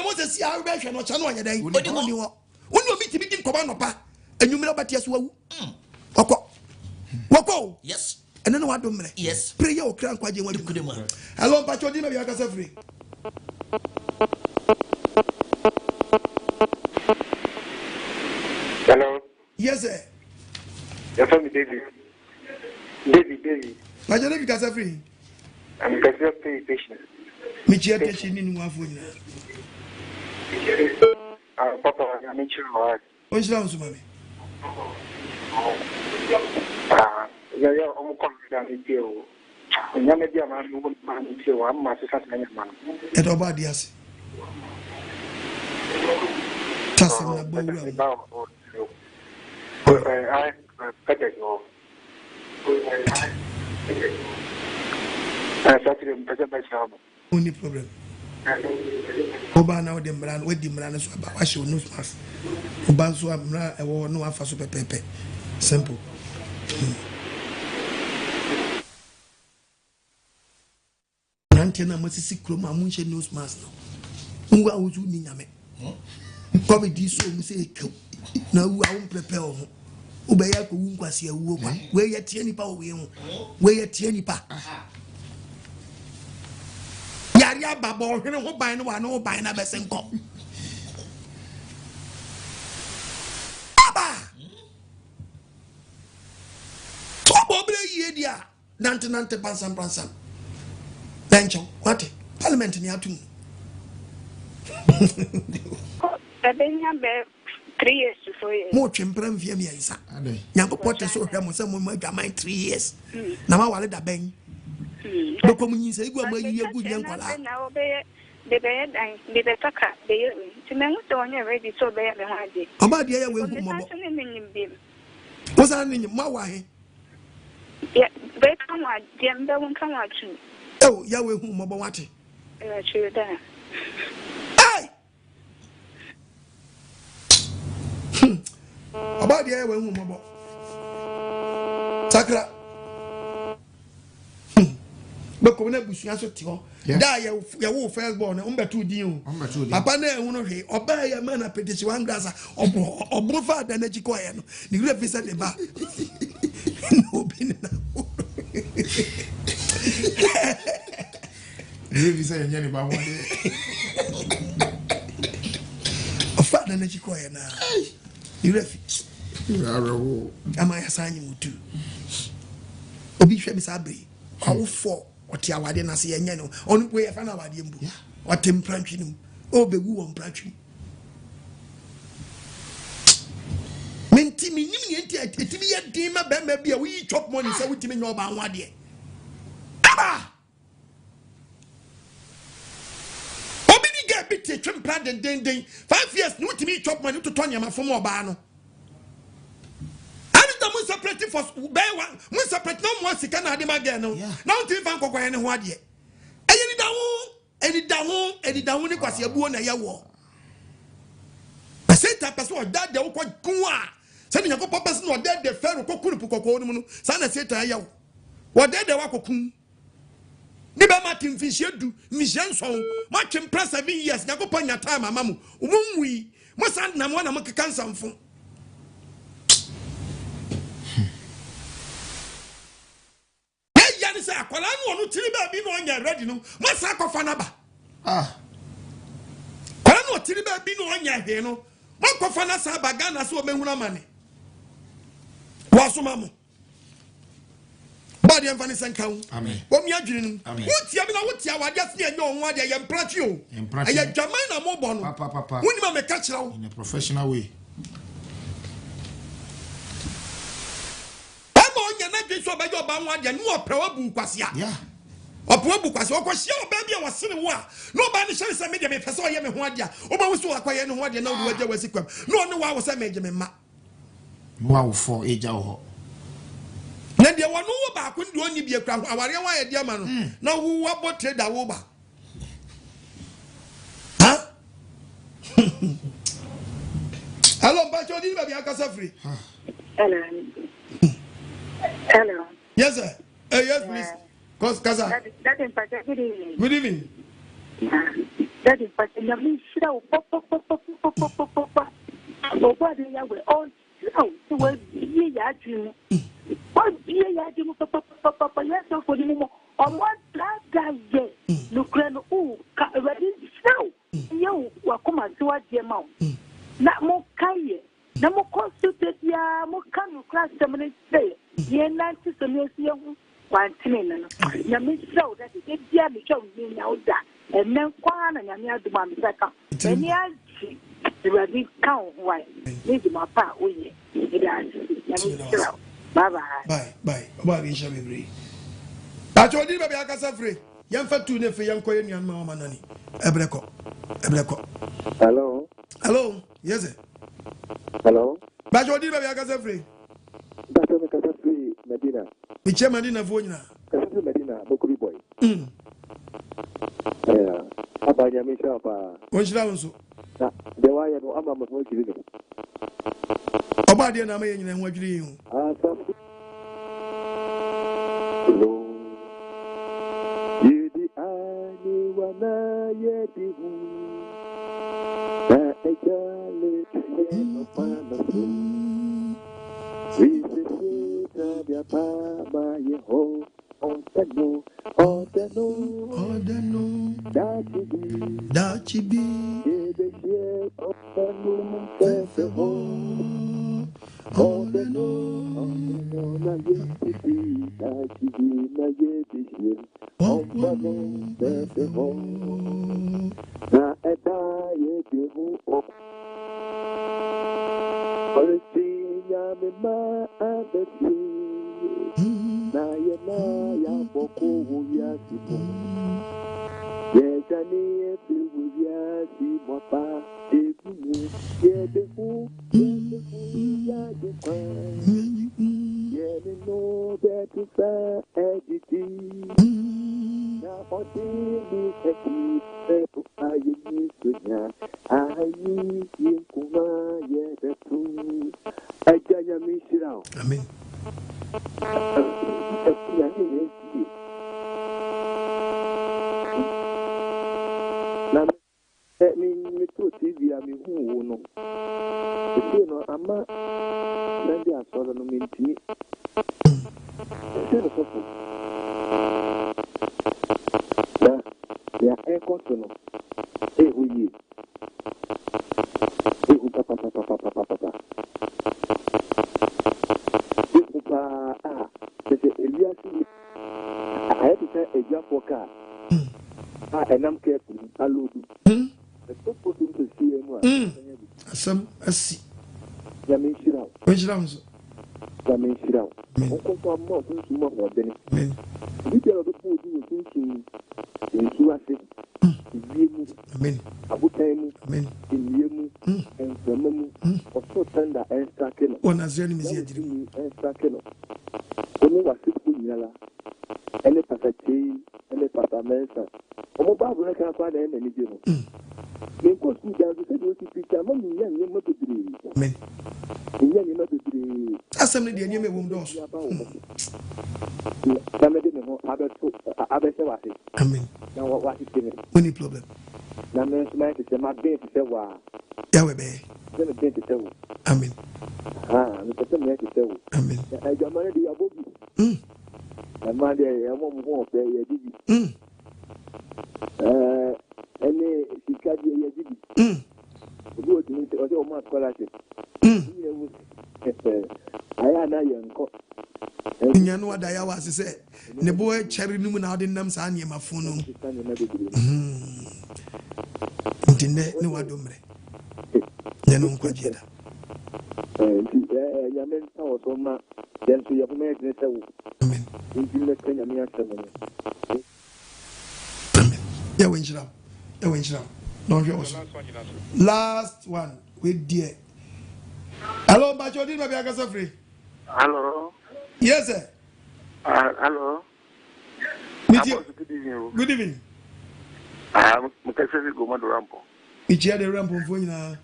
Speaker 1: was a sea version or channel a day. What do you want? When you meet him in Command, and you know about yes, Wako.
Speaker 3: Yes.
Speaker 1: And then what do you
Speaker 3: yes.
Speaker 1: Pray or crank what you want to do. Hello, Pacho, dinner, you are free.
Speaker 11: Hello.
Speaker 1: Yes, sir.
Speaker 11: Your family, David. David.
Speaker 1: My name is free.
Speaker 11: I'm going to pay patient.
Speaker 1: Michia patient in one food.
Speaker 11: Papa, I'm in your
Speaker 1: what's wrong, mommy?
Speaker 11: Yeah, I'm confident with you. And you're maybe a man who won't man with you. I'm my sister's man.
Speaker 1: At all bad, yes. Tassim about
Speaker 11: I better go.
Speaker 1: Only problem. Oba now the brand with the brand is about wash your nose mask. Oba so I will no for super pepe. Simple. Nantena must see chroma munche nose mask now. Unga uzu ni nyame. Comedy so we say na wu a won prepare ho ubeya ko wu kwase awu kwa we ye tie nipa we hu we ye tie nipa yari ababo hwene ho ban no wa no ban na besenko baba to bobre ye dia nante pansam bencho what parliament ni atum
Speaker 6: Abenya be 3 years to 4 years.
Speaker 1: Mo twempram fie miensa. Nyankopɔ te so hwɛ mo sɛ mo adwaman 3 years. Na ma wale da ben. Do ko munyi sɛ igu ama yi egu nye nkwala.
Speaker 6: Na obeye de be dan de be taka de ye. Ti mengu to onye ready so be me ho ade.
Speaker 1: Oba de ye we hu mo bo. Wo sa ni mo wa he.
Speaker 6: Ya be kan wa de mbe won kan wa tu.
Speaker 1: Oh, ya we hu mo bo wate.
Speaker 6: Ya chi da.
Speaker 1: About the air when mobile Sakra. But when I bush answer to die, your first born, two deal. Papa, no, he or buy a man a petition one glass or Bruffa than a chicoyan. The grave is at the bar.
Speaker 2: You say, Jenny, about 1 day.
Speaker 1: A fat than a chicoyan. You refuse. Am I assigning you to? Obi Shemi Sabri. How for what you are then as a no on way of an hour. What tempranching? Oh, be woo on branching. Mentimi, it be a demon, maybe a wee chop money, so we know about 1 year. Obi get bit a trim plant and then 5 years, no to me chop money to turn your from Obano. We separate for we separate no more sika na ade magɛ no na until fan kokɔ ne ho ade eni dawo ne kwase abuo na yɛwɔ seta person ɔda de wokɔ kunwa sɛ ne yakɔ papa no ɔda de fɛro kokuru kokɔ no mu no sa na seta yɛwɔ ɔda de wakɔkun ni ba matin finhie du mihye nson ma twempra 7 years yakɔ pa nya time amamu umumwi mo san na mo na mo keka nsamfo say akwala no no tiri ba bi no onya ready no masa akɔfa na ba kwala no tiri ba bi no onya hwe no makɔfa na sa ba Ghana so omehuna mane wasoma mo ba de mfa ne senka wo
Speaker 2: amen
Speaker 1: wo mi adwene no wotia bi na wotia wade ase enye onwo ade ye mpratwe o ye dwaman na mo bɔ no woni ma me ka kyerɛ wo
Speaker 2: in a professional way.
Speaker 1: So by your bang, no probable quasia. Yeah. Or probable quasia, or she or baby was sitting war. Nobody says I made a person, I am a wadia. Or was so acquired and what you know where was equipped. No, I was a major man.
Speaker 2: Wow, for a job.
Speaker 1: Then there were no back when you only be a crowd. Our dear man. Now, who about trade that over? Huh? Hello, but you didn't have your free.
Speaker 6: Hello. Hello.
Speaker 1: Yes, sir. Yes, please. Cause Kaza.
Speaker 6: That is good evening.
Speaker 1: Good evening.
Speaker 6: That is but you mean show pop. What do you will all show to what ye yadu. What ye yadu papa yes for the moment. On what black guy ye look ready show. You will come and do what your mouth. Not more kind. Na mo consulted ya mo kanu class semene say ye nanti so me si hu wantene no na me show that e dia me show me na oda enen kwa na nya me aduma me saka eni aji ready kan why me di ma pa oye e da na me show bye
Speaker 1: oba bi sha bebre ta chodi be akasa free yem fa tu ne fe yem koye nuan ma manani ebreko hello yes sir.
Speaker 4: Hello.
Speaker 1: Bajodi baby akase free.
Speaker 4: Bajo me kasa free Medina.
Speaker 1: Miche Medina fonyina.
Speaker 4: Kasa free Medina Bokuri boy. Yeah. Abanya me sha pa.
Speaker 1: Onshira wonso.
Speaker 4: Na de wa ye no ama me fo kiri no.
Speaker 1: Oba de na me nyina ho adwiri yi.
Speaker 4: Hello. Yedi ani wana yedi hu. Na eja no pana so. Risita dia papa yeho onteno dachibi ebeshie onteno mfeho onteno na yetibi dachibi na yebishie onteno mfeho na eda yebehu Orisinya mema abeti na ya boko ya sipo ye jani ebu ya si mopa ebu ye behu ya jekwa ye no betu sa editi na odini eki ebu ayi sunya ayi yinkuma ye betu AGYEMANG
Speaker 1: Amen.
Speaker 4: Me too TV me who no. You know, I'm not Sunday I saw the minty. Yeah, air control. Hey, who you? Hey, who papa. I had to say a jump for car. And I'm careful. Hello. The put him to see him.
Speaker 1: Some see.
Speaker 4: Yamin Shirao.
Speaker 1: Which rounds?
Speaker 4: Yamin Shirao. Uncle for more than tomorrow. Then we tell the poor who thinking in Suasi.
Speaker 1: Amen.
Speaker 4: Abutaimu.
Speaker 1: Amen.
Speaker 4: In Yemu. And Femamu. Or so tender and stacking.
Speaker 1: One has any museum
Speaker 4: and stacking. Only was 6 yala. Any Pasachi, any Pasamesa. Oh, Barbara can't find any general. Because we down to say, you picture money, young, you must be.
Speaker 1: Amen.
Speaker 4: Young, you must be.
Speaker 1: That's something the enemy won't do. Amen.
Speaker 4: Now, what is it?
Speaker 1: Any problem?
Speaker 4: Now, man's mind is a mad day to say, wow.
Speaker 1: Yahweh be.
Speaker 4: Then a day to say,
Speaker 1: Amen.
Speaker 4: Mr. Samuel to say,
Speaker 1: Amen.
Speaker 4: I got money, the above. And my day, I won't walk there, you did. Any Chicago, you did. Go to me, or your mouth scholarship. I am a young cock.
Speaker 1: You know what I was to say? The boy cherry noon out in them, Sanya Mafuno. Internet, no, I don't know. Then Unquajeda.
Speaker 4: Yamen Tower, so much. Then to your marriage,
Speaker 1: Amen. Yeah, winch up. Yeah, winch up. No, last one with dear. Hello, Bacho, did my bag free?
Speaker 11: Hello.
Speaker 1: Yes, sir.
Speaker 11: Hello.
Speaker 1: Good evening. Good evening.
Speaker 11: I'm Mukasesi Goma Rampo.
Speaker 1: It's here the ramp for you now.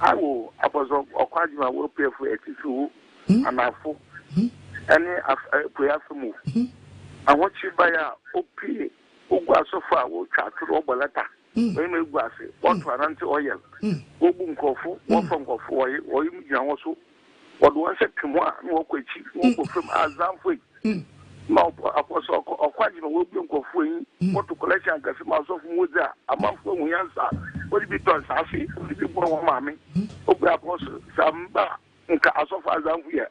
Speaker 11: I will, I was OKOH will pay for a and I for any prayer for move. I want you by a OP, Uga so far, will chat to Robalata. When we go, one to an anti oil, Obum Kofu, one from Kofu, or you also. What one said to one, walk with chief, walk from Azamfui. Now, Apostle OKOH will be Kofu, what to collect and get mouse of Muda, a month from Yansa. What did you do, Safi? What did you put on Mammy? Open Apostle, Samba, Nka Asofa Azamfuya,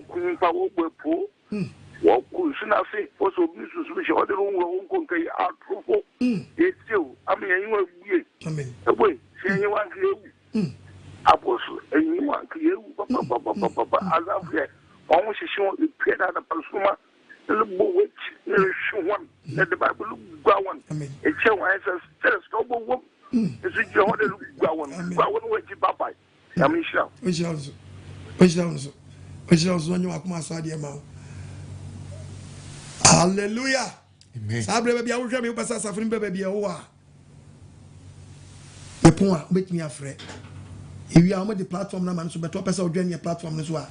Speaker 11: Queen Power Pool, walk soon as say, also business which other won't conquer out for. It's still, I mean, you will be a way, saying you want to. Apostle, and you want to you, Azamfuya, almost show the Peter and the Pasuma. The which there is one that the Bible go on. It's your answers, tell stop. It's your order go on. Go on with your papa. I'm sure. Which else when you are my hallelujah.
Speaker 2: Amen.
Speaker 1: Sabre baby, I will show you pass suffering baby. The point make me afraid. If you are on the platform now, man, so better person join your platform as well.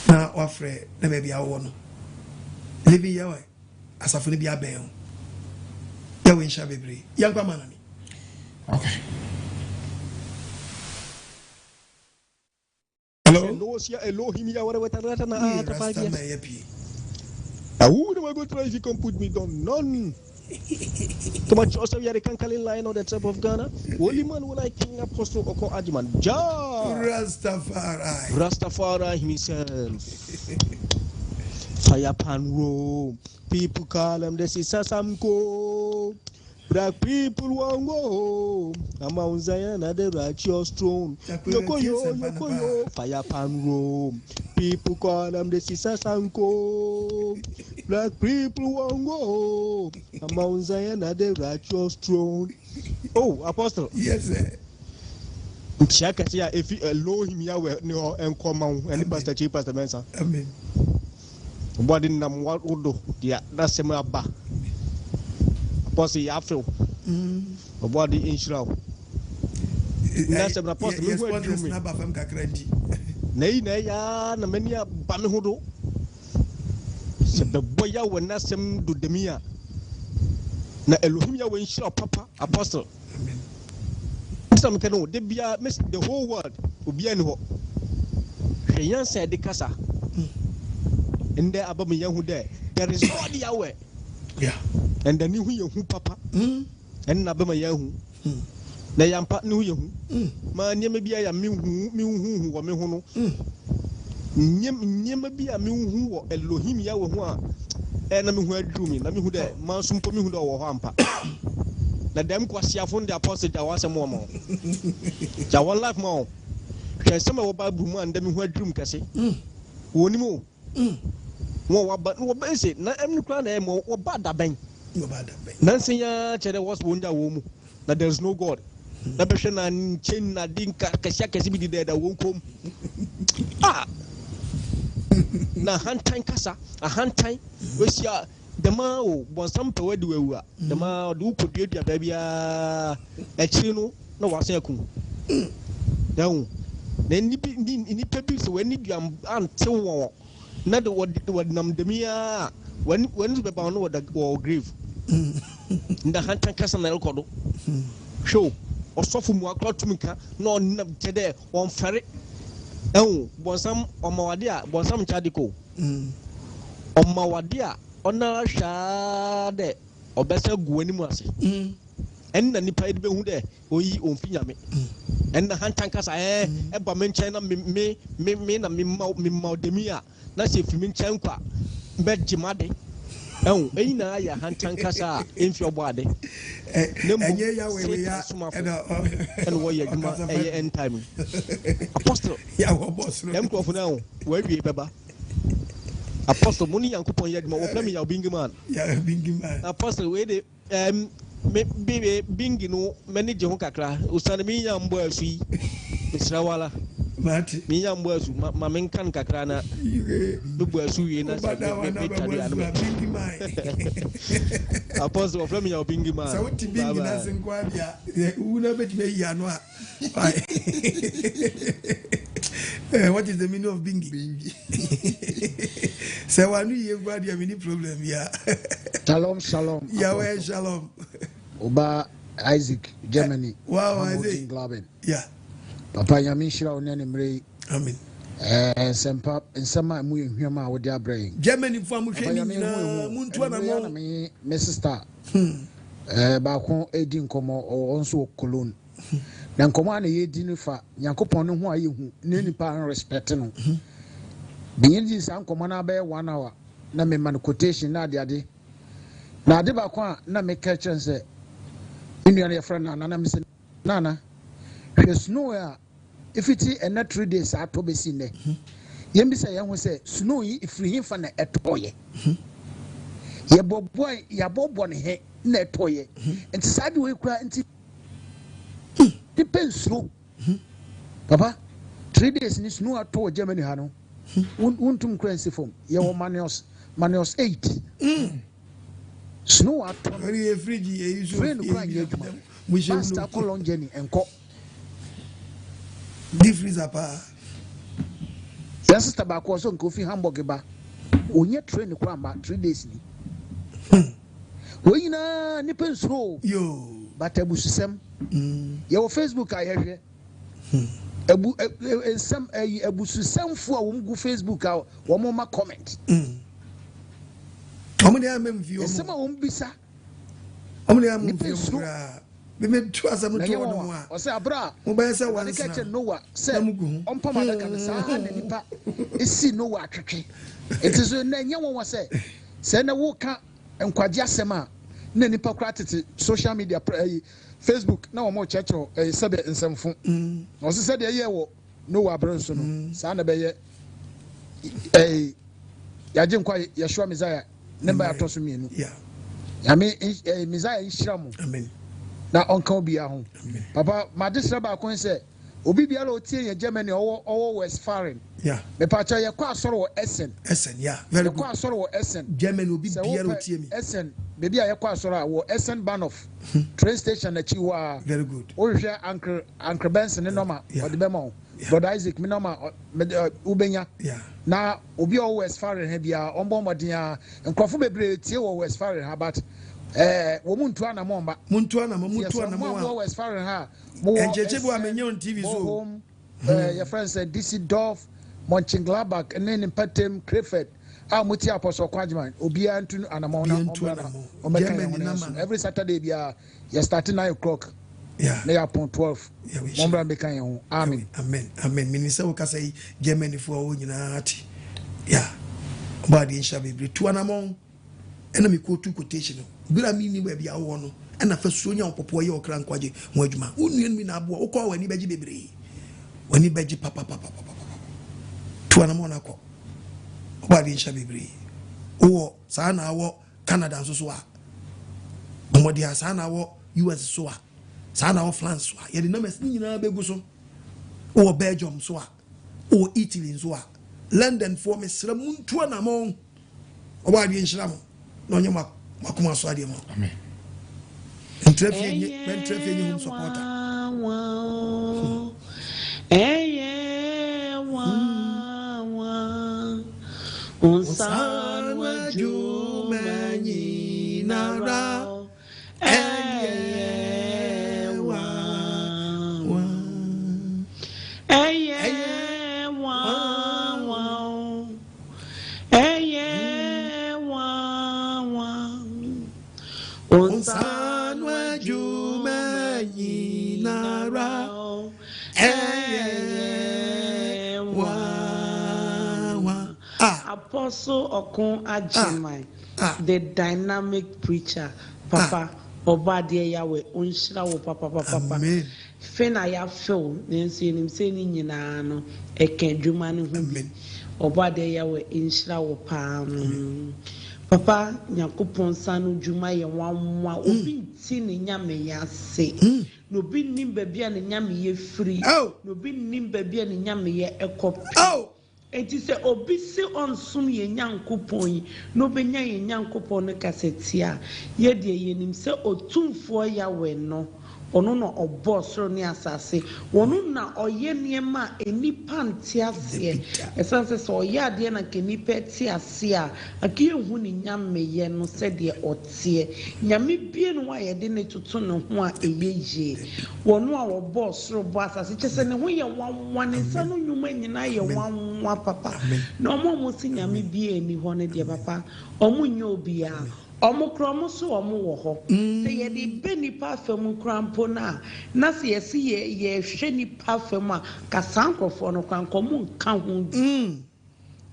Speaker 1: Now, afraid, the baby I want. Living Yahweh, as a funny be a bell. Yahweh shall be brave. Young man.
Speaker 2: Okay.
Speaker 10: Elohim Yahweh with a letter after 5 years. Who am I going to try if you can put me down? None. Too much also you can call in line on the top of Ghana. Holy man will I King Apostle Oko Ajiman. Rastafari himself. Fire pan Rome. People call him the Sisasamko. Black people won't go. I'm Mount Zion at the righteous throne. Yoko, fire pan Rome. People call them the Sisasamko. Black people won't go. I'm Mount Zion at the righteous throne. Oh, Apostle.
Speaker 1: Yes, sir.
Speaker 10: Check it here. If you allow him here, no, and come on, and Pastor Chief, Pastor Mensa.
Speaker 1: Amen.
Speaker 10: What in them, what would do? Yeah, that's the map. Apostle Yafro. Body in Shroud. That's an apostle.
Speaker 1: Yes,
Speaker 10: Nay, ya, na many a Bamihudo. Said the boy, when Nasem do demia. Na Elohim, when shop, Papa, Apostle. Some can know, they be the whole world will be any hope. Shayan said the Casa. And there above me, young there. There is God Yahweh.
Speaker 1: Yeah.
Speaker 10: And the new who Papa. And Nabama Yahu. Na yampa no yehu ma nyema bia ya mehu wo mehu no nyema bia mehu wo Elohim ya wo ho a na mehu adumi na mehu de ma sumpo mehu de wo ho ampa na dem kwasiafo de apostle ja wasem wo mo ja one life mo hwe sema wo ba brumu and mehu adum kase woni mo wo wa ba se na emni kra na mo wo ba da ben nansen ya chere was wonja wo mu na there's no God. Na beshe na chain na dinka kasia kasi bi de da wonkom. Na hantan kasa, a hantan we sia the ma o bonsam pe wadi wewu a the ma do kodua ba bia e chiri no na wase akun. Dan na ni pepi so wani duam ante wo na de wodi nam demia when be ba no wo grave. Nda hantan kasa na rekodo. Show osofu mu akrotumika na onam tede on fere bonsam omawade a bonsam chadiko omawade a ona hwa de obesa guani mu ase enna nipa ide behu de oyi onfinyame enna hantan kasa ba menchen na me na me demia na se fimi nchen kwa be jimade na ya hantan kasa enfi obade
Speaker 1: enye ya we ya
Speaker 10: and wo yeduma end time apostle
Speaker 1: ya wo boss no
Speaker 10: dem krofo na wo wie beba apostle muni Onyankopong yeduma wo plan ya bingi man apostle we de me bingi no manage ho kakra usane mi ya mbo asu misra wala
Speaker 1: mati
Speaker 10: mi ya mbo asu ma menkan kakra na dubu asu wie na sa me tade anu apostle of me ya bingi man
Speaker 1: so ti bingi na senkwa dia una bet me ya no a what is the meaning of bingi say wanu ye gwa dia mini problem ya
Speaker 12: shalom
Speaker 1: Yahweh shalom
Speaker 12: Oba Isaac Germany
Speaker 1: wow Isaac yeah
Speaker 12: papa yami shira onene mre
Speaker 1: amen
Speaker 12: sempa nsema mu ehwema a wode abrain
Speaker 1: Germany fo amhwe ni na muntu na mo
Speaker 12: me sister ba ko edi nkomo onso Cologne na nkomo na yedi ni fa Onyankopon no ho ayehu na nipa respect no binyi di san nkomo na ba 1 hour na me man quotation na ade na ade ba ko na me ka chense inu ya friend na me se nana snow ya if it is 3 days ato besi ne yem bi say yan ho say snow yi ifiri hin fa na etoye ye boboy ya bobo ne he na etoye enti sade we kura enti depends snow papa 3 days ni snow ato Germany ha no untum currency form ye wo minus 8 snow ato
Speaker 1: very fridge ye use
Speaker 12: friend kura ye djuma we should start long journey enko
Speaker 1: difference apa
Speaker 12: ya sister ba ko so nko fi Hamburg ba onye train ko amba 3 days ni we na ni pensro
Speaker 1: yo
Speaker 12: batabususem ye wo Facebook ayehwe some abususamfo a wɔn gu Facebook a wɔn ma comment
Speaker 1: wɔn de amem view
Speaker 12: some a wɔn bisa
Speaker 1: wɔn de amem view kura me tu asam no to wɔn mu a
Speaker 12: ɔsɛ abra
Speaker 1: mo bɛyɛ sɛ wɔn
Speaker 12: ka kyɛ Noah sɛ ɔmpam adaka no saa na nipa esi Noah atwetwe eti so na nyɛ wɔn sɛ na woka nkwagye asɛm a na nipa kora tete social media Facebook na wɔn kyerɛkyerɛ sɛbɛ nsɛmfo ɔsɛ sɛ deɛ yɛ wɔ Noah abere so no saa na bɛyɛ yagye nkwa Yeshua Messiah ne ba atɔ so mienu yame Messiah nhyira mo na ɔnka obi aho papa ma de sra ba kon sɛ obi biara otie yɛ Germany ɔwɔ Westfalen me pa cha yɛ kɔ asɔre wɔ Essen very good kɔ asɔre wɔ Essen
Speaker 1: Germany obi biara otie mi
Speaker 12: Essen baby a yɛ kɔ asɔre wɔ Essen Bahnhof train station na chi wa
Speaker 1: very good
Speaker 12: o hwɛ Anchor Benson ne noma ɔde bɛ ma brother Isaac me noma ubenya na obi ɔwɔ Westfalen ha bia ɔmbɔ mɔden a nkrɔfo bebree tie wɔ Westfalen ha but muntu ana momba Westfalen ha
Speaker 1: enjeje bo amenye on TV so
Speaker 12: your friends said DC Dorf Mönchengladbach and then Patem Krefeld muti Apostle Kwajiman obia ntu anamona every Saturday bia you start 9 o'clock na upon 12 mombra mekan ho amen
Speaker 1: minisa wo kasa Germany fo wo nyina ati body insha be tu anamon ena me quote quotation bira mi ni ba bia wo no ena fa suonya opopo ye okra nkwaje ho adwuma unuen mi na abo wo ko wani beji bebre wani beji papa tu anamon akọ body insha bebre wo sa na wo Canada so a omodi sa na wo US so a sa na wo France so a ye de numbers ni nyina begu so wo Belgium so a wo Italy so a London for me sra muntu anamon body insha mo no nyama makuma so ade mo amen entrefie ni home supporter unsan waju manyi nara Unsanwa juma yinara
Speaker 13: Apostle Okon Agyemang, the dynamic preacher, Papa Obadiah Yahweh unshira wo papa fena ya feel nensi nim se ni nyina no eken dwuma no hu bi Obadiah Yahweh unshira wo pa Papa Onyankopong sanu dwuma ye wanwa obi ti ne nyame ya se no bi nim baabi a ne nyame ye free no bi nim baabi a ne nyame ye ekopi enti se obi se onsum ye Onyankopong no be nya ye Onyankopong ne kasetia ye de ye nim se otumfo Yahweh no ono no obosoro ne asase wono na oye niema enipa ntiase esanse so oye ade na kenipa tiase a akiye hu ni nyame ye no se de otie nyame bie no wa ye de ne tutu no ho a eyeje wono a obosoro bo asase kyese ne ho ye wanwa ne nsa no nyuma nyina ye wanwa papa na omo si nyame bie ni ho ne de papa omo nya obi a omukromo so omo ho se ye de benipa fam krampo na se ye se ye hwe nipa fam a kasankofo no kwankomo nka ho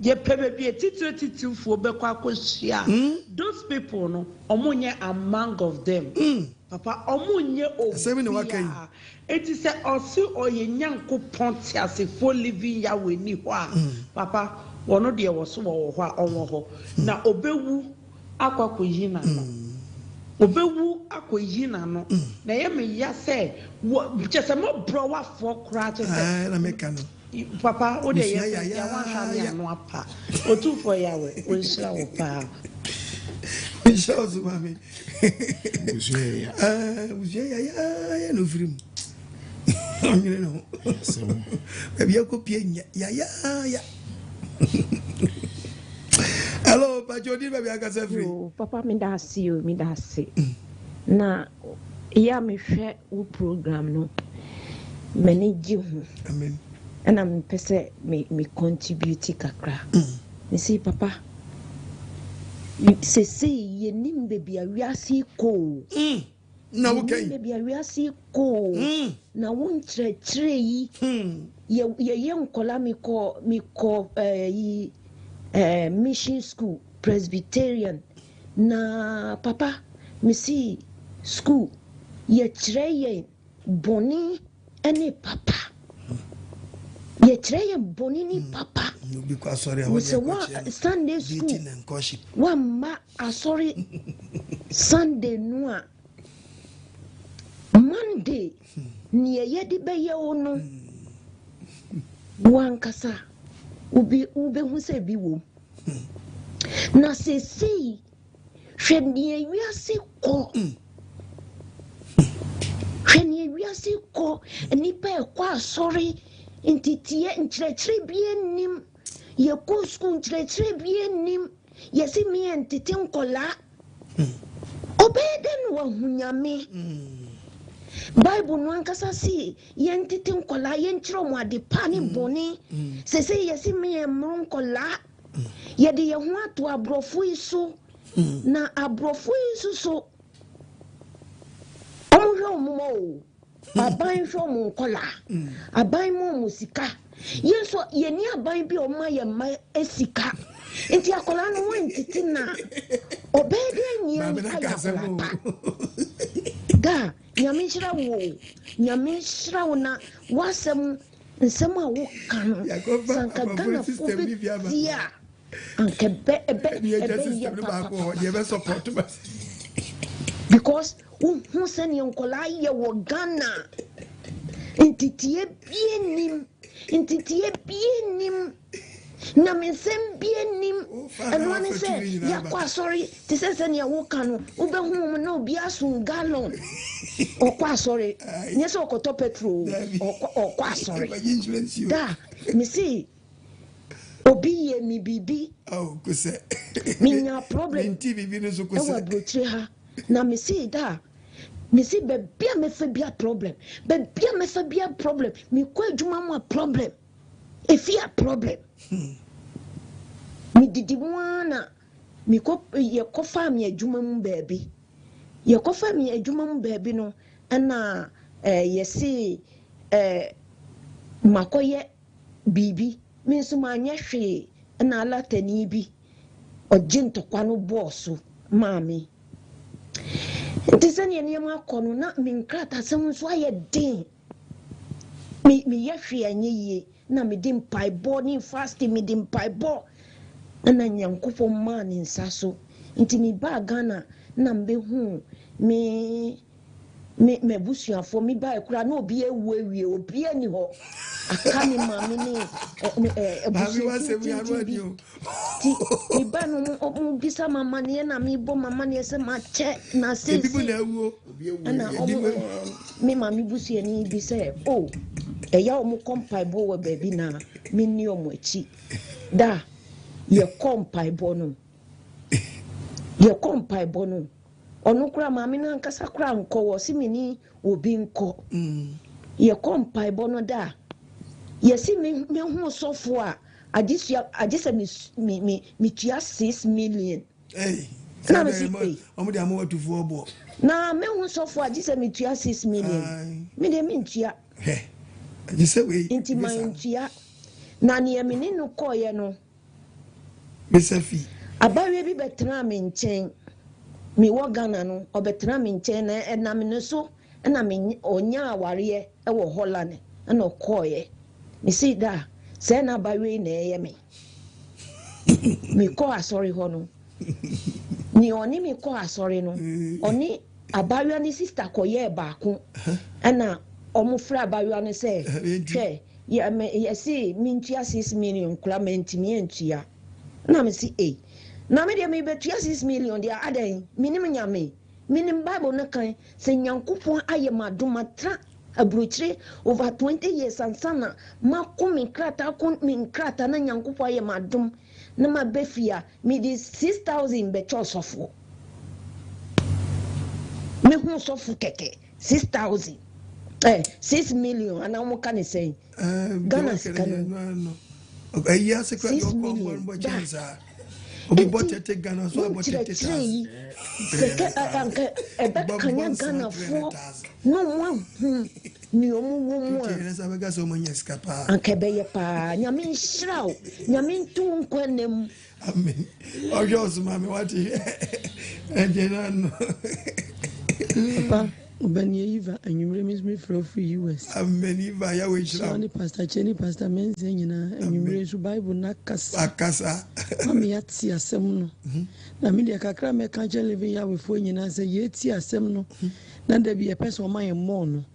Speaker 13: ye pebebe tititifuo bekwa akohia those people no omo nye among of them papa omo nye obi it is also oye Nyankopong tiasefo living Yahweh ni ho a papa wono de wo so wo ho a onwo ho na obewu akwakoyina no obewu akoyina no na ye me ya se chese mo bro wa fo kra chese
Speaker 1: na meka no
Speaker 13: papa o de ye ya wan hwa me anu apa otu fo Yahweh o nshira wo pa
Speaker 1: nshira zo mami uzie ya no firim ngire no semo bia ko pie ya hello, Pajodi, baby, I got free.
Speaker 14: Papa, me da see. Na, ya me share u program no. many give.
Speaker 1: Amen.
Speaker 14: And I'm pese me contribute kakra. Me say papa. Se ye nim baby a wiase ko.
Speaker 1: Na okay.
Speaker 14: Baby a wiase ko. Na won kyerɛkyerɛ yi. Ye nkola me ko mission school Presbyterian. Na papa me see school ye kyerɛ ye boni ene papa. Ye kyerɛ boni ni papa.
Speaker 1: Because sorry, I
Speaker 14: was Sunday school. One ma sorry Sunday noa. Monday ni ye di be ye ono. Wan kasa ube hu se bi wo. Na se si hwe ni wiase ko. Hwe ni wiase ko ni pe kwa sorry intitie nkyerɛkyerɛ bi anim ye ko school nkyerɛkyerɛ bi anim ye si me entite nkola obeden wa hunyame Bible no ankasa si ye entite nkola ye nkyerɛ mo ade pa ne boni se ye si me emro nkola ye de ye ho ato abrofo iso na abrofo iso so omhwe omo aban hwe omo nkola aban mo musika yeso ye ni aban bi o ma ye ma esika enti akola no wentiti na obede nyia ya ga nyame shira wo na wasem nsem a wo kan sanka gana fo be dia anke be because who send nkola ye wo Ghana intitie bienim na mensem bienim eno ne se yakwa sorry ti se ne wo kan wo be hu na obi asun gallon okwa sorry nye se okoto petrol okwa sorry da me see obi ye mi bibi
Speaker 1: ko se
Speaker 14: minya problem
Speaker 1: bibi no so ko se
Speaker 14: e wa brochire ha na me see da me see bebia me fa bia problem me ko adwuma mo problem efia problem me didi wana me ko ye ko fa me adwuma mu baabi no ana ye see makoye bibi me so ma anya hwe na alatani bi ojintokwa no boss maami tisani eni ma kono na minkrata sem so aye den mi ye hwe anyiye na mi dim paibo ni fasting mi dim paibo na Onyankopong man nsaso nti mi ba Ghana na mbe hu me busuafo mi ba ekura na obi ewie obi ani ho aka mi maami ni ti ba no mo bisa mama ne na mi bo mama ne se ma che na se na mi maami busu ani bi se ya omo kompai bo we baby na mi ni omo echi da ye kompai bo no onu kura maami na nkasa kura nko wo si mi ni obi nko ye kompai bo no da ye si me hu sofo a agise mi tua 6 million na me si
Speaker 1: omo de amo watu fo obo
Speaker 14: na me hu sofo agise mi tua 6 million me de mi ntua
Speaker 1: agise we
Speaker 14: inti ma ntua na ne me ni no koye no
Speaker 1: mesafi
Speaker 14: abawe bi betena me nchen mi wo Ghana no obetena me nchen na na me no so na me onya aware e wo Holland na okoye me see da say na abawe na eye me ko asori ho no ni oni me ko asori no oni abawe ni sister koye baako na omo fra abawe no say hwe ye see me ntua 6 million kula mentimi entua na me see na me de me betua 6 million dia adan minim nyame minim Bible na kan se Onyankopong ayemadoma tra abrochire over 20 years ansana makumi krata na Onyankopong ayemadom na mabefia me di 6,000 be chosofo me hu sofo keke 6,000 6 million and I'm can say Ghana no.
Speaker 1: Okay, yes, a credit obi botete Ghana so botete
Speaker 14: se kanya Ghana fo no one ni omu
Speaker 1: nesa bega so manya skapa
Speaker 14: anke beye pa nyame nhyiraw nyame ntu nkwanem
Speaker 1: amen ojo so mama wati enjena no
Speaker 13: papa Ubani Eva and you remiss me from US.
Speaker 1: Amen. Eva, Yahweh Shram.
Speaker 13: Pastor Chenny, Pastor Menzina, and you raise Bible Nakasa.
Speaker 1: Akasa.
Speaker 13: Amiati Asemno. Namidia Kakra Mekancha living Yahweh for you and say, Yeti Asemno. Then there be a person of my mono.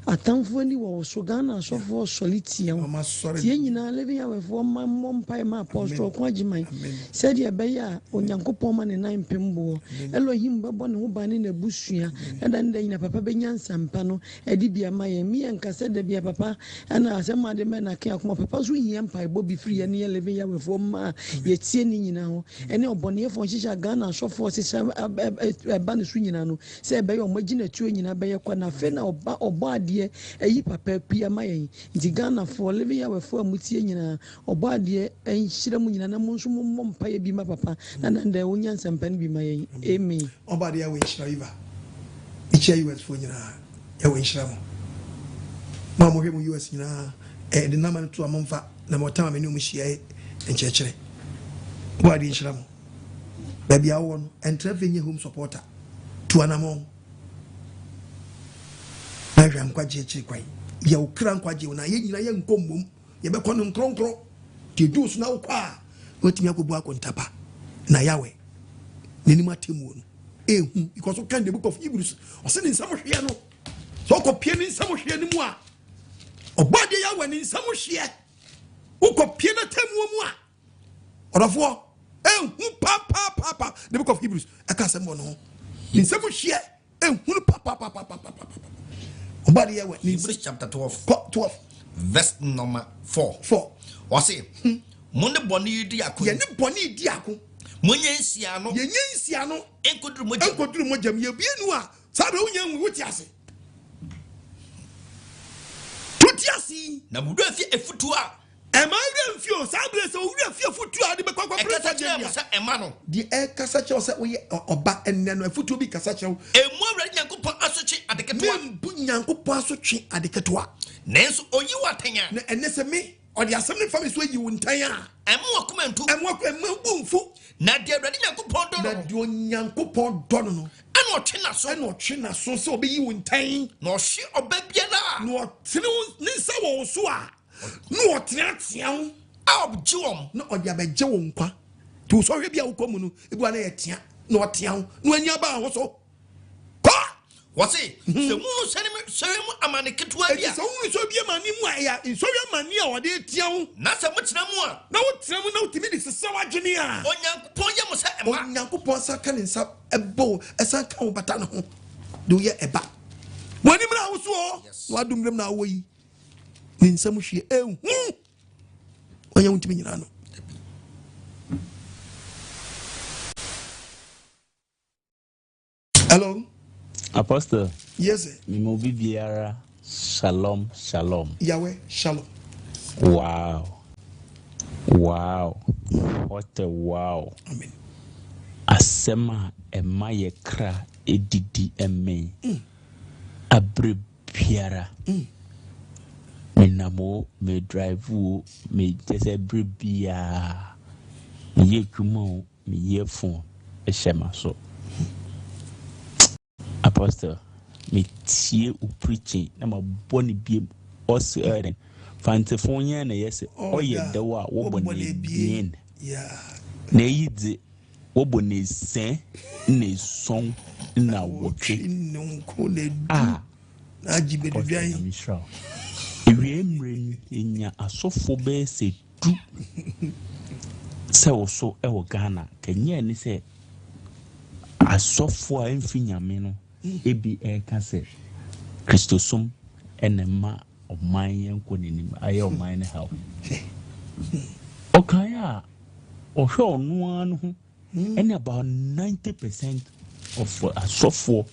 Speaker 13: A town for any was so Ghana, so for solitium. Yena living Yahweh for my mom pie my apostle, Quajimai. Said ya Baya, Onyankopong and 9 Pimbo. Elohim Babon who ban in the bushia, and then they in a papa Benyan Sampano, Edibia Maya, me and Cassette de Bia Papa, and I said, Madam Man, I can't come up. Papa's we empire, Bobby free and near living Yahweh for ma, yet seeing now. And no bonnier for Shisha Ghana, so for a band of swinging, say by your margin in a bay na fena or badie a yi papa pia my Ghana for living our form with yena or badie and shiramun and monsum pay be my papa and the onions and pen be my amen.
Speaker 1: Obadia wish river. Each year was for you, a wish ram. Mamma him US in the number to a month, no more time in Numishi and church. Body shram. Baby, I won and traveling your home supporter to an among. I ran quite quite. You crank quite you, and I young combo. You be calling cronk. You do now qua. What me go back on tapa. Na Yahweh. Ninima Timun. Because of the book of Hebrews. Or sending some piano. So copying some anymore. Or body Yahweh in some share. Who copy a temua. Or of war. Papa. The book of Hebrews. I can't say more. In some share. Papa.
Speaker 3: Hebrews chapter 12 verse number 4 what's it Monday boni diako
Speaker 1: ye ne boni diako
Speaker 3: monyensia no enkoduru
Speaker 1: mojam ye bienu a sabe onyan wuti ase tuti ase
Speaker 3: na mudu afie efutu a
Speaker 1: ema wura mfio sabe so wura afie efutu a de be kwakwa
Speaker 3: presa je sa ema no
Speaker 1: di kasa che se oye oba enne no efutu bi kasa che
Speaker 3: emu awra Nyankopon asochi adeketwa
Speaker 1: membu Nyankopon asochi adeketwa
Speaker 3: nenso oyi watanya
Speaker 1: na enne se me odi asem ne fami so yi wuntan a
Speaker 3: emu akomantu
Speaker 1: bumfu
Speaker 3: na de awra Nyankopon do no
Speaker 1: na de Nyankopon do no
Speaker 3: ana otwe na so
Speaker 1: se obi yi wuntan
Speaker 3: na ohye oba biara
Speaker 1: na otene ne nsa wo so a no oteatean
Speaker 3: abjiwom
Speaker 1: no odi abeje wo nkwa tu so hwe bia wo komu no ebu na ye tea no otean no anya ba ho so
Speaker 3: what's it? The moon send him a man ketwa bia.
Speaker 1: So we so be mani mu aya. So we mani a wode tiawo.
Speaker 3: Na se mo tena mu a.
Speaker 1: Na wo tena mu na utimi de sesa wadwene a.
Speaker 3: Onyankopon ye mo sa ema.
Speaker 1: Onyankopon sa ka ne nsa ebo esa ka wo bata ne ho. Do ye eba. Wani mra wo so. Wa dum na wo yi. Ni nsa mu hwe ehu. Onya untimi nyina no. Hello.
Speaker 15: Apostle.
Speaker 1: Yes, sir.
Speaker 15: Mimobi biara. Shalom.
Speaker 1: Yahweh, shalom.
Speaker 15: Wow. What a wow.
Speaker 1: Amen.
Speaker 15: Asema ema ye kra edidi eme. Abre biara. Menamo me drive wo me jese bre biara. Me ye dwuma me ye phone e shema so. Apostle, me tie u preaching na ma boni biem os eren fantefonya na yes oye dewa wo boni bien na yidi wo boni sen na son na wotwe
Speaker 1: na ajibe du bian
Speaker 15: ewie mren enya asofo be se du se wo so e wo Ghana kenye ni se asofo a mfinyame no ebi kase Christosum enema oman yenko ninim aye oman ne hawo okaya ohwe onu anu ho and about 90% of asofo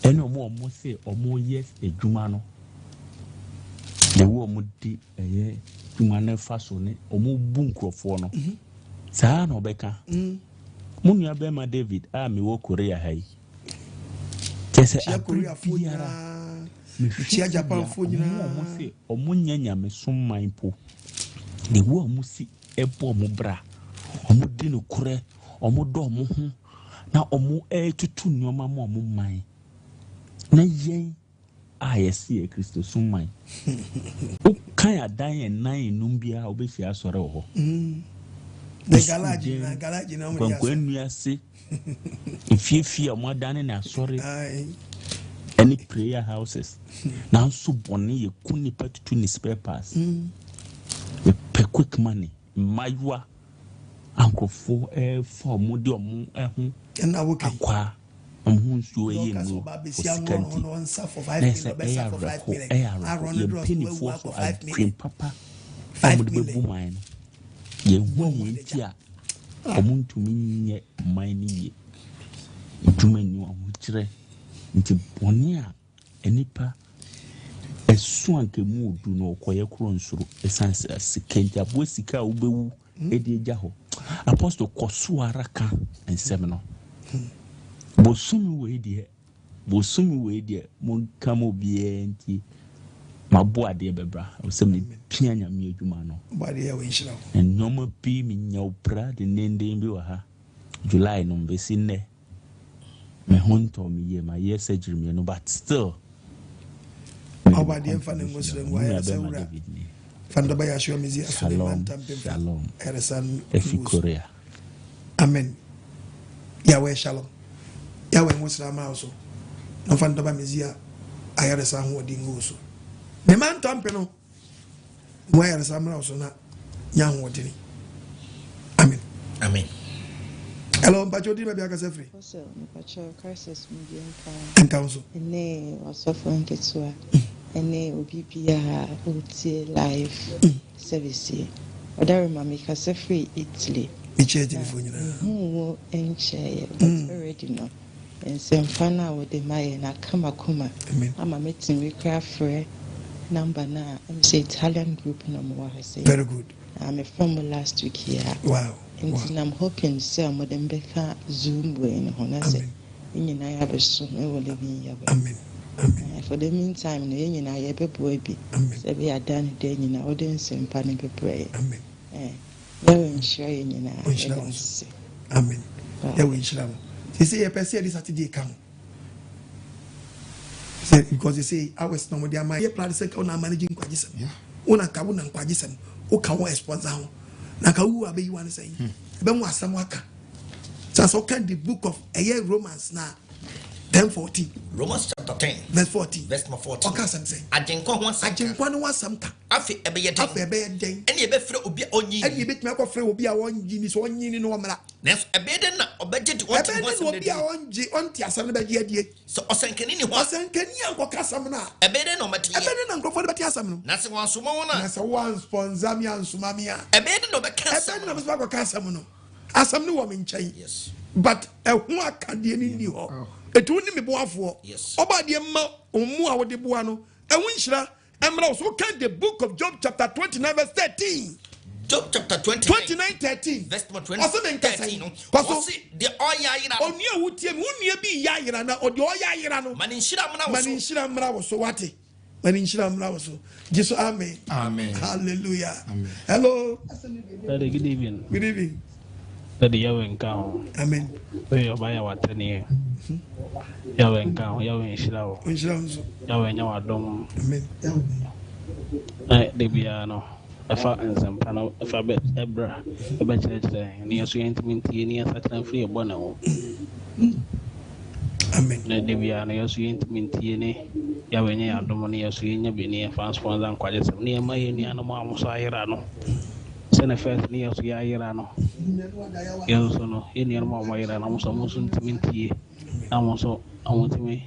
Speaker 15: ene omo se omo yes edwuma no the war mudi a human fashion or more bunkrofo no. Sa no beka. Munya bema David me wo Korea hai. Kese
Speaker 1: a Korea funyara. Chia Japan funyara.
Speaker 15: Omunya nyame summan po. The war musi ebo mu bra. Omu di no kure, omu do mu ho. Na omu tutu nyoma mo omu man. Na yen yesi Kristo summan. O kan adan en nan enum bia obefi asore ho.
Speaker 1: The galaji na
Speaker 15: mo dia. Enu ase. Ifie omu adan na asore. Any prayer houses. Now so boni ye kuni patutu ni spare pass. Pe quick money. Maywa. Ankofo for mudi omu ho.
Speaker 1: Na woke.
Speaker 15: Akwa. Omu nsuo ye no. For 5 million. Papa. 5 million. Ye wo ntia. Omu ntumi nye mine ye. Ntumi nyu omu kire. Nti boni a enipa esu anke mu odu no okoye kro nsoro esanse sikenta bo sika ubewu edi eja ho apostle koso araka ensem no bosumi we die mo kamo bie nti mabo ade bebra osem ne pia nyame adwuma no
Speaker 1: bade ya we nhira
Speaker 15: enoma bi mi nyawpra de nende bi wa ha July no mbesi ne me honto mi ye ma ye surgery me no but still
Speaker 1: Obadi mfane ngosire ngwa sewura fanda ba ya shwa mizi afane mantampe
Speaker 15: shalom
Speaker 1: eresan
Speaker 15: efi Korea
Speaker 1: amen Yahweh shalom Yahweh ngosira ma so no fanda ba mizi ayaresa ho odi ngoso me mantampe no ngwa yaresa ma so na nya ho odi ni amen
Speaker 3: amen.
Speaker 1: Hello, Mpacho, do you have a free?
Speaker 16: Also, Mpacho, crisis media
Speaker 1: and council.
Speaker 16: And they also from Ketsua. And they will be live service. But I remember because free Italy.
Speaker 1: Which is the phone.
Speaker 16: Who ain't share, but already know. And some fun out with the Maya and Kuma. I'm a meeting with craft number now. I'm say Italian group no more. I say
Speaker 1: very good.
Speaker 16: I'm a from last week here.
Speaker 1: Wow.
Speaker 16: And I'm hoping some of them better Zoom way in Honasa. In I have a son, I will live in Yahweh.
Speaker 1: Amen.
Speaker 16: For the meantime, the Union I have a boy be. So we are done a day in our audience and panic pray.
Speaker 1: Amen.
Speaker 16: You're ensuring in our
Speaker 1: Amen. You will shall. They say a person this Saturday come. Because they say I was no more than my plan second on managing NKWAGYESEM. Una Kabuna NKWAGYESEM. Okawa sponsor. Nakawu abe you want to say. Ben was some waka. So can the book of Romans now 10:14.
Speaker 3: Romans chapter 10
Speaker 1: verse 14.
Speaker 3: Verse 14.
Speaker 1: Okay, some say.
Speaker 3: Ajenkwa
Speaker 1: no one some ka.
Speaker 3: Afi ebeye den. Eni ebe frɛ obi onyi.
Speaker 1: Eni ebe tuma ko frɛ obi a onyi ni so onyi ni no mra.
Speaker 3: Nes ebeye den na obegye di wonti ho asɛm
Speaker 1: obi a onyi onti asɛm no begye adie.
Speaker 3: So osankani ni ho.
Speaker 1: Osankani anko ka asɛm na.
Speaker 3: Ebeye den na omati.
Speaker 1: Ebeye den na nkrofo de beti asɛm no.
Speaker 3: Na se wan soma wona.
Speaker 1: Na se wan sponsor mi ansoma mi a.
Speaker 3: Ebeye den na obeka asɛm.
Speaker 1: Ebeye den na obeka ka asɛm no. Asɛm no wo me nkyɛn.
Speaker 3: Yes.
Speaker 1: But ɛho akade ni ni ho. Etu ni me boafo. Oba de ma omu a wo de boa no. Ɛho nhyira Emra also can the book of Job chapter 29 verse 13.
Speaker 3: Job chapter
Speaker 1: 29:13.
Speaker 3: Verse 13.
Speaker 1: Because
Speaker 3: the oya yira.
Speaker 1: Oni a wutie mu nua bi ya yira na odi oya yira no.
Speaker 3: Maninshira
Speaker 1: mra wo so wate. Maninshira mra wo so. Jesus amen.
Speaker 3: Amen.
Speaker 1: Hallelujah. Amen. Hello.
Speaker 17: Good evening.
Speaker 1: Good evening.
Speaker 17: Daddy Yahweh nkaho.
Speaker 1: Amen.
Speaker 17: We obaya watani. Yahweh nkaho, Yahweh nshirawo.
Speaker 1: Nshirawo.
Speaker 17: Yahweh nyawadom.
Speaker 1: Amen.
Speaker 17: Debia no. Afa nsampa no afa be ebra. Eba kyerɛkyerɛ. Ni aso yɛntimintie ni asatena free ebɔ na wo.
Speaker 1: Amen.
Speaker 17: Na debia no aso yɛntimintie ni Yahweh nyawadom ni aso yɛnya bi ni afa sponsor NKWAGYESEM. Ni ma yɛ nua no mo amoso ayira no. Sene first ni aso ya ayira no. Yeso no yɛnua no mo ayira no amoso amoso ntimintie. Amoso amotimi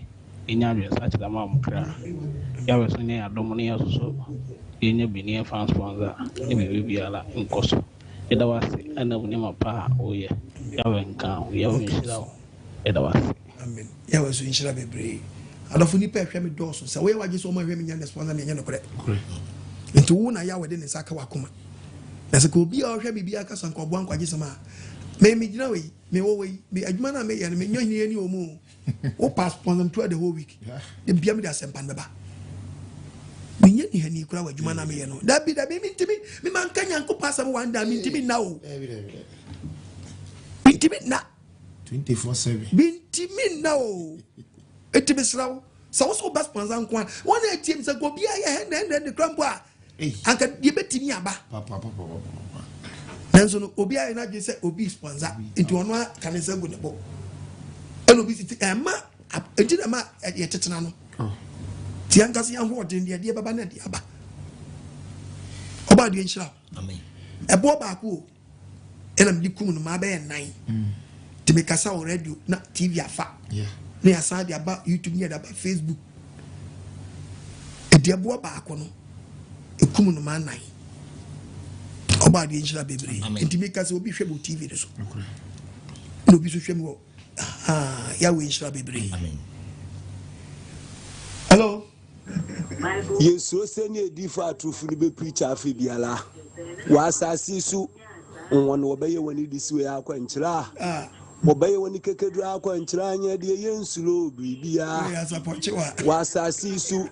Speaker 17: inyadwe sakyera ma mokra. Yahweh so nyawadom ni aso so yenya bini fans sponsor ni bibi ala nkoso eda wase ana bunema pa oye Yahweh nka Yahweh nshira eda wase
Speaker 1: amen Yahweh so nshira bebre adofo ni pa hwe me doso se we wagye so mo hwe me nya sponsor me nya no kore Into una ya wede ne saka wakoma. Na se ko bi a ohwe bibia ka sanko bo ankwagye a me gina we me wo we me adwuma na me ya me nyohini ani omu o passport them to the whole week de bia me da sempan beba me nyani hani kura wa adwuma na me ye no da bi me ntimi me man kanya nko pasam one day me ntimi na o ntimi na
Speaker 2: 24/7
Speaker 1: ntimi na o etimi slaw so bas panza nko one atiem se go bia ye he de krampo a anka de betimi aba
Speaker 2: papa
Speaker 1: nanso no obi ayi na gye sɛ obi sponsor nti ɔno a kanisa gu ne bo ɛna obi titi ɛma enti na ma yɛ tetena no ti ankasa yɛn ho ɔden deɛ baba na deɛ aba ɔba deɛ nhyira amen ɛbɔ baako o ɛna mede kum no ma bɛyɛ 9 ti me kasa wɔ radio na tv afa na yɛsan de aba youtube ne yɛde aba facebook ɛde ɛbɔ baako no ɛkum no ma 9 oba de nhyira bebre enti me ka se obi hwɛ bo tv de so no bi so hwɛ mo Yahweh nhyira bebre amen hello
Speaker 18: yesu seni edifa atrufu ni be preacher afi biala wa asasi su won wo beye woni disi we akwa nkyira wo beye woni kekedu akwa nkyira anya de yensulo bibia wa asasi su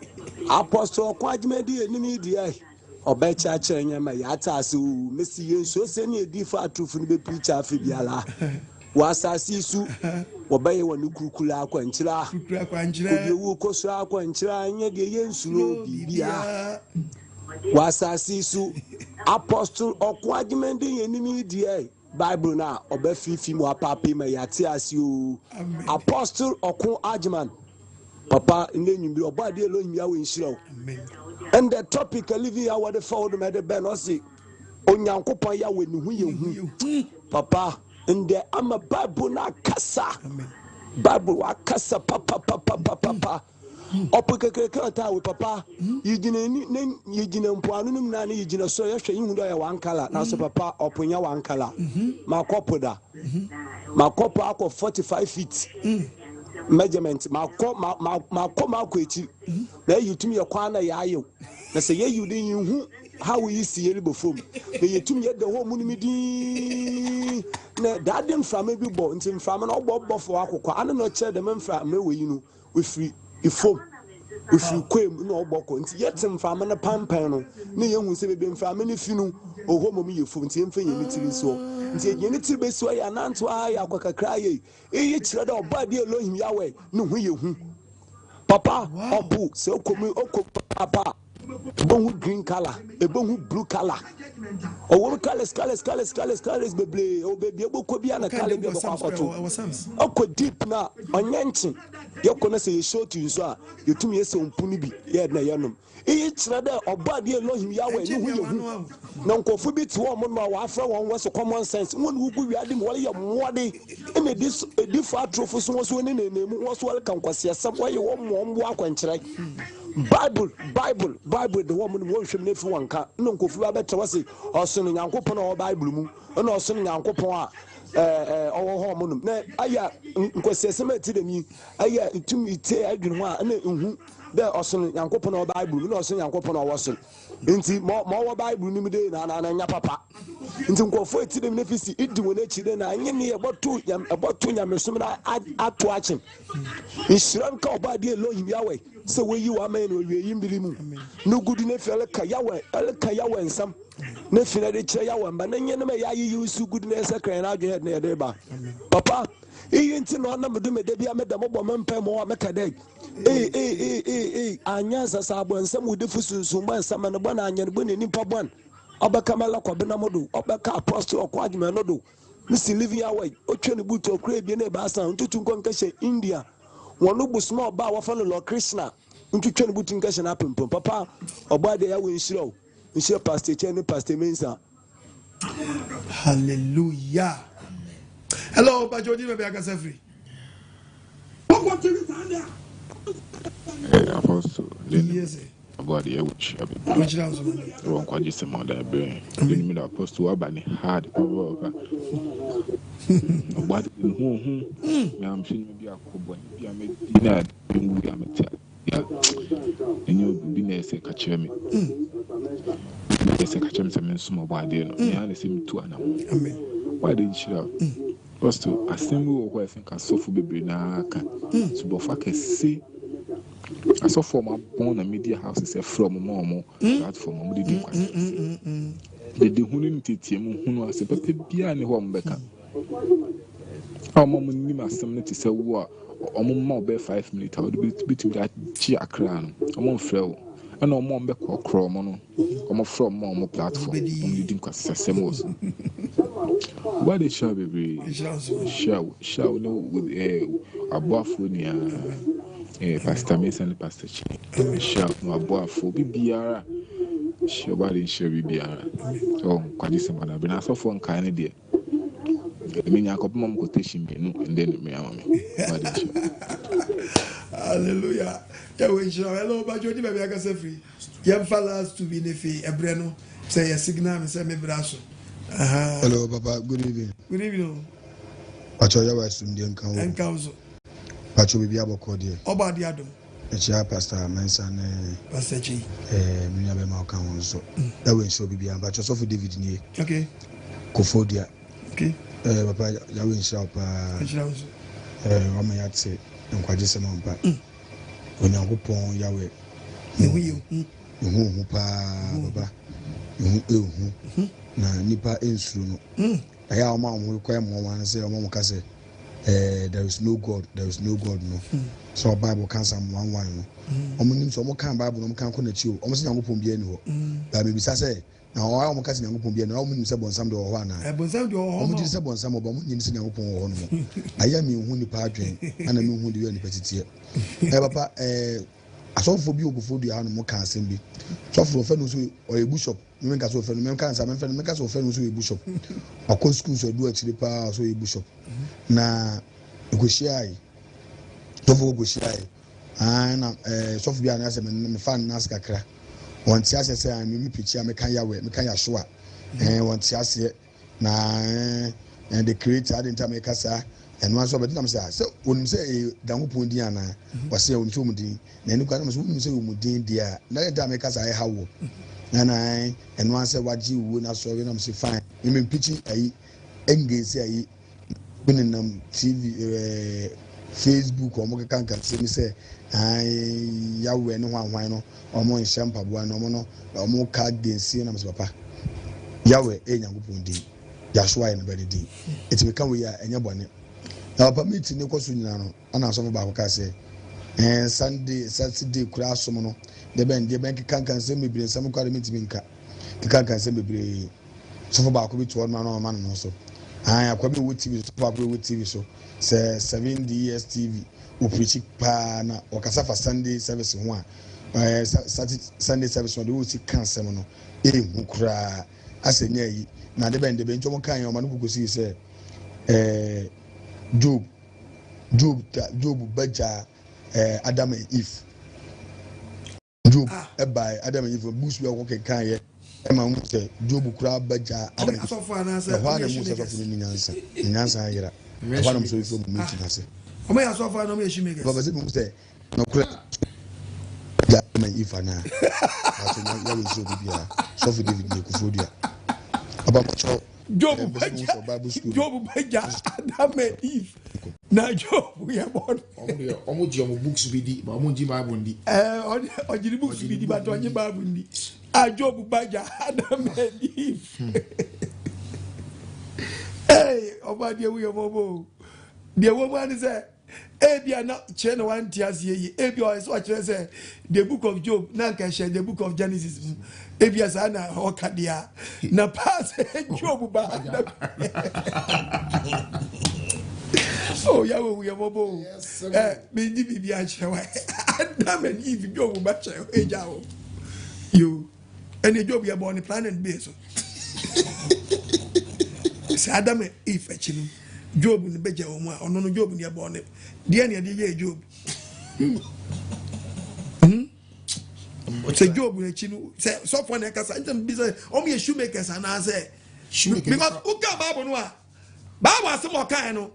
Speaker 18: apostle kwa agymadi enimi die obecha chenye ma yatase o mesi yenso seni edifa atrufu ni be preacher afi biala wa asasi su obaye woni kurukula akwa nkyira obi wu koso akwa nkyira anya de yensulo bibia wa asasi su apostle okwa agymadi enimi die bible na obefifi mu apapi ma yatase o apostle okwa agyeman papa ndenyimbi obade elohim Yahweh nhyira o and the topic living our the found me the benosi Onyankopong Yahweh ni hu ye hu papa and the am a bible na kasa bible wa kasa papa opekekeke ta we papa yigina ni yigina mpoanu nim na ni yigina so ye hwe hu do ye wankala na so papa oponya wankala makopoda makopo akọ 45 feet measurement mako echi na yitumi ye kwa na ya ayo na se ye yudin hu how we see ye before na yitumi ye de ho mu ni din na dadem frame bi bo ntim frame na obbo fo akokwa anu no che de memfra me we yinu we free ifom we free kwem na obbo ko nti yetim frame na pampan no na ye hu se be frame ni finu oho mom ye fom nti emfa ye ni tiri so nti ye ni tiri be so ya nanto ya akokakra ye ye kire da obade Elohim Yahweh no hu ye hu papa opu se okomi papa ebonhu green color ebonhu blue color owo colors beble o bebi eboko bia na color bi boko afoto okọ deep na onyenchi yeko na se ye show to so a yetumi yese ompuni bi ye na yenom iyi kire da obade Elohim Yahweh no hu ye hu na nkofo bi ti wo mo ma wa afra won was common sense won wu gu wiade mo wale ye moade eme edifa atrofo so so ne nemu wo so wale kan kwase asam wo ye wo mo akwankyere Bible the woman won hwem na fi wanka no nkofu ba beta wase oso Nyankopon o Bible mu na oso Nyankopon a owo ho monum na aya nkwase asem ti dem yi aya itum ite adwun ho a na ehu de oso Nyankopon o Bible mu na oso Nyankopon o woso nti mo wo Bible ni mu de na nya papa nti nkofu eti dem na fisi idi won echi de na anye ne ebotu nyamesum na ato achen isran ka obade Elohim Yahweh so we you amen we yimbiri mu no gudu ne fele ka Yahweh nsam ne fele de kire Yahweh mba na nyene me ya yi su gudu ne sekran na adwe ne de ba papa iyi nti no na medu me de bia me da mo mempa mo me ka de anya sasa abo nsam udi fusunsun ba nsam na bo na anya bo ne nipa bon obeka mala ko be na modu obeka apostle okwa adwuma no do misi living Yahweh otwe ne butu okra bi ne ba san ntutu nko nka she India wonu busma oba wa fa no lo Krishna ntwetwe ne butu nka she na pempom papa oba de Yahweh nshiro nshiro pastor Chen pastor Mensa
Speaker 1: hallelujah hello pa jodi me be akasa free what you stand there
Speaker 19: apostle
Speaker 1: yes
Speaker 19: about the which
Speaker 1: house
Speaker 19: won kwaje sem on that brain you mean apostle abani hard over what me am shin me bi akobon bi am di na bi am tia ya enyo bi na ese ka kire me Yes, I catch him some small body. No, yeah, they see me too. Amen. Why didn't she? Because to assemble or I think I saw for baby na can. So, but I can see. I saw for my born a media house is a from mom platform. We did quite. The Hunin Titium, who was a baby behind the home back. Our mom and me some to say what or more by 5 minutes. I would be between that chia crown. A mom fell. And no mom back or cromono. I'm from mom platform. Only didn't quite say most. Why they shall be shall know with a buffoonia. Pastor Mason and Pastor Chi. Shall no buffo be biara. She body shall be biara. Oh, AGYEMANG, I've been asked for one kind of dear. I mean, I got mom quotation, and then me.
Speaker 1: Hallelujah. Hello, but you never get free. Young fellas to be nefi, a breno, say a signal and say me brasso.
Speaker 20: Hello, Papa. Good evening.
Speaker 1: Good evening.
Speaker 20: Pacho Yahweh from the NKWAGYESEM. Pacho will be able to call
Speaker 1: Oba the Adam.
Speaker 20: A chair pastor, Manson,
Speaker 1: Pastor Chi.
Speaker 20: Miabe Malkan so. That way, so be a batch of David Nye.
Speaker 1: Okay.
Speaker 20: Kofodia.
Speaker 1: Okay.
Speaker 20: Papa Yahweh Shop. Ramayatse, and AGYEMANG Mamba. Onyankopong Yahweh. You Baba. You na nipa ensuru no. Aya o ma mo kwai mo wan say o mo ka say there is no God no. So Bible can some 1:1 no. O mo nim so mo kan Bible no mo kan ko na chi o. O mo se Nyankopong bia ni ho. Da me bisa say na o mo ka se Nyankopong bia na o mo nim se bonsam de o ho ana.
Speaker 1: Bonsam de o ho.
Speaker 20: O mo dim se bonsam o ba mo nim se Nyankopong o ho no. Aya mi hu nipa adwen ana mi hu de we nipa titie. Papa asofo bi ogofo du ya no mo kan asem bi. Sofo fe no so o e bishop men ka so fe no men kan sa men ka so fe no so e bishop. Akọ school so do akire pa so e bishop. Na egoshiai. Sofo egoshiai. Na sofo bi ana se me fan nas kakra. Won ti ase se me pichi me kan Yahweh me kan Yahshua. Won ti ase na and the creator didn't make us and once over them say so when say Nyankopong din ana was say on chum din na enu kwa na so when say umudin dia na that make us I hawo and once say waji wu na so we na say fine me pitching ayi engage ayi binam TV Facebook o mo kan say me say Yahweh no hwan no o mo nshampa bo na o mo ka densi na me say papa Yahweh Nyankopong din Yahshua in the very day. It's become we are and your bonnet. Now, but me to Nicosu, and I saw about Casse and Saturday, class, someone, the bank can send me some quality meeting. The can send me so about to one man or man also. I have come with TV, probably with TV so. Say 7 years TV, who preach pan or Casafa Sunday service in one. Sunday service on the Uzi cancer, no, who cry. I say, nay. Na de ben chomo kan yo manu go see say Job baja Adam and Eve. Job by Adam and Eve bush we work kan ye e ma mu say Job kura baja Adam and Eve. So far na say wa na mu say for ni nyansa yira. Wa na mu so ifo mu meeting na say.
Speaker 1: O me so far na me shi make.
Speaker 20: Baba say mu say no kura Adam and Eve na. Ati na ya we so bibia. So for David ne kufodia.
Speaker 1: Job Baja Adam and Eve. Na Job we are born.
Speaker 2: Omo books be di, but omo Bible ndi.
Speaker 1: On books be di, but on Bible ndi. Job Baja Adam and Eve. Hey, Oba dia we omo. The woman is Ebia na chene one tias ye Ebia is what say the book of Job na can share the book of Genesis Ebia sana okadia na pass Job ba oh Yahweh we bobo me ndi bibia chewa Adam and Eve Job ba chewa ejawo you and Job ya born planet base so Adam and Eve actually Job ni beja omwa ono no Job ni ya born dia ni ye Job say Job na chinu say so for na kasa ntam bi say o me shoemakers ana say because uka Bible no a Bible asem o kan no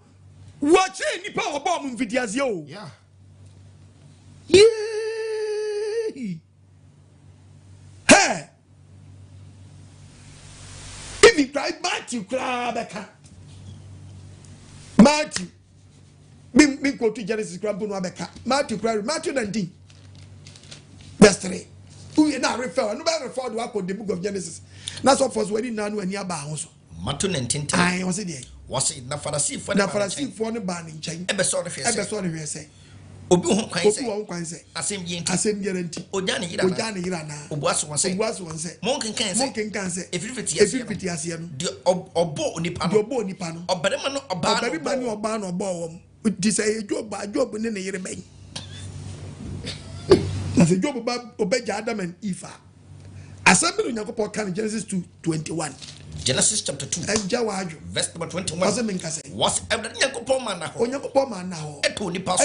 Speaker 1: wo che nipa obo mu mfidiaze o yeah hey even cry Matthew Krabeka. Matthew. Bim go to Genesis Krabunabeka. Matthew 19. Verse 3. Who now refer? No matter refer to the book of Genesis. That's what was wedding now when near Bahoso.
Speaker 3: Matthew 19.
Speaker 1: I was it.
Speaker 3: Was it the Pharisee for
Speaker 1: the banning chain?
Speaker 3: Ever saw the
Speaker 1: face.
Speaker 3: Obi ho kwan se asem yenti ojane yirana obuaso won se monken kan se efirifiti ase no de obo onipa no obarima no oba no obo wom di se job ne yire ben na se job ba obeja Adam and Eve asem bi Onyankopong kan Genesis 2:21 Genesis chapter 2 verse number 21 was Onyankopong man na ho eto nipa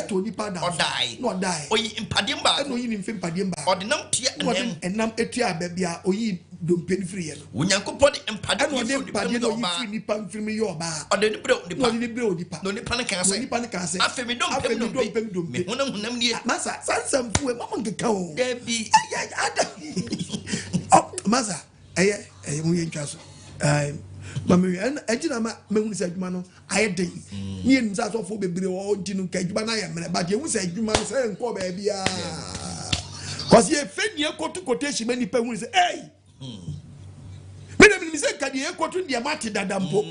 Speaker 3: da odai oyi impadimba
Speaker 1: no yi nimfimpadimba
Speaker 3: odinam tia
Speaker 1: enam etia babia oyi dompeni free no
Speaker 3: Onyankopong de impadimba
Speaker 1: no yi free nipa mfimi yo ba
Speaker 3: odeni bre
Speaker 1: onipa
Speaker 3: no nipa ne kan se afemi dompem me honam nie
Speaker 1: masa sansam fu e mama nkeka o
Speaker 3: debi
Speaker 1: masa eye mu yentwa so mami ejina ma mehu se adwuma no ayeden ni enu sa so fo bebere o ntinu ka adwuma na ya mere ba je hu se adwuma no se nko ba bia cause ye feni ekotu quotation mani pa hu se hey me se ka die ekotu dia mate dadampo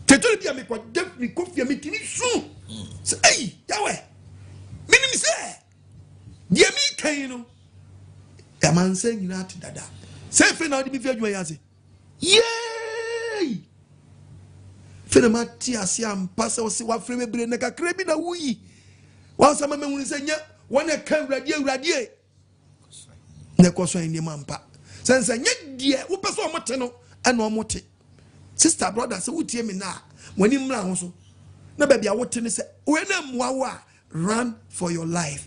Speaker 1: tetole bia me kwa def mi kofia mi tini su se hey Yahweh me se dia mi kan no ya man se nyina ate dada se fe na odi mi fi adwuma ya se yay fena mati asiam pasa o se wa freme bre na kakra bi na wuyi wa sama me hunu se nya wona kan radie ne ko so ni mampa sense nya die wo pese o mote no ana o mote sister brother se wutie me na wani mra ho so na ba bia wote ne se we na muawa run for your life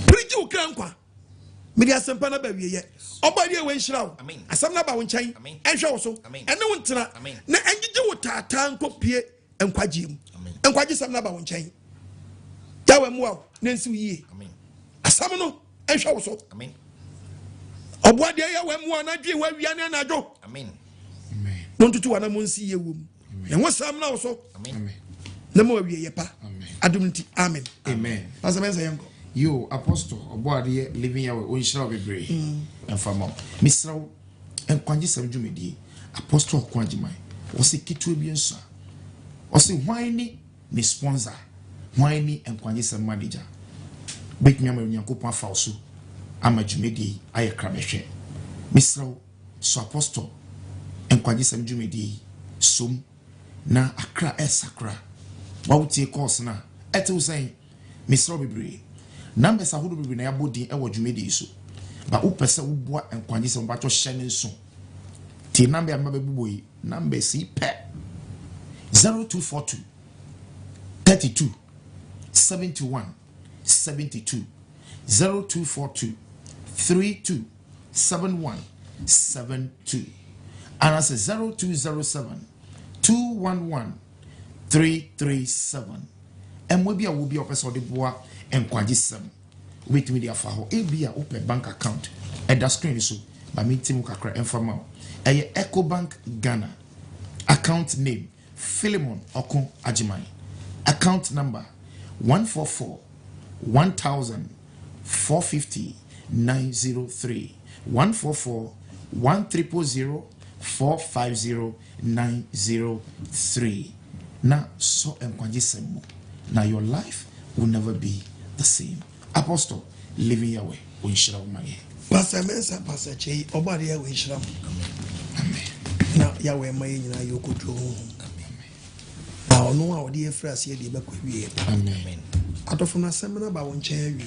Speaker 1: preach o kran kwa me asempa na ba wiye obadi e wen shirawo asam na ba won chan enhwe wo so ene won tena na engije wo tata nkopie enkwagye mu enkwagye sam na ba won chan Yahweh muawo na nsi yiye asam no enhwe wo so obadi e Yahweh muawo na dwe wa wiane na adwo non tutu wana mo nsi ye wom na wo sam na wo so na mo wiye pa adumti amen pastor mensa yanko
Speaker 2: yo apostle oboade living Yahweh onshira bebre enfama misrawo enkwangisem dwumedi apostle okwangiman wose kitu bi nsa wose hwan ni sponsor hwan ni enkwangisem manager betumi ama Onyankopon afauso ama dwumedi aye krabehwe misrawo so apostle enkwangisem dwumedi som na akra esakra wawutie course na etu say misrawo bebre numbers ahodo bibi na yabodi ewo dwumedi so ba upese wobua enkwanye se mbacho hyene nso ti number ya mabebubo yi number si pe 0242 32 71 72 0242 32 71 72 and as 0207 211 337 emwe will be opese odeboa NKWAGYESEM wait me dia fa ho ebia open bank account at the screen so ba meeting kakra informal EcoBank Ghana account name Philemon Okon Ajiman account number 144 1000 450 903 144 1000 450 903 na so NKWAGYESEM now your life will never be the same. Apostle living Yahweh onshira umaye
Speaker 1: pastor mensa pastor chei obadi Yahweh onshira amen na Yahweh maye nyina yokoto na ono a odi efrase de be kwawie
Speaker 2: amen
Speaker 1: atofo na semina ba won chen awie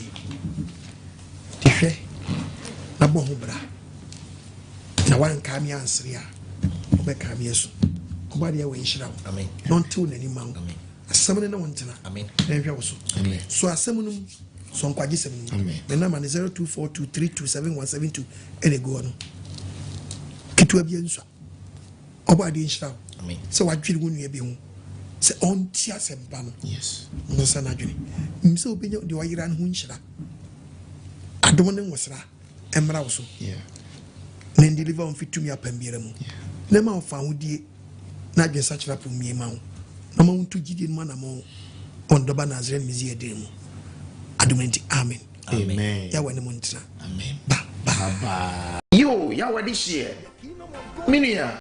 Speaker 1: tihwe na bo ho bra na wan ka mi ansere a obeka mi eso obadi Yahweh onshira
Speaker 3: amen
Speaker 1: don't tell any man amen asemene na wontena
Speaker 3: amen
Speaker 1: na hwe wo so
Speaker 2: amen
Speaker 1: so asemunum so NKWAGYESEM
Speaker 2: amen
Speaker 1: na number 0242327172 ene go no kitu abia nso obadi nshira
Speaker 3: amen
Speaker 1: se wadwiri wonu abi hu se onti asempa no
Speaker 2: yes
Speaker 1: no sana dwiri mse obenya de wayira no hu nshira adom ne nwosra emra wo so
Speaker 2: yeah
Speaker 1: na deliver on fit to me apambira mu na ma fa wodie na adwen sa kyerɛ po mie ma wo na ma wonto gidi no na mo on doba Nazarene mizi edem mu adumenti amen ya wani mo ntina
Speaker 2: amen ba yo ya wadi share minia